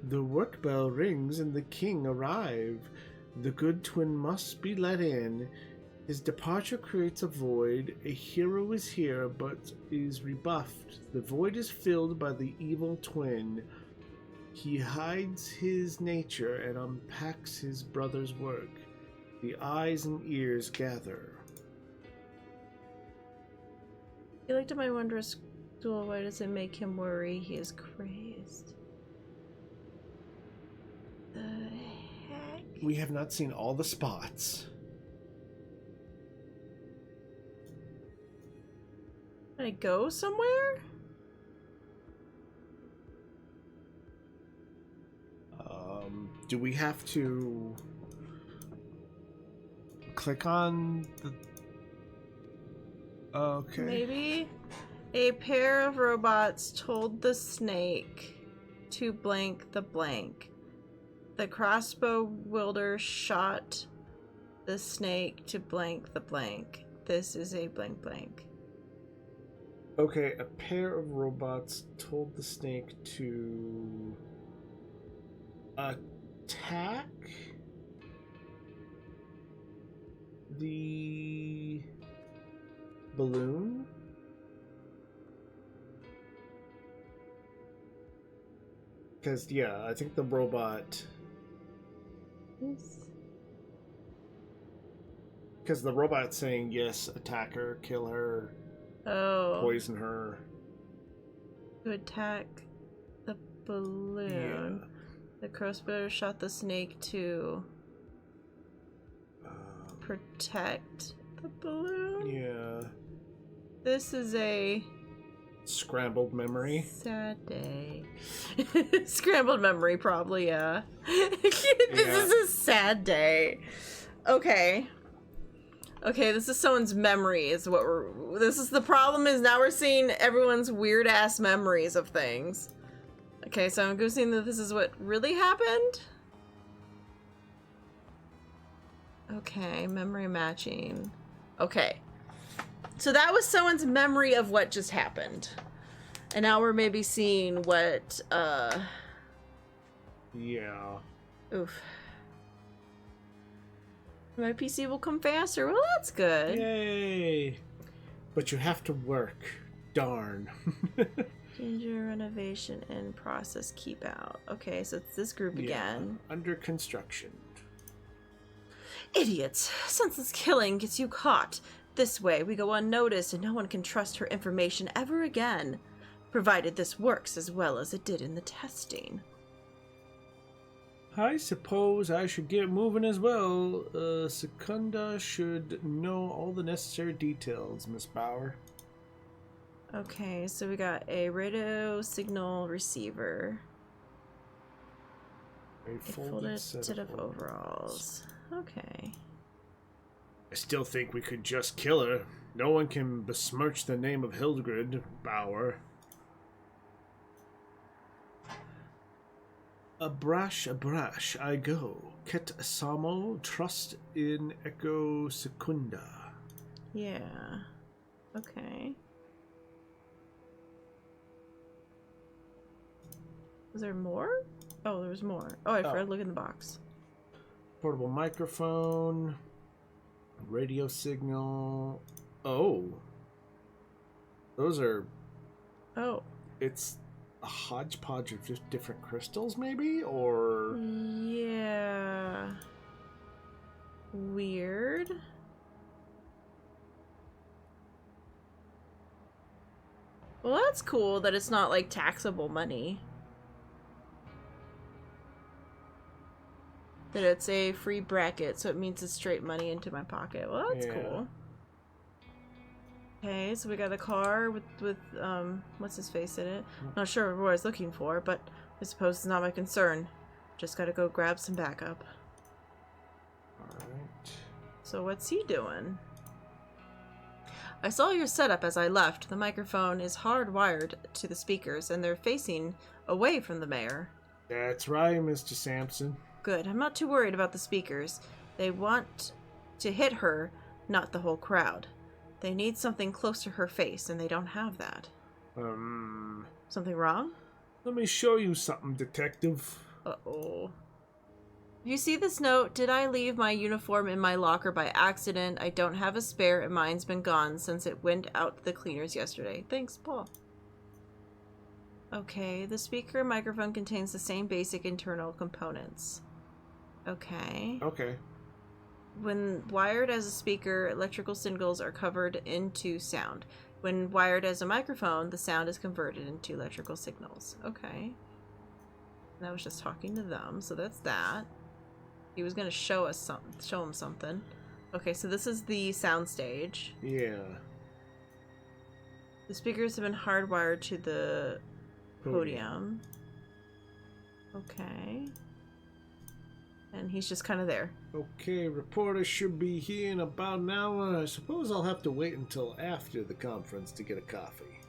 The work bell rings and the king arrive. The good twin must be let in. His departure creates a void. A hero is here, but is rebuffed. The void is filled by the evil twin. He hides his nature and unpacks his brother's work. The eyes and ears gather. He looked at my wondrous stool. Why does it make him worry? He is crazed. The heck? We have not seen all the spots. Can I go somewhere? Do we have to click on the... Okay. Maybe a pair of robots told the snake to blank the blank. The crossbow wielder shot the snake to blank the blank. This is a blank blank. Okay, a pair of robots told the snake to attack the balloon. Because, yeah, I think the robot... Because the robot's saying, yes, attack her, kill her, poison her. To attack the balloon. Yeah. The crossbow shot the snake to protect the balloon? Yeah. This is a... Scrambled memory. sad day. Scrambled memory, probably, yeah. This is a sad day. Okay. Okay, this is someone's memory is what we're... This is the problem is now we're seeing everyone's weird-ass memories of things. Okay, so I'm guessing that this is what really happened? Okay, memory matching. Okay. So that was someone's memory of what just happened. And now we're maybe seeing what, Yeah. Oof. My PC will come faster. Well, that's good. Yay! But you have to work. Darn. Ginger renovation in process keep out. Okay, so it's this group again. Under construction. Idiots! Senseless killing gets you caught. This way, we go unnoticed and no one can trust her information ever again. Provided this works as well as it did in the testing. I suppose I should get moving as well. Secunda should know all the necessary details, Miss Bauer. Okay, so we got a radio signal receiver. A A folded set of overalls. Okay. I still think we could just kill her. No one can besmirch the name of Hildegard Bauer. A brash, I go. Ket Samo, trust in Echo Secunda. Yeah. Okay. Was there more? Oh, there was more. Oh, I forgot to look in the box. Portable microphone. Radio signal. Oh. Those are... Oh. It's a hodgepodge of just different crystals, maybe? Or... Yeah. Weird. Well, that's cool that it's not, like, taxable money. That it's a free bracket, so it means it's straight money into my pocket. Well, that's cool. Okay, so we got a car with what's his face in it. Not sure what I was looking for, but I suppose it's not my concern. Just gotta go grab some backup. Alright. So what's he doing? I saw your setup as I left. The microphone is hardwired to the speakers, and they're facing away from the mayor. That's right, Mr. Sampson. Good. I'm not too worried about the speakers. They want to hit her, not the whole crowd. They need something close to her face, and they don't have that. Something wrong? Let me show you something, detective. Uh-oh. You see this note? Did I leave my uniform in my locker by accident? I don't have a spare, and mine's been gone since it went out to the cleaners yesterday. Thanks, Paul. Okay, the speaker and microphone contains the same basic internal components. Okay. Okay. When wired as a speaker, electrical signals are covered into sound. When wired as a microphone, the sound is converted into electrical signals. Okay. And I was just talking to them, so that's that. He was gonna show us something. Show him something. Okay, so this is the sound stage. Yeah. The speakers have been hardwired to the podium. Okay. And he's just kind of there. Okay, reporter should be here in about an hour. I suppose I'll have to wait until after the conference to get a coffee.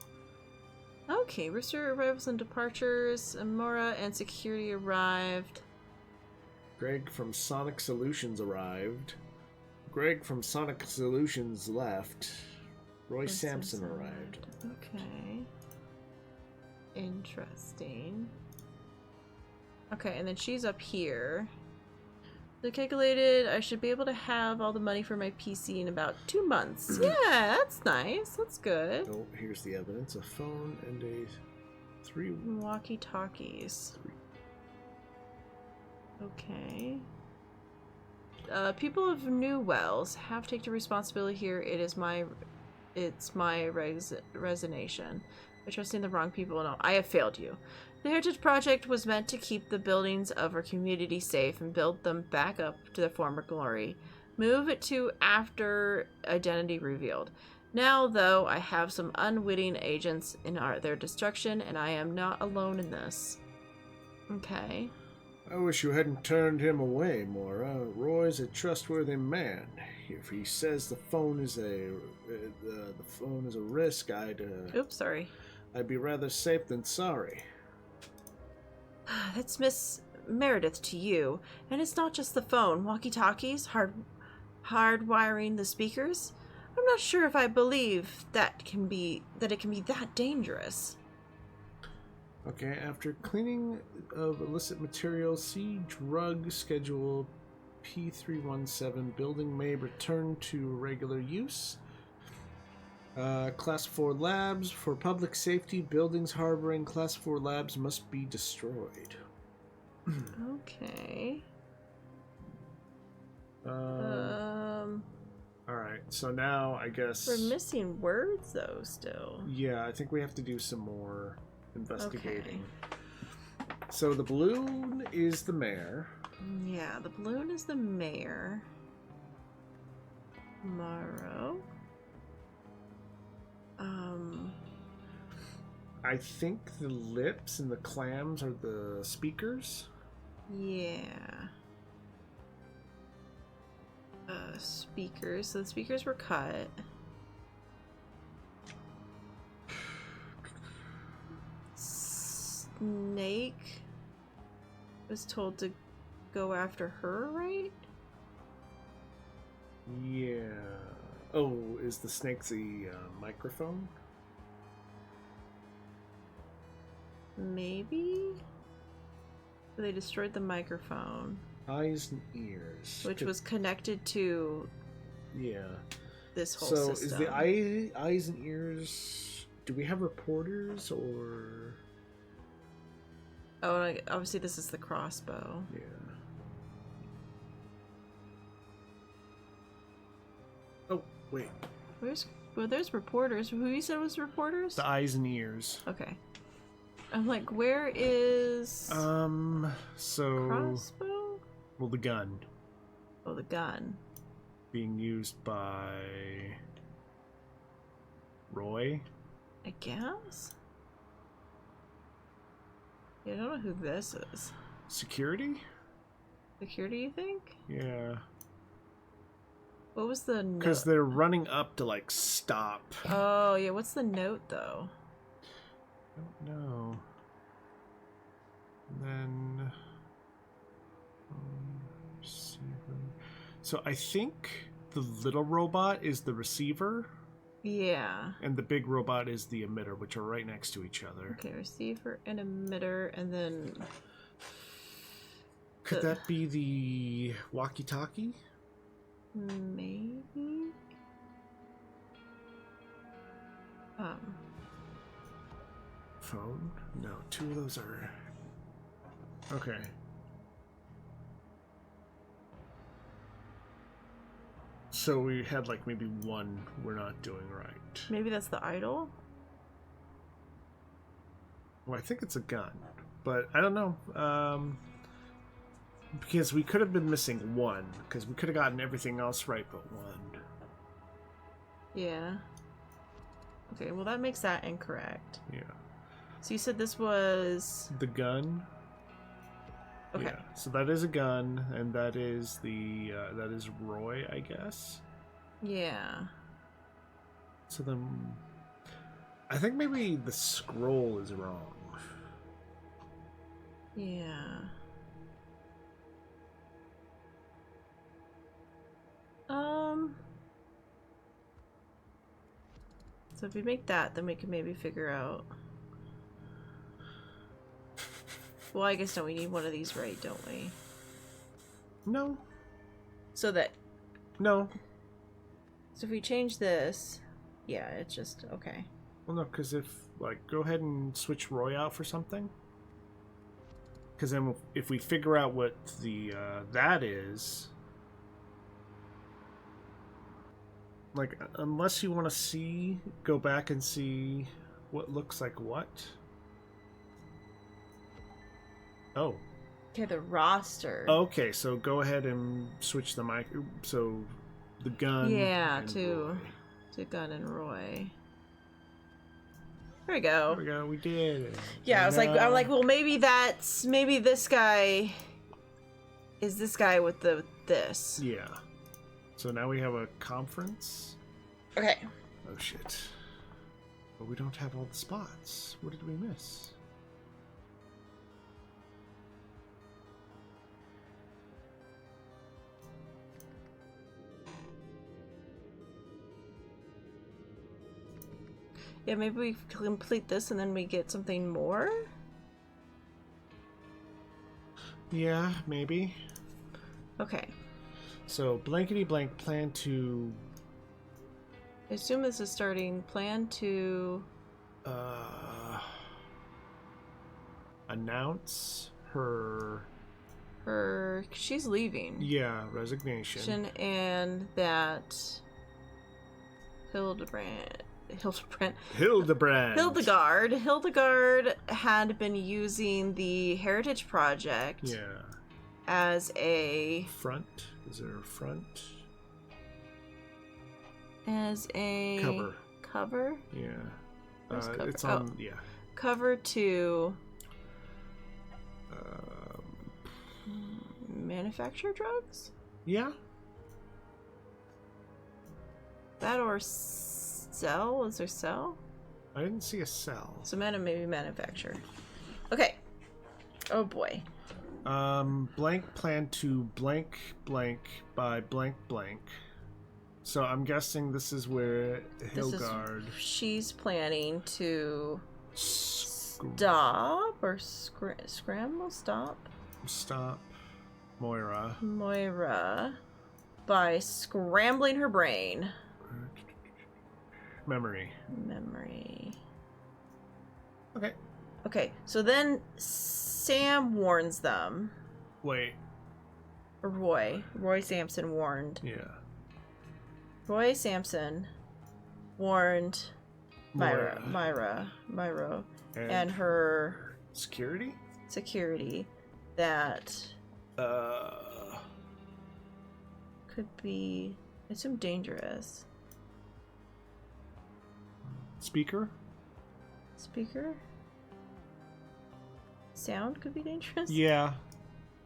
Okay, Rooster arrivals and departures. Amora and security arrived. Greg from Sonic Solutions arrived. Greg from Sonic Solutions left. Roy Sampson Simpson arrived. Okay. Interesting. Okay, and then she's up here. So calculated, I should be able to have all the money for my PC in about 2 months. Yeah, that's nice. That's good. Oh, here's the evidence. A phone and a 3... Walkie-talkies. Okay. People of New Wells have taken responsibility here. It's my resignation. I trust in the wrong people. No, I have failed you. The Heritage Project was meant to keep the buildings of our community safe and build them back up to their former glory. Move it to after identity revealed. Now, though, I have some unwitting agents in their destruction, and I am not alone in this. Okay. I wish you hadn't turned him away, Maura. Roy's a trustworthy man. If he says the phone is a risk, Oops, sorry. I'd be rather safe than sorry. That's Miss Meredith to you, and it's not just the phone. Walkie-talkies, hard-wiring the speakers. I'm not sure if I believe that it can be that dangerous. Okay, after cleaning of illicit materials, see drug schedule P317. Building may return to regular use. Class 4 labs. For public safety, buildings harboring Class 4 labs must be destroyed. Okay. Alright, so now I guess... We're missing words, though, still. Yeah, I think we have to do some more investigating. Okay. So the balloon is the mayor. Yeah, the balloon is the mayor. Morrow. I think the lips and the clams are the speakers. Yeah. Speakers. So the speakers were cut. Snake was told to go after her, right? Yeah. Oh, is the snake the microphone? Maybe? They destroyed the microphone. Eyes and ears. Which was connected to this whole system. So is the eyes and ears... Do we have reporters or... Oh, obviously this is the crossbow. Yeah. Oh, wait. There's reporters. Who you said was reporters? The eyes and ears. Okay. I'm like, where is... So... Crossbow? Well, the gun. Oh, the gun. Being used by... Roy? I guess? Yeah, I don't know who this is. Security? Security, you think? Yeah. What was the note? Because they're running up to, like, stop. Oh, yeah, what's the note, though? I don't know. And then... receiver. So I think the little robot is the receiver. Yeah. And the big robot is the emitter, which are right next to each other. Okay, receiver and emitter, and then... Could that be the walkie-talkie? Maybe? Phone? No, two of those are... Okay. So we had like maybe one we're not doing right. Maybe that's the idol? Well, I think it's a gun, but I don't know. Because we could have been missing one, because we could have gotten everything else right but one. Yeah. Okay, well that makes that incorrect. Yeah. So you said this was... The gun? Okay. Yeah. So that is a gun, and that is the, that is Roy, I guess? Yeah. So then... I think maybe the scroll is wrong. Yeah. So if we make that, then we can maybe figure out. Well, I guess don't we need one of these, right? Don't we? No. So that. No. So if we change this, yeah, it's just okay. Well, no, because if like go ahead and switch Roy out for something. Because then if we figure out what the that is, like unless you want to go back and see what looks like what. Oh. Okay, the roster. Okay, so go ahead and switch the mic. So the gun. Yeah, and to Roy. Gun and Roy. There we go. There we go. We did it. Yeah, I was like, now- I'm like, well, maybe this guy is this guy with this. Yeah. So now we have a conference. Okay. Oh shit. But we don't have all the spots. What did we miss? Yeah, maybe we complete this and then we get something more? Yeah, maybe. Okay. So, blankety blank plan to... I assume this is starting plan to... announce her... She's leaving. Yeah, resignation. And that... Hildegard had been using the Heritage Project Yeah. as a... Front? Is there a front? As a... Cover? Yeah. Where's cover? It's on... Yeah. Cover to... manufacture drugs? Yeah. That or sell? Is there sell? I didn't see a cell. So maybe manufacture. Okay. Oh boy. Blank plan to blank blank by blank blank. So I'm guessing this is where Hildegard... She's planning to stop or scramble? Stop Moira by scrambling her brain. Memory. Okay, So then Sam warns them. Wait. Or Roy Sampson warned. Yeah. Roy Sampson warned Myra and her security that could be, I assume, dangerous. Speaker? Sound could be dangerous? Yeah.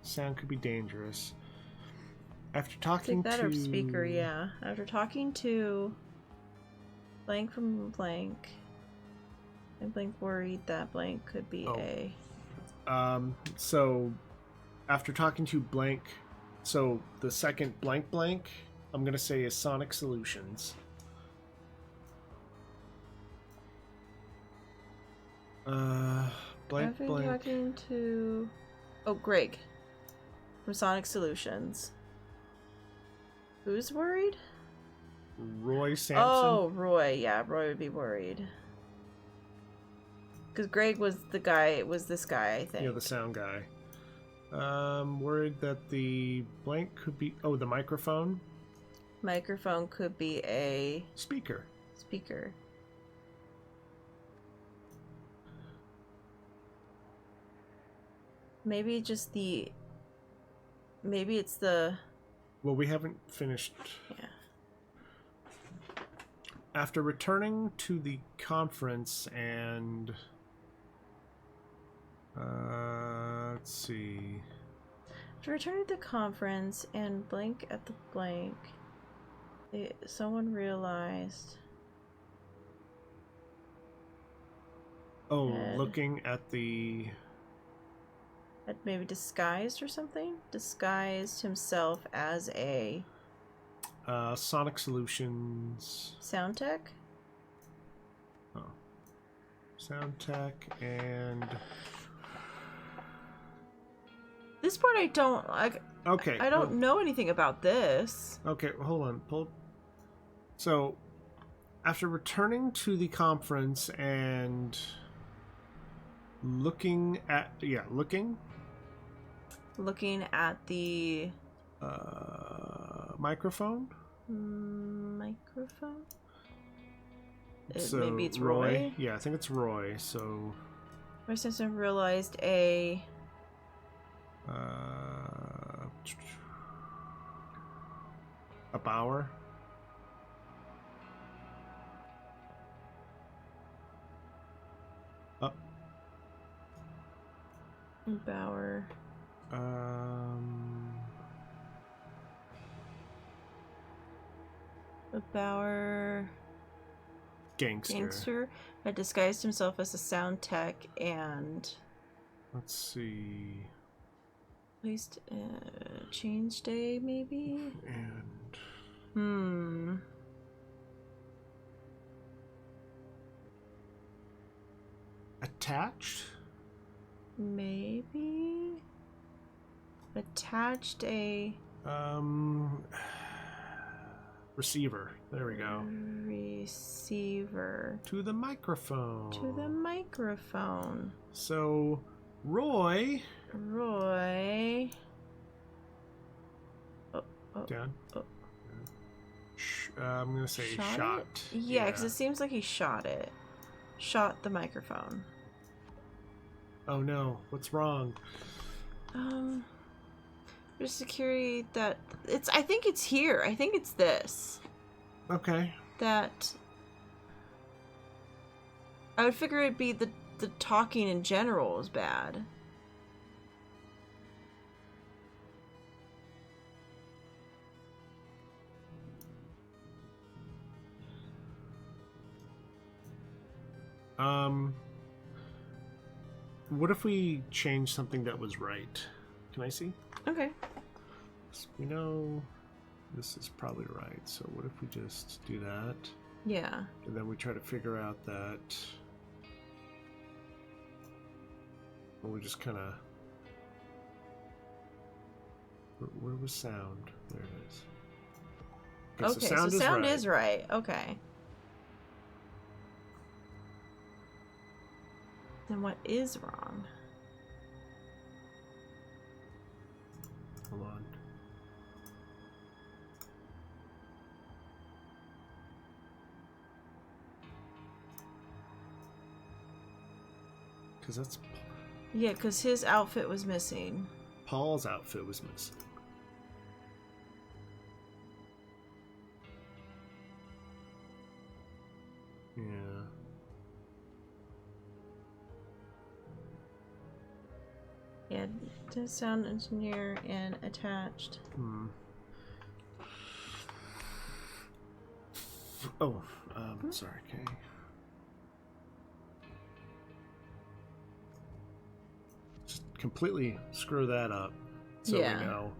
Sound could be dangerous. After talking Take that to... or speaker, yeah. After talking to blank from blank, and blank worried that blank could be a... So, after talking to blank... So, the second blank blank, I'm going to say is Sonic Solutions. Blank I've been blank... talking to... Oh, Greg. From Sonic Solutions. Who's worried? Roy Sampson? Oh, Roy. Yeah, Roy would be worried. Because Greg was this guy, I think. Yeah, the sound guy. Worried that the blank could be... Oh, the microphone? Microphone could be a... Speaker. Maybe it's the... Well, we haven't finished... Yeah. After returning to the conference and... let's see... To return to the conference and blank at the blank, someone realized... Oh, looking at the... Had maybe disguised or something? Disguised himself as a... Sonic Solutions. Sound tech? Oh. Sound tech and... This part I don't... Okay. I don't know anything about this. Okay, hold on. So, after returning to the conference and looking at... Yeah, looking... Looking at the... microphone? Microphone? So Maybe it's Roy? Yeah, I think it's Roy, so... I since I realized a... a Bauer? Up. Bauer. A Bauer gangster had disguised himself as a sound tech and let's see, placed change day maybe, and attached, maybe attached a receiver. There we go. Receiver. To the microphone. To the microphone. So, Roy. Oh. Down. Oh. I'm going to say shot. Yeah, because it seems like he shot it. Shot the microphone. Oh no, what's wrong? There's security that I think it's here. I think it's this. Okay. That I would figure it'd be the talking in general is bad. What if we change something that was right? Can I see? Okay. So we know this is probably right, so what if we just do that? Yeah. And then we try to figure out that... Well, we just kind of... Where was sound? There it is. Okay, so sound is right. Okay. Then what is wrong? Hold on. Because that's... Yeah, because his outfit was missing. Paul's outfit was missing. Yeah. Yeah, to sound engineer and attached. Oh, sorry, okay. Just completely screw that up so we know.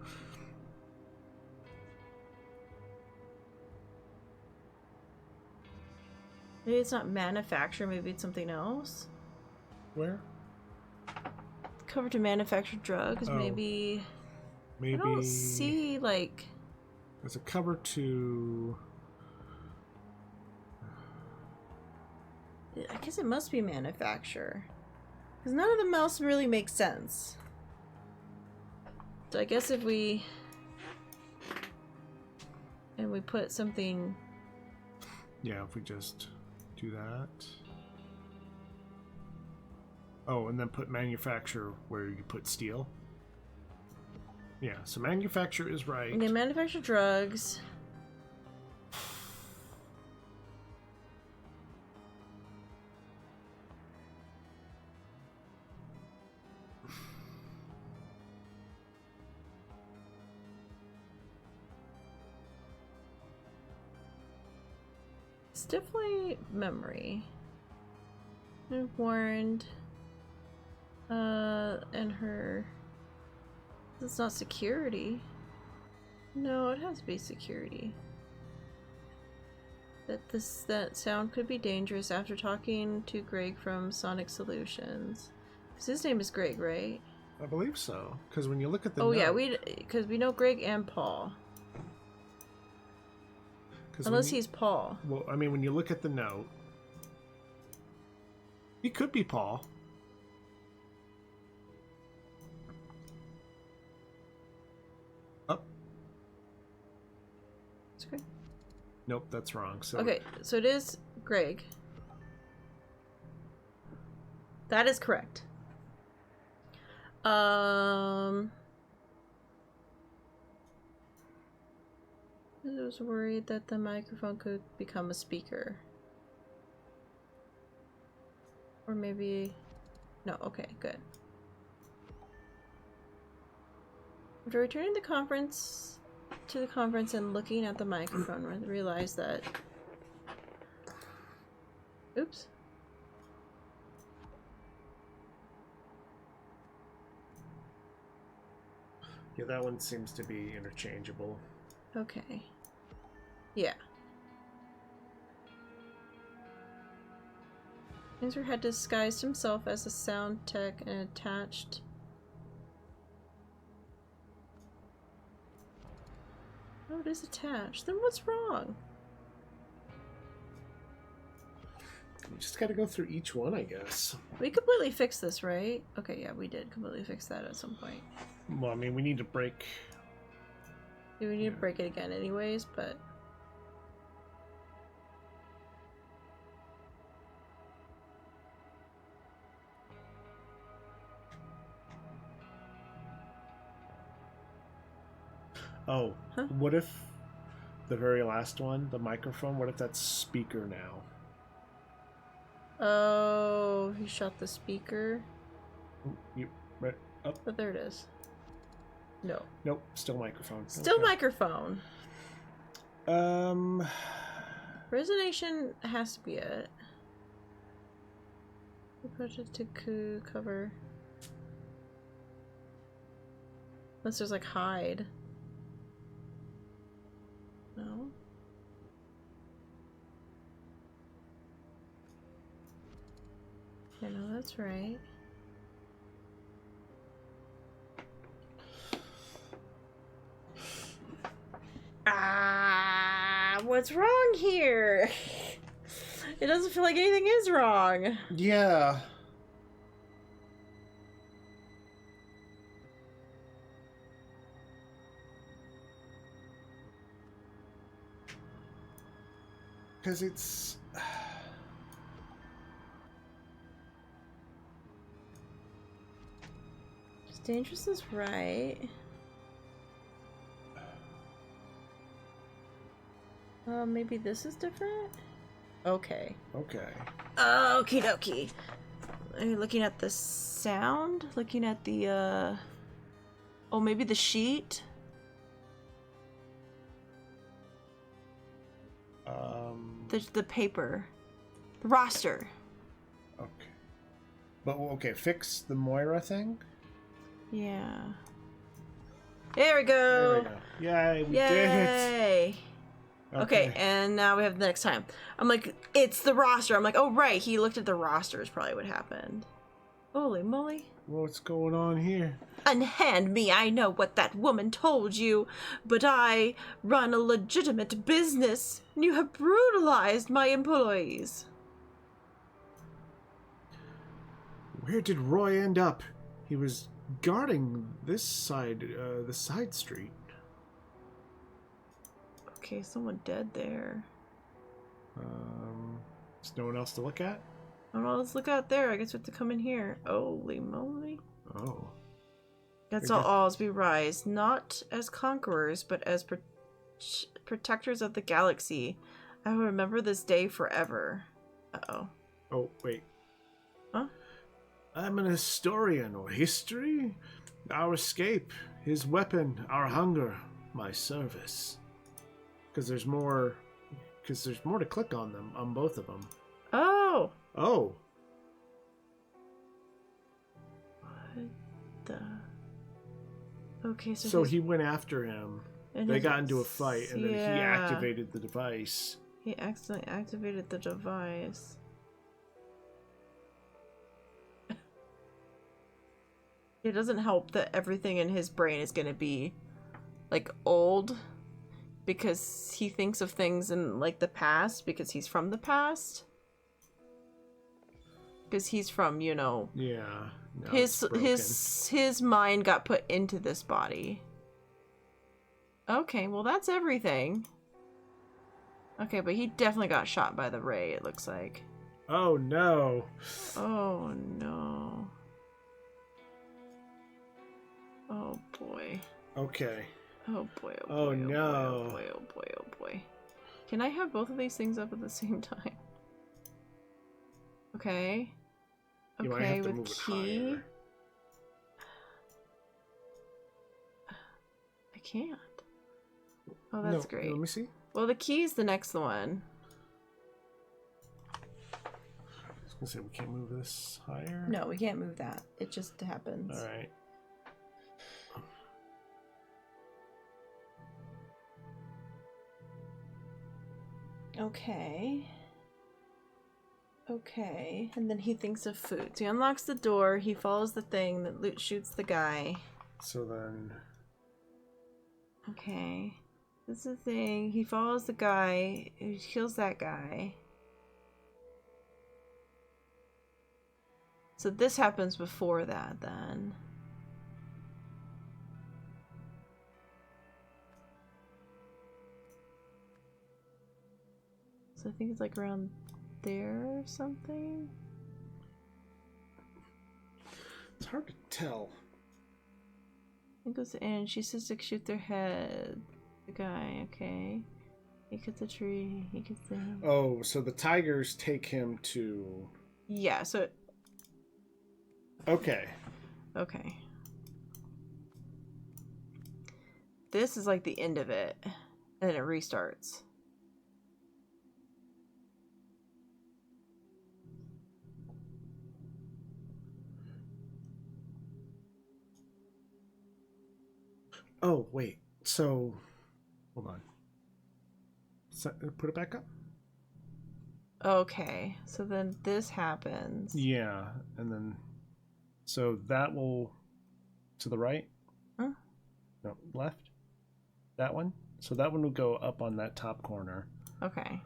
Maybe it's not manufacture, maybe it's something else. Where? Cover to manufacture drugs, maybe. I don't see, like... There's a cover to... I guess it must be manufacture. Because none of them else really makes sense. So I guess if we... And we put something... Yeah, if we just do that... Oh, and then put manufacture where you put steel. Yeah, so manufacture is right. They manufacture drugs. It's definitely memory. And warned. And her... It's not security. No, it has to be security. that sound could be dangerous after talking to Greg from Sonic Solutions. Because his name is Greg, right? I believe so. Because when you look at the note... yeah, because we know Greg and Paul. Unless he's Paul. Well, I mean, when you look at the note, he could be Paul. Oh. It's Greg. Nope, that's wrong. So okay, so it is Greg. That is correct. I was worried that the microphone could become a speaker. Or maybe... No, okay, good. After returning to the conference and looking at the microphone, I realized that... Oops. Yeah, that one seems to be interchangeable. Okay. Yeah. Windsor had disguised himself as a sound tech and attached... Oh, it is attached. Then what's wrong? You just gotta go through each one, I guess. We completely fixed this, right? Okay, yeah, we did completely fix that at some point. Well, I mean, we need to break... Yeah, we need to break it again anyways, but... Oh, huh? What if the very last one, the microphone, what if that's speaker now? Oh, he shot the speaker. You right up? Oh, there it is. No. Nope, still microphone. Still okay. Microphone. Resonation has to be it. Project to cover. Unless there's like hide. No. Yeah, no, that's right. What's wrong here? It doesn't feel like anything is wrong. Yeah. Because it's... Dangerous is right. Maybe this is different? Okay. Okay. Okie dokie. Are you looking at the sound? Looking at the, Oh, maybe the sheet? The paper. The roster. Okay. But, okay, fix the Moira thing? Yeah. There we go! There we go. Yay, we did it! Okay, and now we have the next time. I'm like, it's the roster. I'm like, oh, right. He looked at the roster is probably what happened. Holy moly. What's going on here? Unhand me. I know what that woman told you, but I run a legitimate business, and you have brutalized my employees. Where did Roy end up? He was guarding this side, the side street. Okay, someone dead there. There's no one else to look at? I don't know, let's look out there. I guess we have to come in here. Holy moly. Oh. That's all as we rise, not as conquerors, but as protectors of the galaxy. I will remember this day forever. Uh-oh. Oh, wait. Huh? I'm an historian, or history? Our escape, his weapon, our hunger, my service. Because there's more to click on them, on both of them. Oh! Oh. What the... Okay, so he went after him. They got into a fight, and then he activated the device. He accidentally activated the device. It doesn't help that everything in his brain is gonna be, like, old. Because he thinks of things in, like, the past. Because he's from the past. Because he's from, you know... Yeah. No, his mind got put into this body. Okay, well that's everything. Okay, but he definitely got shot by the ray, it looks like. Oh no. Oh no. Oh boy. Okay. Oh boy, oh boy, Oh no. oh boy, oh boy, oh boy. Can I have both of these things up at the same time? Okay. You might Okay, have to with move it key. higher. I can't. Oh, that's No, great. let me see. Well, the key is the next one. I was gonna say we can't move this higher. No, we can't move that. It just happens. All right. Okay. Okay. And then he thinks of food. So he unlocks the door. He follows the thing that shoots the guy. So then. Okay. This is the thing. He follows the guy. He kills that guy. So this happens before that, then. So I think it's like around there or something. It's hard to tell. It goes in. She says to shoot their head. The guy, okay. He cuts a tree. He gets the... Oh, so the tigers take him to... Yeah, so... Okay. Okay. This is like the end of it. And then it restarts. Oh, wait. So... Hold on. Put it back up? Okay, so then this happens. Yeah, and then... So that will... To the right? Huh? No, left? That one? So that one will go up on that top corner. Okay.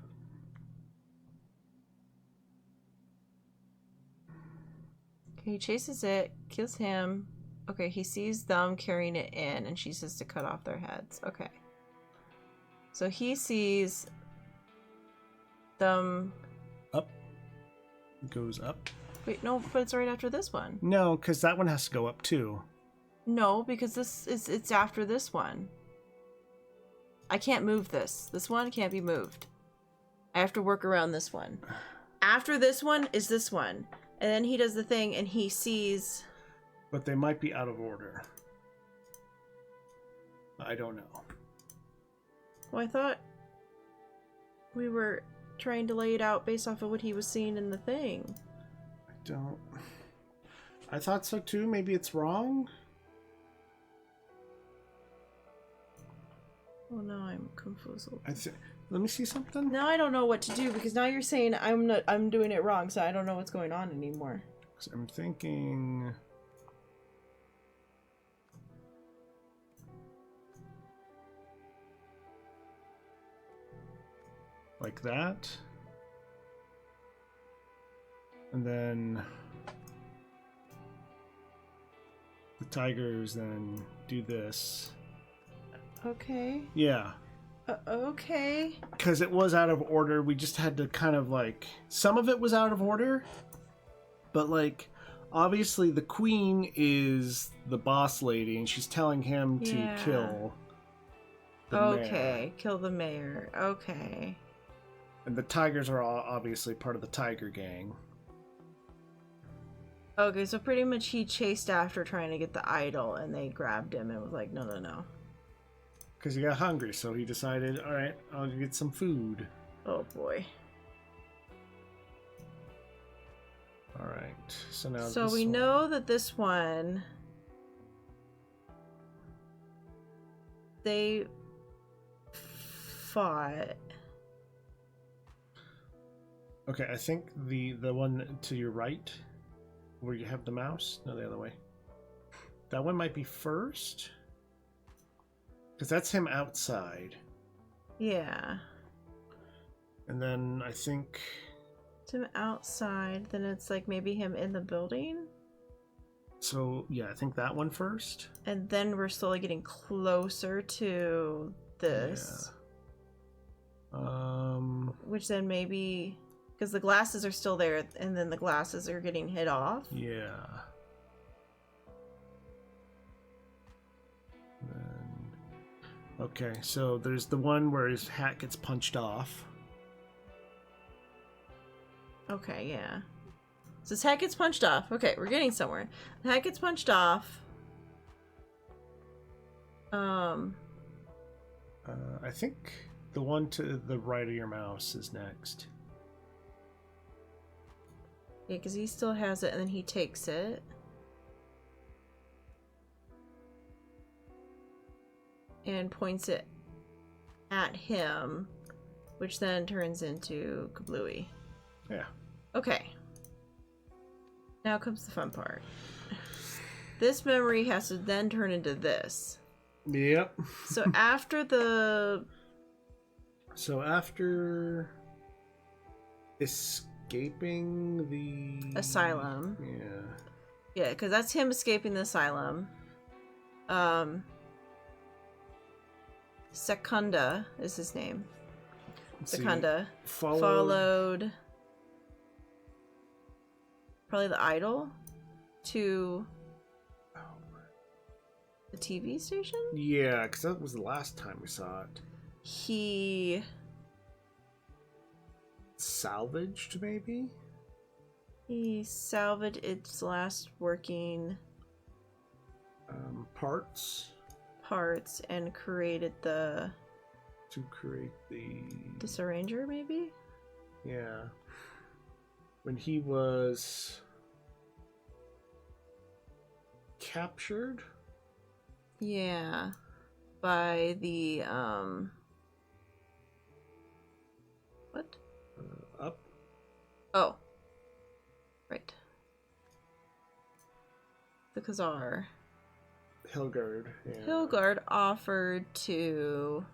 Okay, he chases it, kills him. Okay, he sees them carrying it in, and she says to cut off their heads. Okay. So he sees them... Up. It goes up. Wait, no, but it's right after this one. No, because that one has to go up too. No, because it's after this one. I can't move this. This one can't be moved. I have to work around this one. After this one is this one. And then he does the thing and he sees... But they might be out of order. I don't know. Well, I thought we were trying to lay it out based off of what he was seeing in the thing. I thought so too. Maybe it's wrong. Oh no, I'm confused. Let me see something. Now I don't know what to do because now you're saying I'm doing it wrong, so I don't know what's going on anymore. I'm thinking. Like that. And then the tigers then do this. Okay. Yeah. Okay. Because it was out of order. We just had to kind of like... Some of it was out of order. But like, obviously the queen is the boss lady and she's telling him to kill the mayor. Kill the mayor. Okay. And the tigers are all obviously part of the tiger gang. Okay, so pretty much he chased after trying to get the idol and they grabbed him and was like, no, no, no. Because he got hungry, so he decided, alright, I'll get some food. Oh boy. Alright, so now so we know that this one... They fought... Okay, I think the one to your right, where you have the mouse. No, the other way. That one might be first, because that's him outside. Yeah. And then I think. It's him outside. Then it's like maybe him in the building. So yeah, I think that one first. And then we're slowly getting closer to this. Yeah. Which then maybe, because the glasses are still there, and then the glasses are getting hit off. Yeah. Then, okay, so there's the one where his hat gets punched off. Okay, yeah. So his hat gets punched off. Okay, we're getting somewhere. The hat gets punched off. I think the one to the right of your mouse is next. Yeah, because he still has it, and then he takes it. And points it at him, which then turns into Kablooey. Yeah. Okay. Now comes the fun part. This memory has to then turn into this. Yep. So after the... So after escaping the... asylum. Yeah. Yeah, because that's him escaping the asylum. Secunda is his name. Secunda. Followed probably the idol to the TV station? Yeah, because that was the last time we saw it. He salvaged, maybe? He salvaged its last working parts and created the... to create the... disarranger, maybe? Yeah. When he was captured? Yeah. By the, what? Up? Oh. Right. The Khazar. Hilgard. Yeah. Hilgard offered to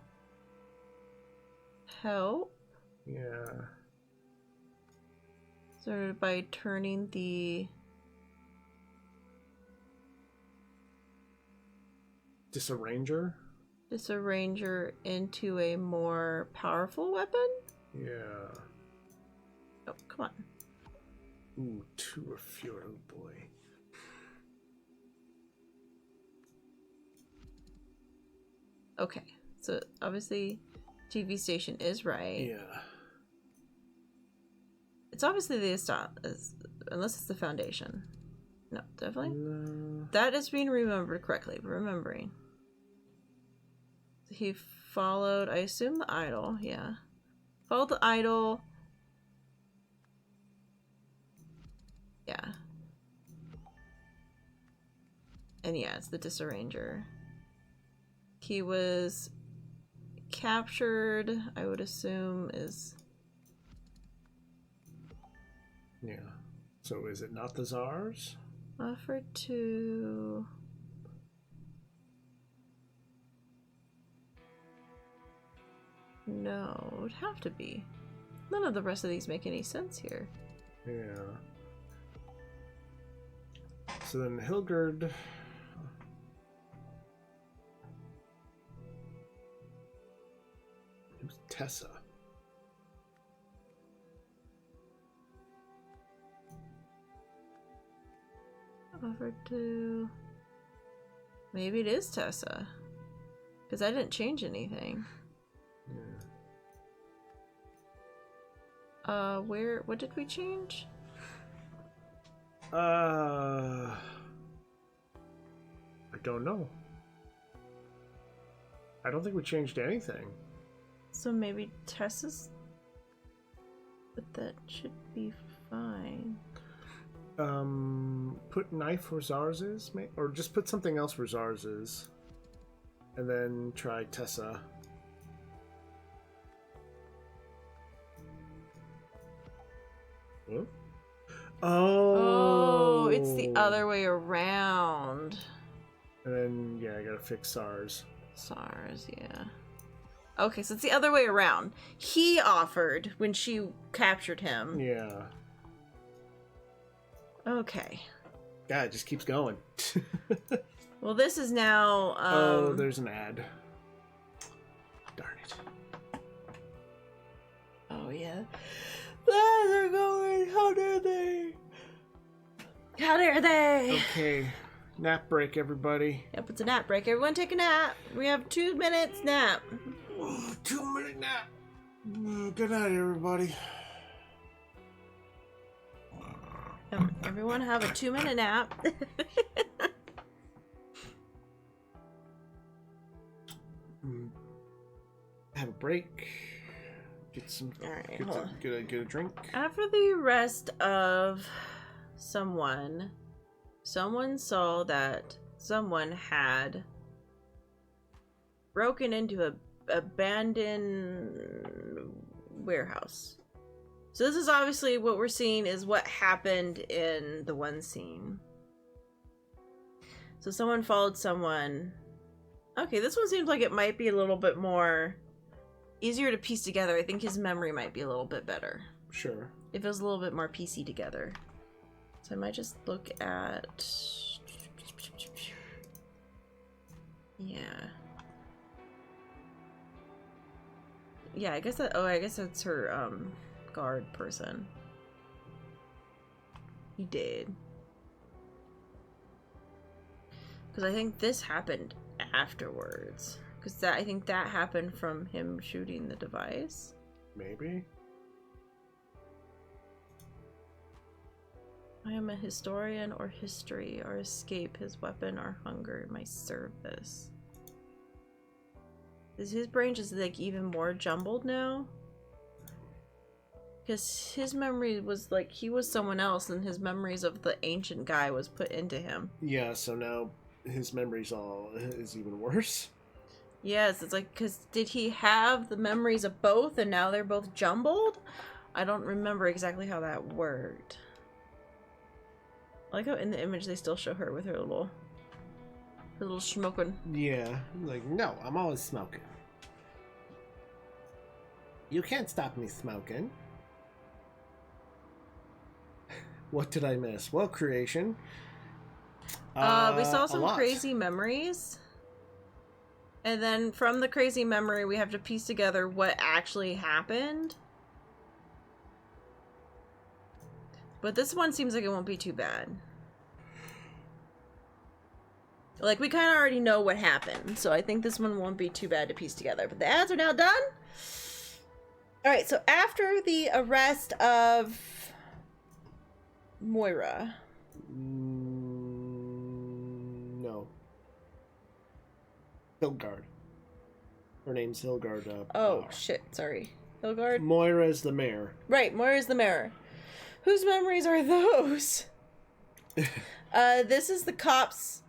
help. Yeah. Sort of by turning the disarranger into a more powerful weapon? Yeah. Oh, come on. Ooh, 2 or fewer. Oh boy. Okay, so obviously TV station is right. Yeah. It's obviously the unless it's the foundation. No, definitely. No. That is being remembered correctly. Remembering. He followed, I assume, the idol. Yeah. Followed the idol. Yeah. And yeah, it's the disarranger. He was captured, I would assume, is... Yeah. So is it not the Tsars? offered to... No, it would have to be. None of the rest of these make any sense here. Yeah. So then Hilgard... Who's Tessa? Offered to... Maybe it is Tessa. Because I didn't change anything. Yeah. What did we change? I don't know. I don't think we changed anything. So maybe Tessa's... But that should be fine. Put knife where Zars is, or just put something else where Zars is. And then try Tessa. Oh. Oh, it's the other way around. And then, yeah, I gotta fix SARS. SARS, yeah. Okay, so it's the other way around. He offered when she captured him. Yeah. Okay. God, it just keeps going. Well, this is now... oh, there's an ad. Darn it. Oh, yeah. Ah, they're going. How dare they? How dare they? Okay. Nap break, everybody. Yep, it's a nap break. Everyone take a nap. We have 2 minutes nap. 2-minute nap. Good night, everybody. Everyone have a 2-minute nap. Have a break. Get some. All right, Get a drink. After the arrest of someone saw that someone had broken into a abandoned warehouse. So this is obviously what we're seeing is what happened in the one scene. So someone followed someone. Okay, this one seems like it might be a little bit more easier to piece together. I think his memory might be a little bit better. Sure. If it was a little bit more piecey together. So I might just look at... Yeah. Yeah, I guess that... Oh, I guess that's her, guard person. He did. Because I think this happened afterwards. Because I think that happened from him shooting the device. Maybe. I am a historian or history or escape his weapon or hunger in my service. Is his brain just like even more jumbled now? Because his memory was like he was someone else and his memories of the ancient guy was put into him. Yeah, so now his memories all is even worse. Yes, it's like, because did he have the memories of both and now they're both jumbled? I don't remember exactly how that worked. I like how in the image they still show her with her little smoking. Yeah, like, no, I'm always smoking. You can't stop me smoking. What did I miss? Well, creation. We saw some crazy memories. And then from the crazy memory, we have to piece together what actually happened. But this one seems like it won't be too bad. Like, we kind of already know what happened. So I think this one won't be too bad to piece together. But the ads are now done. Alright, so after the arrest of Moira. No. Hilgard. Her name's Hilgard. Oh, shit. Sorry. Hilgard? Moira's the mayor. Right, Moira's the mayor. Whose memories are those? This is the cops'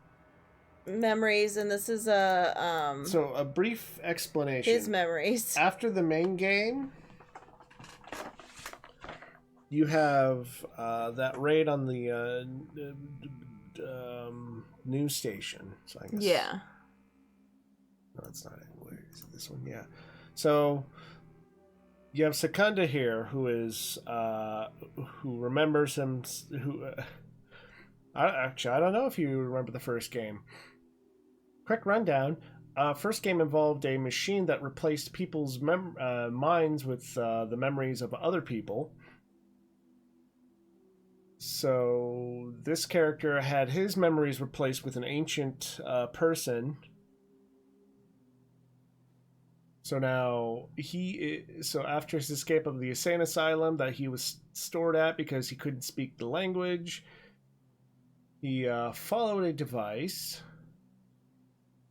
memories, and this is So, a brief explanation. his memories. After the main game, you have that raid on the news station. So I guess, Yeah. no, it's not. Where is it? This one? Yeah. So you have Secunda here, who is who remembers him. Who I don't know if you remember the first game. Quick rundown. First game involved a machine that replaced people's minds with the memories of other people. So this character had his memories replaced with an ancient person. So now so after his escape of the insane asylum that he was stored at because he couldn't speak the language, he followed a device.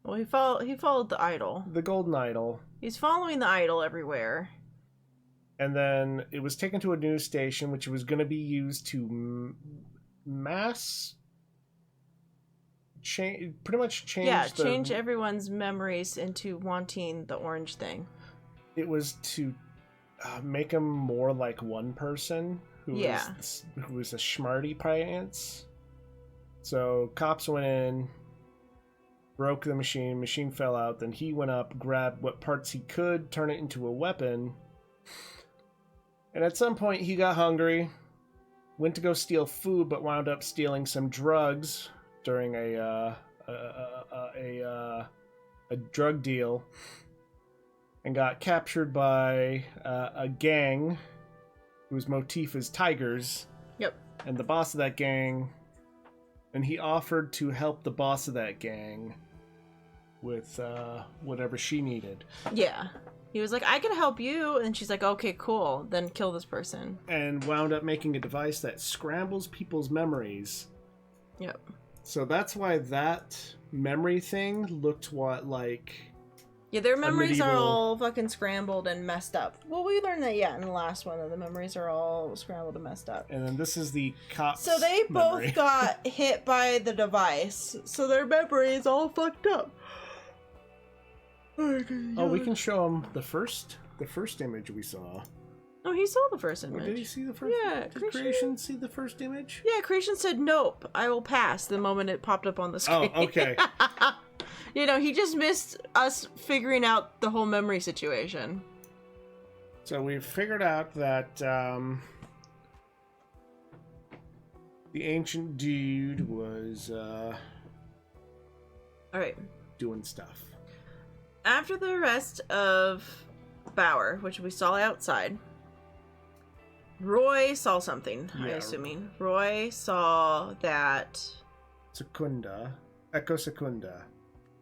Well, he followed the idol. The golden idol. He's following the idol everywhere. And then it was taken to a news station, which was going to be used to change everyone's memories into wanting the orange thing. It was to make him more like one person who Yeah. was a schmarty pants. So cops went in, broke the machine fell out, then he went up, grabbed what parts he could, turn it into a weapon. And at some point he got hungry, went to go steal food, but wound up stealing some drugs during a drug deal, and got captured by a gang whose motif is tigers. Yep. And the boss of that gang, and he offered to help the boss of that gang with whatever she needed. Yeah. He was like, I can help you. And she's like, okay, cool. Then kill this person. And wound up making a device that scrambles people's memories. Yep. So that's why that memory thing looked like... Yeah, their memories are medieval... all fucking scrambled and messed up. Well, we learned that, in the last one, that the memories are all scrambled and messed up. And then this is the cops' So they memory. both got hit by the device, so their memory is all fucked up. Oh, we can show them the first image we saw. Oh, he saw the first image. Or did he see the first? Yeah. Did Creation see the first image? Yeah, Creation said, nope, I will pass the moment it popped up on the screen. Oh, okay. He just missed us figuring out the whole memory situation. So we've figured out that the ancient dude was Alright. doing stuff. After the arrest of Bauer, which we saw outside, Roy saw something, I'm assuming. Roy saw that... Echo Secunda.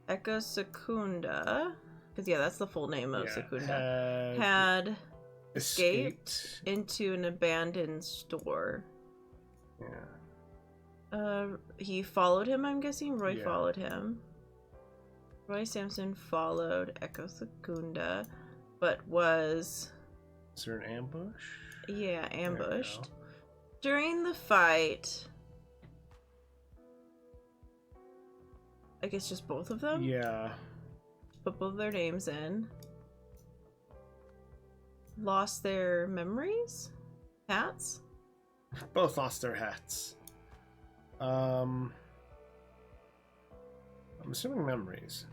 Echo Secunda, because that's the full name of Secunda, had escaped into an abandoned store. Yeah. He followed him, I'm guessing. Roy followed him. Roy Sampson followed Echo Secunda, but was... Is there an ambush? Yeah, ambushed. During the fight... I guess just both of them? Yeah. Put both their names in. Lost their memories? Hats? Both lost their hats. I'm assuming memories.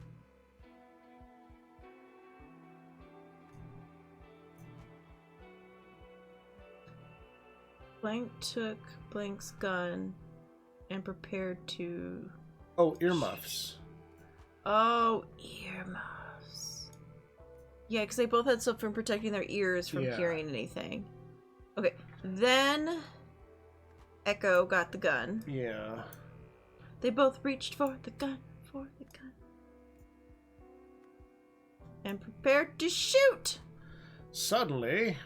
Blank took Blank's gun and prepared to... Oh, earmuffs. Oh, earmuffs. Yeah, because they both had stuff from protecting their ears from hearing anything. Okay, then Echo got the gun. Yeah. They both reached for the gun, and prepared to shoot. Suddenly,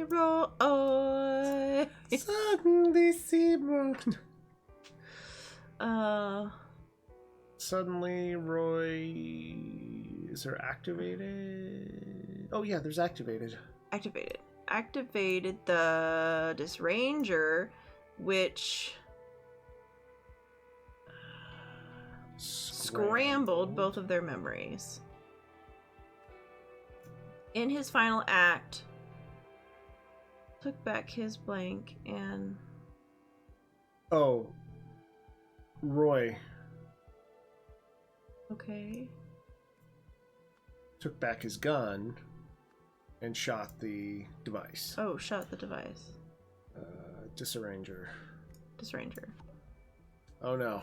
Roy. Suddenly, Seabrook. Suddenly, Roy. Is there activated? Oh yeah, there's activated. Activated this ranger, which scrambled both of their memories. In his final act, took back his blank and... Oh. Roy. Okay. Took back his gun and shot the device. Oh, shot the device. Disarranger. Oh no.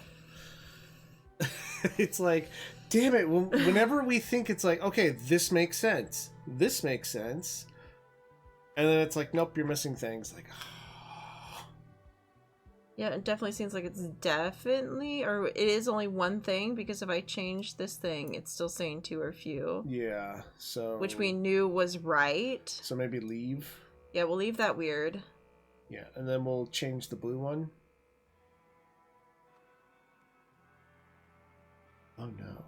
It's like, damn it, whenever we think it's like, okay, this makes sense. And then it's like, nope, you're missing things. Like, yeah, it definitely seems like it's definitely, or it is only one thing, because if I change this thing, it's still saying two or few. Yeah, so... Which we knew was right. So maybe leave. Yeah, we'll leave that weird. Yeah, and then we'll change the blue one. Oh no.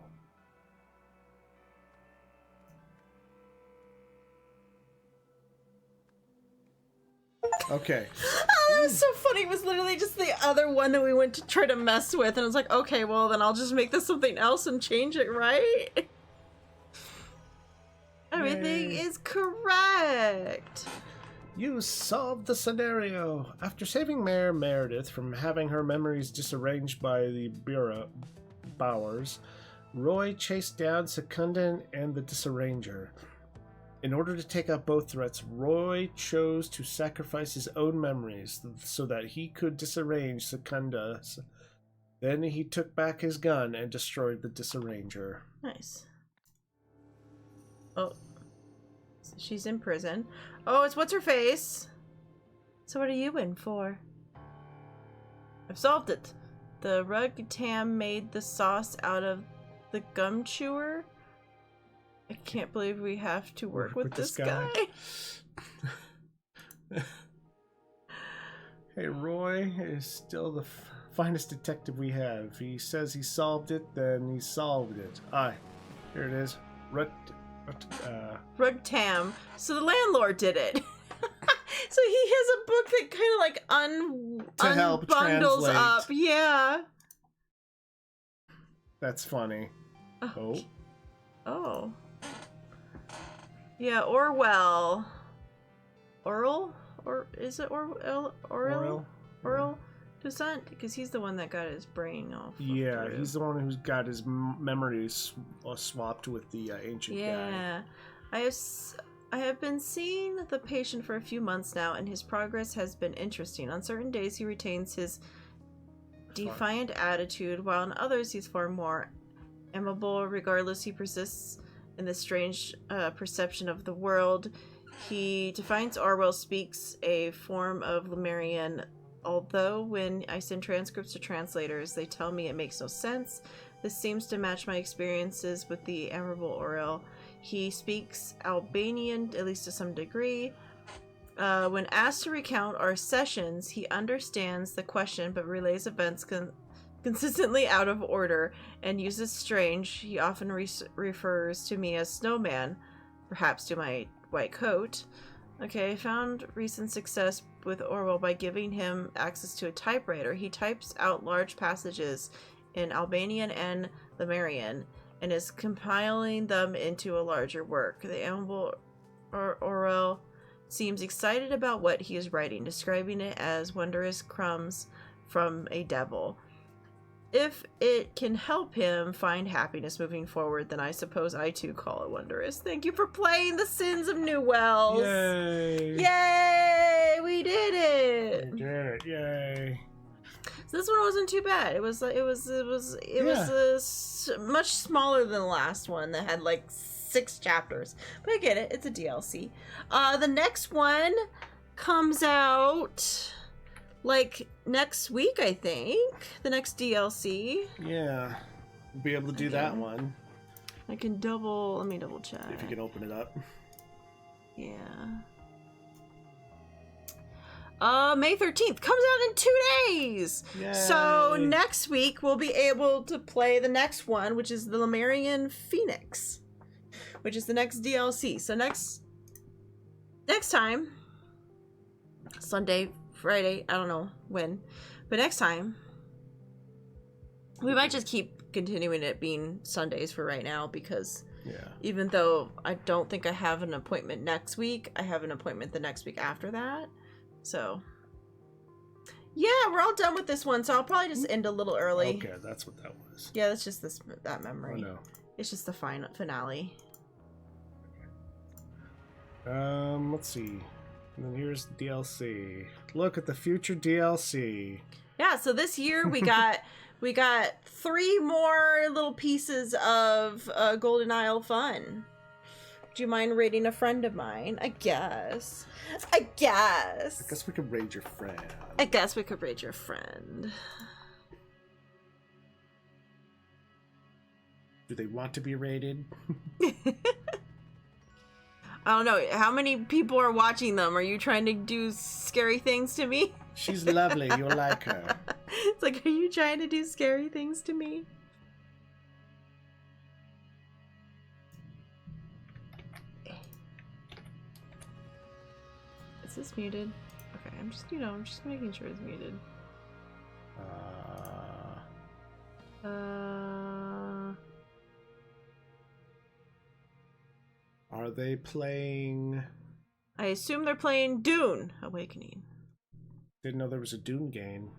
Okay. Oh, that was so funny. It was literally just the other one that we went to try to mess with, and I was like, okay, well, then I'll just make this something else and change it, right? Everything is correct. You solved the scenario. After saving Mayor Meredith from having her memories disarranged by the Bowers, Roy chased down Secundan and the Disarranger. In order to take out both threats, Roy chose to sacrifice his own memories so that he could disarrange Secunda's. Then he took back his gun and destroyed the Disarranger. Nice. Oh. She's in prison. Oh, it's what's-her-face. So what are you in for? I've solved it. The rug tam made the sauce out of the gum chewer. I can't believe we have to work with this guy. Hey, Roy is still the finest detective we have. He says he solved it, then he solved it. Aye, here it is. Rug tam. So the landlord did it. So he has a book that kind of like unbundles up. Yeah. That's funny. Oh. Oh. Yeah, Orwell. Oral? Or is it Oral? Toussaint? Because he's the one that got his brain off. Yeah, he's the one who's got his memories swapped with the ancient guy. Yeah. I have been seeing the patient for a few months now, and his progress has been interesting. On certain days, he retains his defiant attitude, while on others, he's far more amiable. Regardless, he persists in this strange perception of the world. He defines Orwell speaks a form of Lemurian, although when I send transcripts to translators, they tell me it makes no sense. This seems to match my experiences with the amiable Orwell. He speaks Albanian, at least to some degree. When asked to recount our sessions, he understands the question but relays events consistently out of order and uses strange. He often refers to me as Snowman, perhaps to my white coat. Okay, I found recent success with Orwell by giving him access to a typewriter. He types out large passages in Albanian and Lemurian and is compiling them into a larger work. The amiable Orwell seems excited about what he is writing, describing it as wondrous crumbs from a devil. If it can help him find happiness moving forward, then I suppose I too call it wondrous. Thank you for playing The Sins of New Wells. Yay! Yay! We did it. We did it! Yay! So this one wasn't too bad. It was much smaller than the last one that had like 6 chapters. But I get it. It's a DLC. The next one comes out like next week, I think. The next DLC. Yeah. We'll be able to do that one. Let me double check. If you can open it up. Yeah. May 13th comes out in 2 days. Yay. So next week we'll be able to play the next one, which is the Lemurian Phoenix, which is the next DLC. So next time, Sunday, Friday, I don't know when, but next time we might just keep continuing it being Sundays for right now, because even though I don't think I have an appointment next week, I have an appointment the next week after that. So yeah, we're all done with this one, so I'll probably just end a little early. Okay, that's what that was. Yeah, that's just that memory. Oh, no. It's just the finale. Let's see. And then here's the DLC. Look at the future DLC. Yeah, so this year we got 3 more little pieces of Golden Isle fun. Do you mind raiding a friend of mine? I guess we could raid your friend. Do they want to be raided? I don't know. How many people are watching them? Are you trying to do scary things to me? She's lovely. You'll like her. It's like, are you trying to do scary things to me? Is this muted? Okay, I'm just making sure it's muted. Are they playing I assume they're playing Dune Awakening. Didn't know there was a Dune game.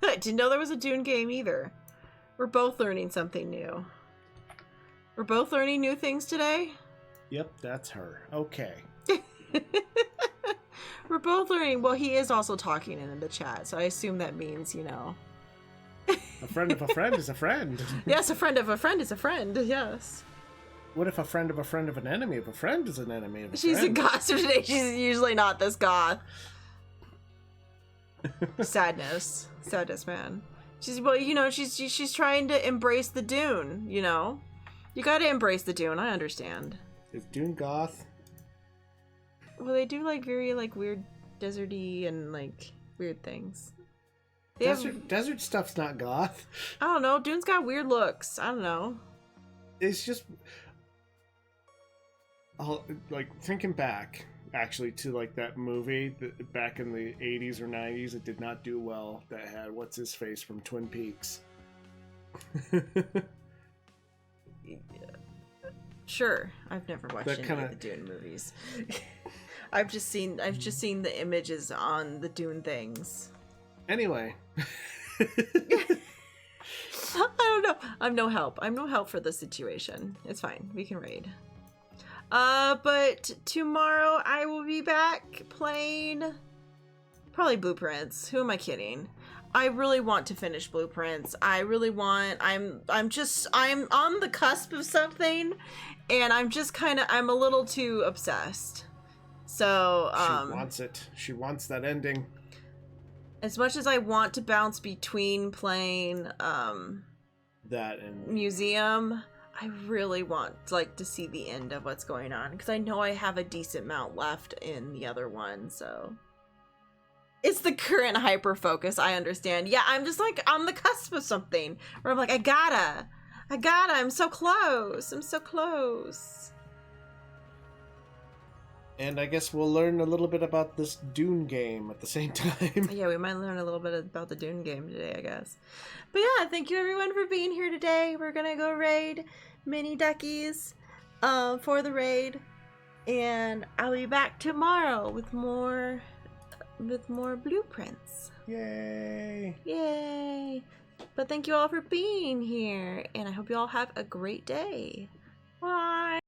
I didn't know there was a Dune game either. We're both learning something new. We're both learning new things today? Yep, that's her. Okay. We're both learning. Well, he is also talking in the chat, so I assume that means, you know. A friend of a friend is a friend. Yes, a friend of a friend is a friend, yes. What if a friend of an enemy of a friend is an enemy of a She's friend? a goth today. She's usually not this goth. Sadness, man. She's, well, you know, she's trying to embrace the Dune. You know, you got to embrace the Dune. I understand. Is Dune goth? Well, they do like very like weird deserty and like weird things. Desert stuff's not goth. I don't know. Dune's got weird looks. I don't know. It's just, like thinking back. Actually, to like that movie that back in the 80s or 90s, it did not do well. That had what's his face from Twin Peaks. Sure, I've never watched any of the Dune movies. I've just seen the images on the Dune things. Anyway, I don't know. I'm no help. I'm no help for the situation. It's fine. We can raid. But tomorrow I will be back playing probably Blueprints. Who am I kidding? I really want to finish Blueprints. I'm on the cusp of something, and I'm a little too obsessed. So, she wants it. She wants that ending. As much as I want to bounce between playing, that and Museum, I really want to see the end of what's going on, because I know I have a decent amount left in the other one, so it's the current hyper focus. I understand. Yeah, I'm just like on the cusp of something where I'm like, I gotta, I'm so close. And I guess we'll learn a little bit about this Dune game at the same time. Yeah, we might learn a little bit about the Dune game today, I guess. But yeah, thank you everyone for being here today. We're gonna go raid Mini Duckies for the raid, and I'll be back tomorrow with more Blueprints. Yay! But thank you all for being here, and I hope you all have a great day. Bye.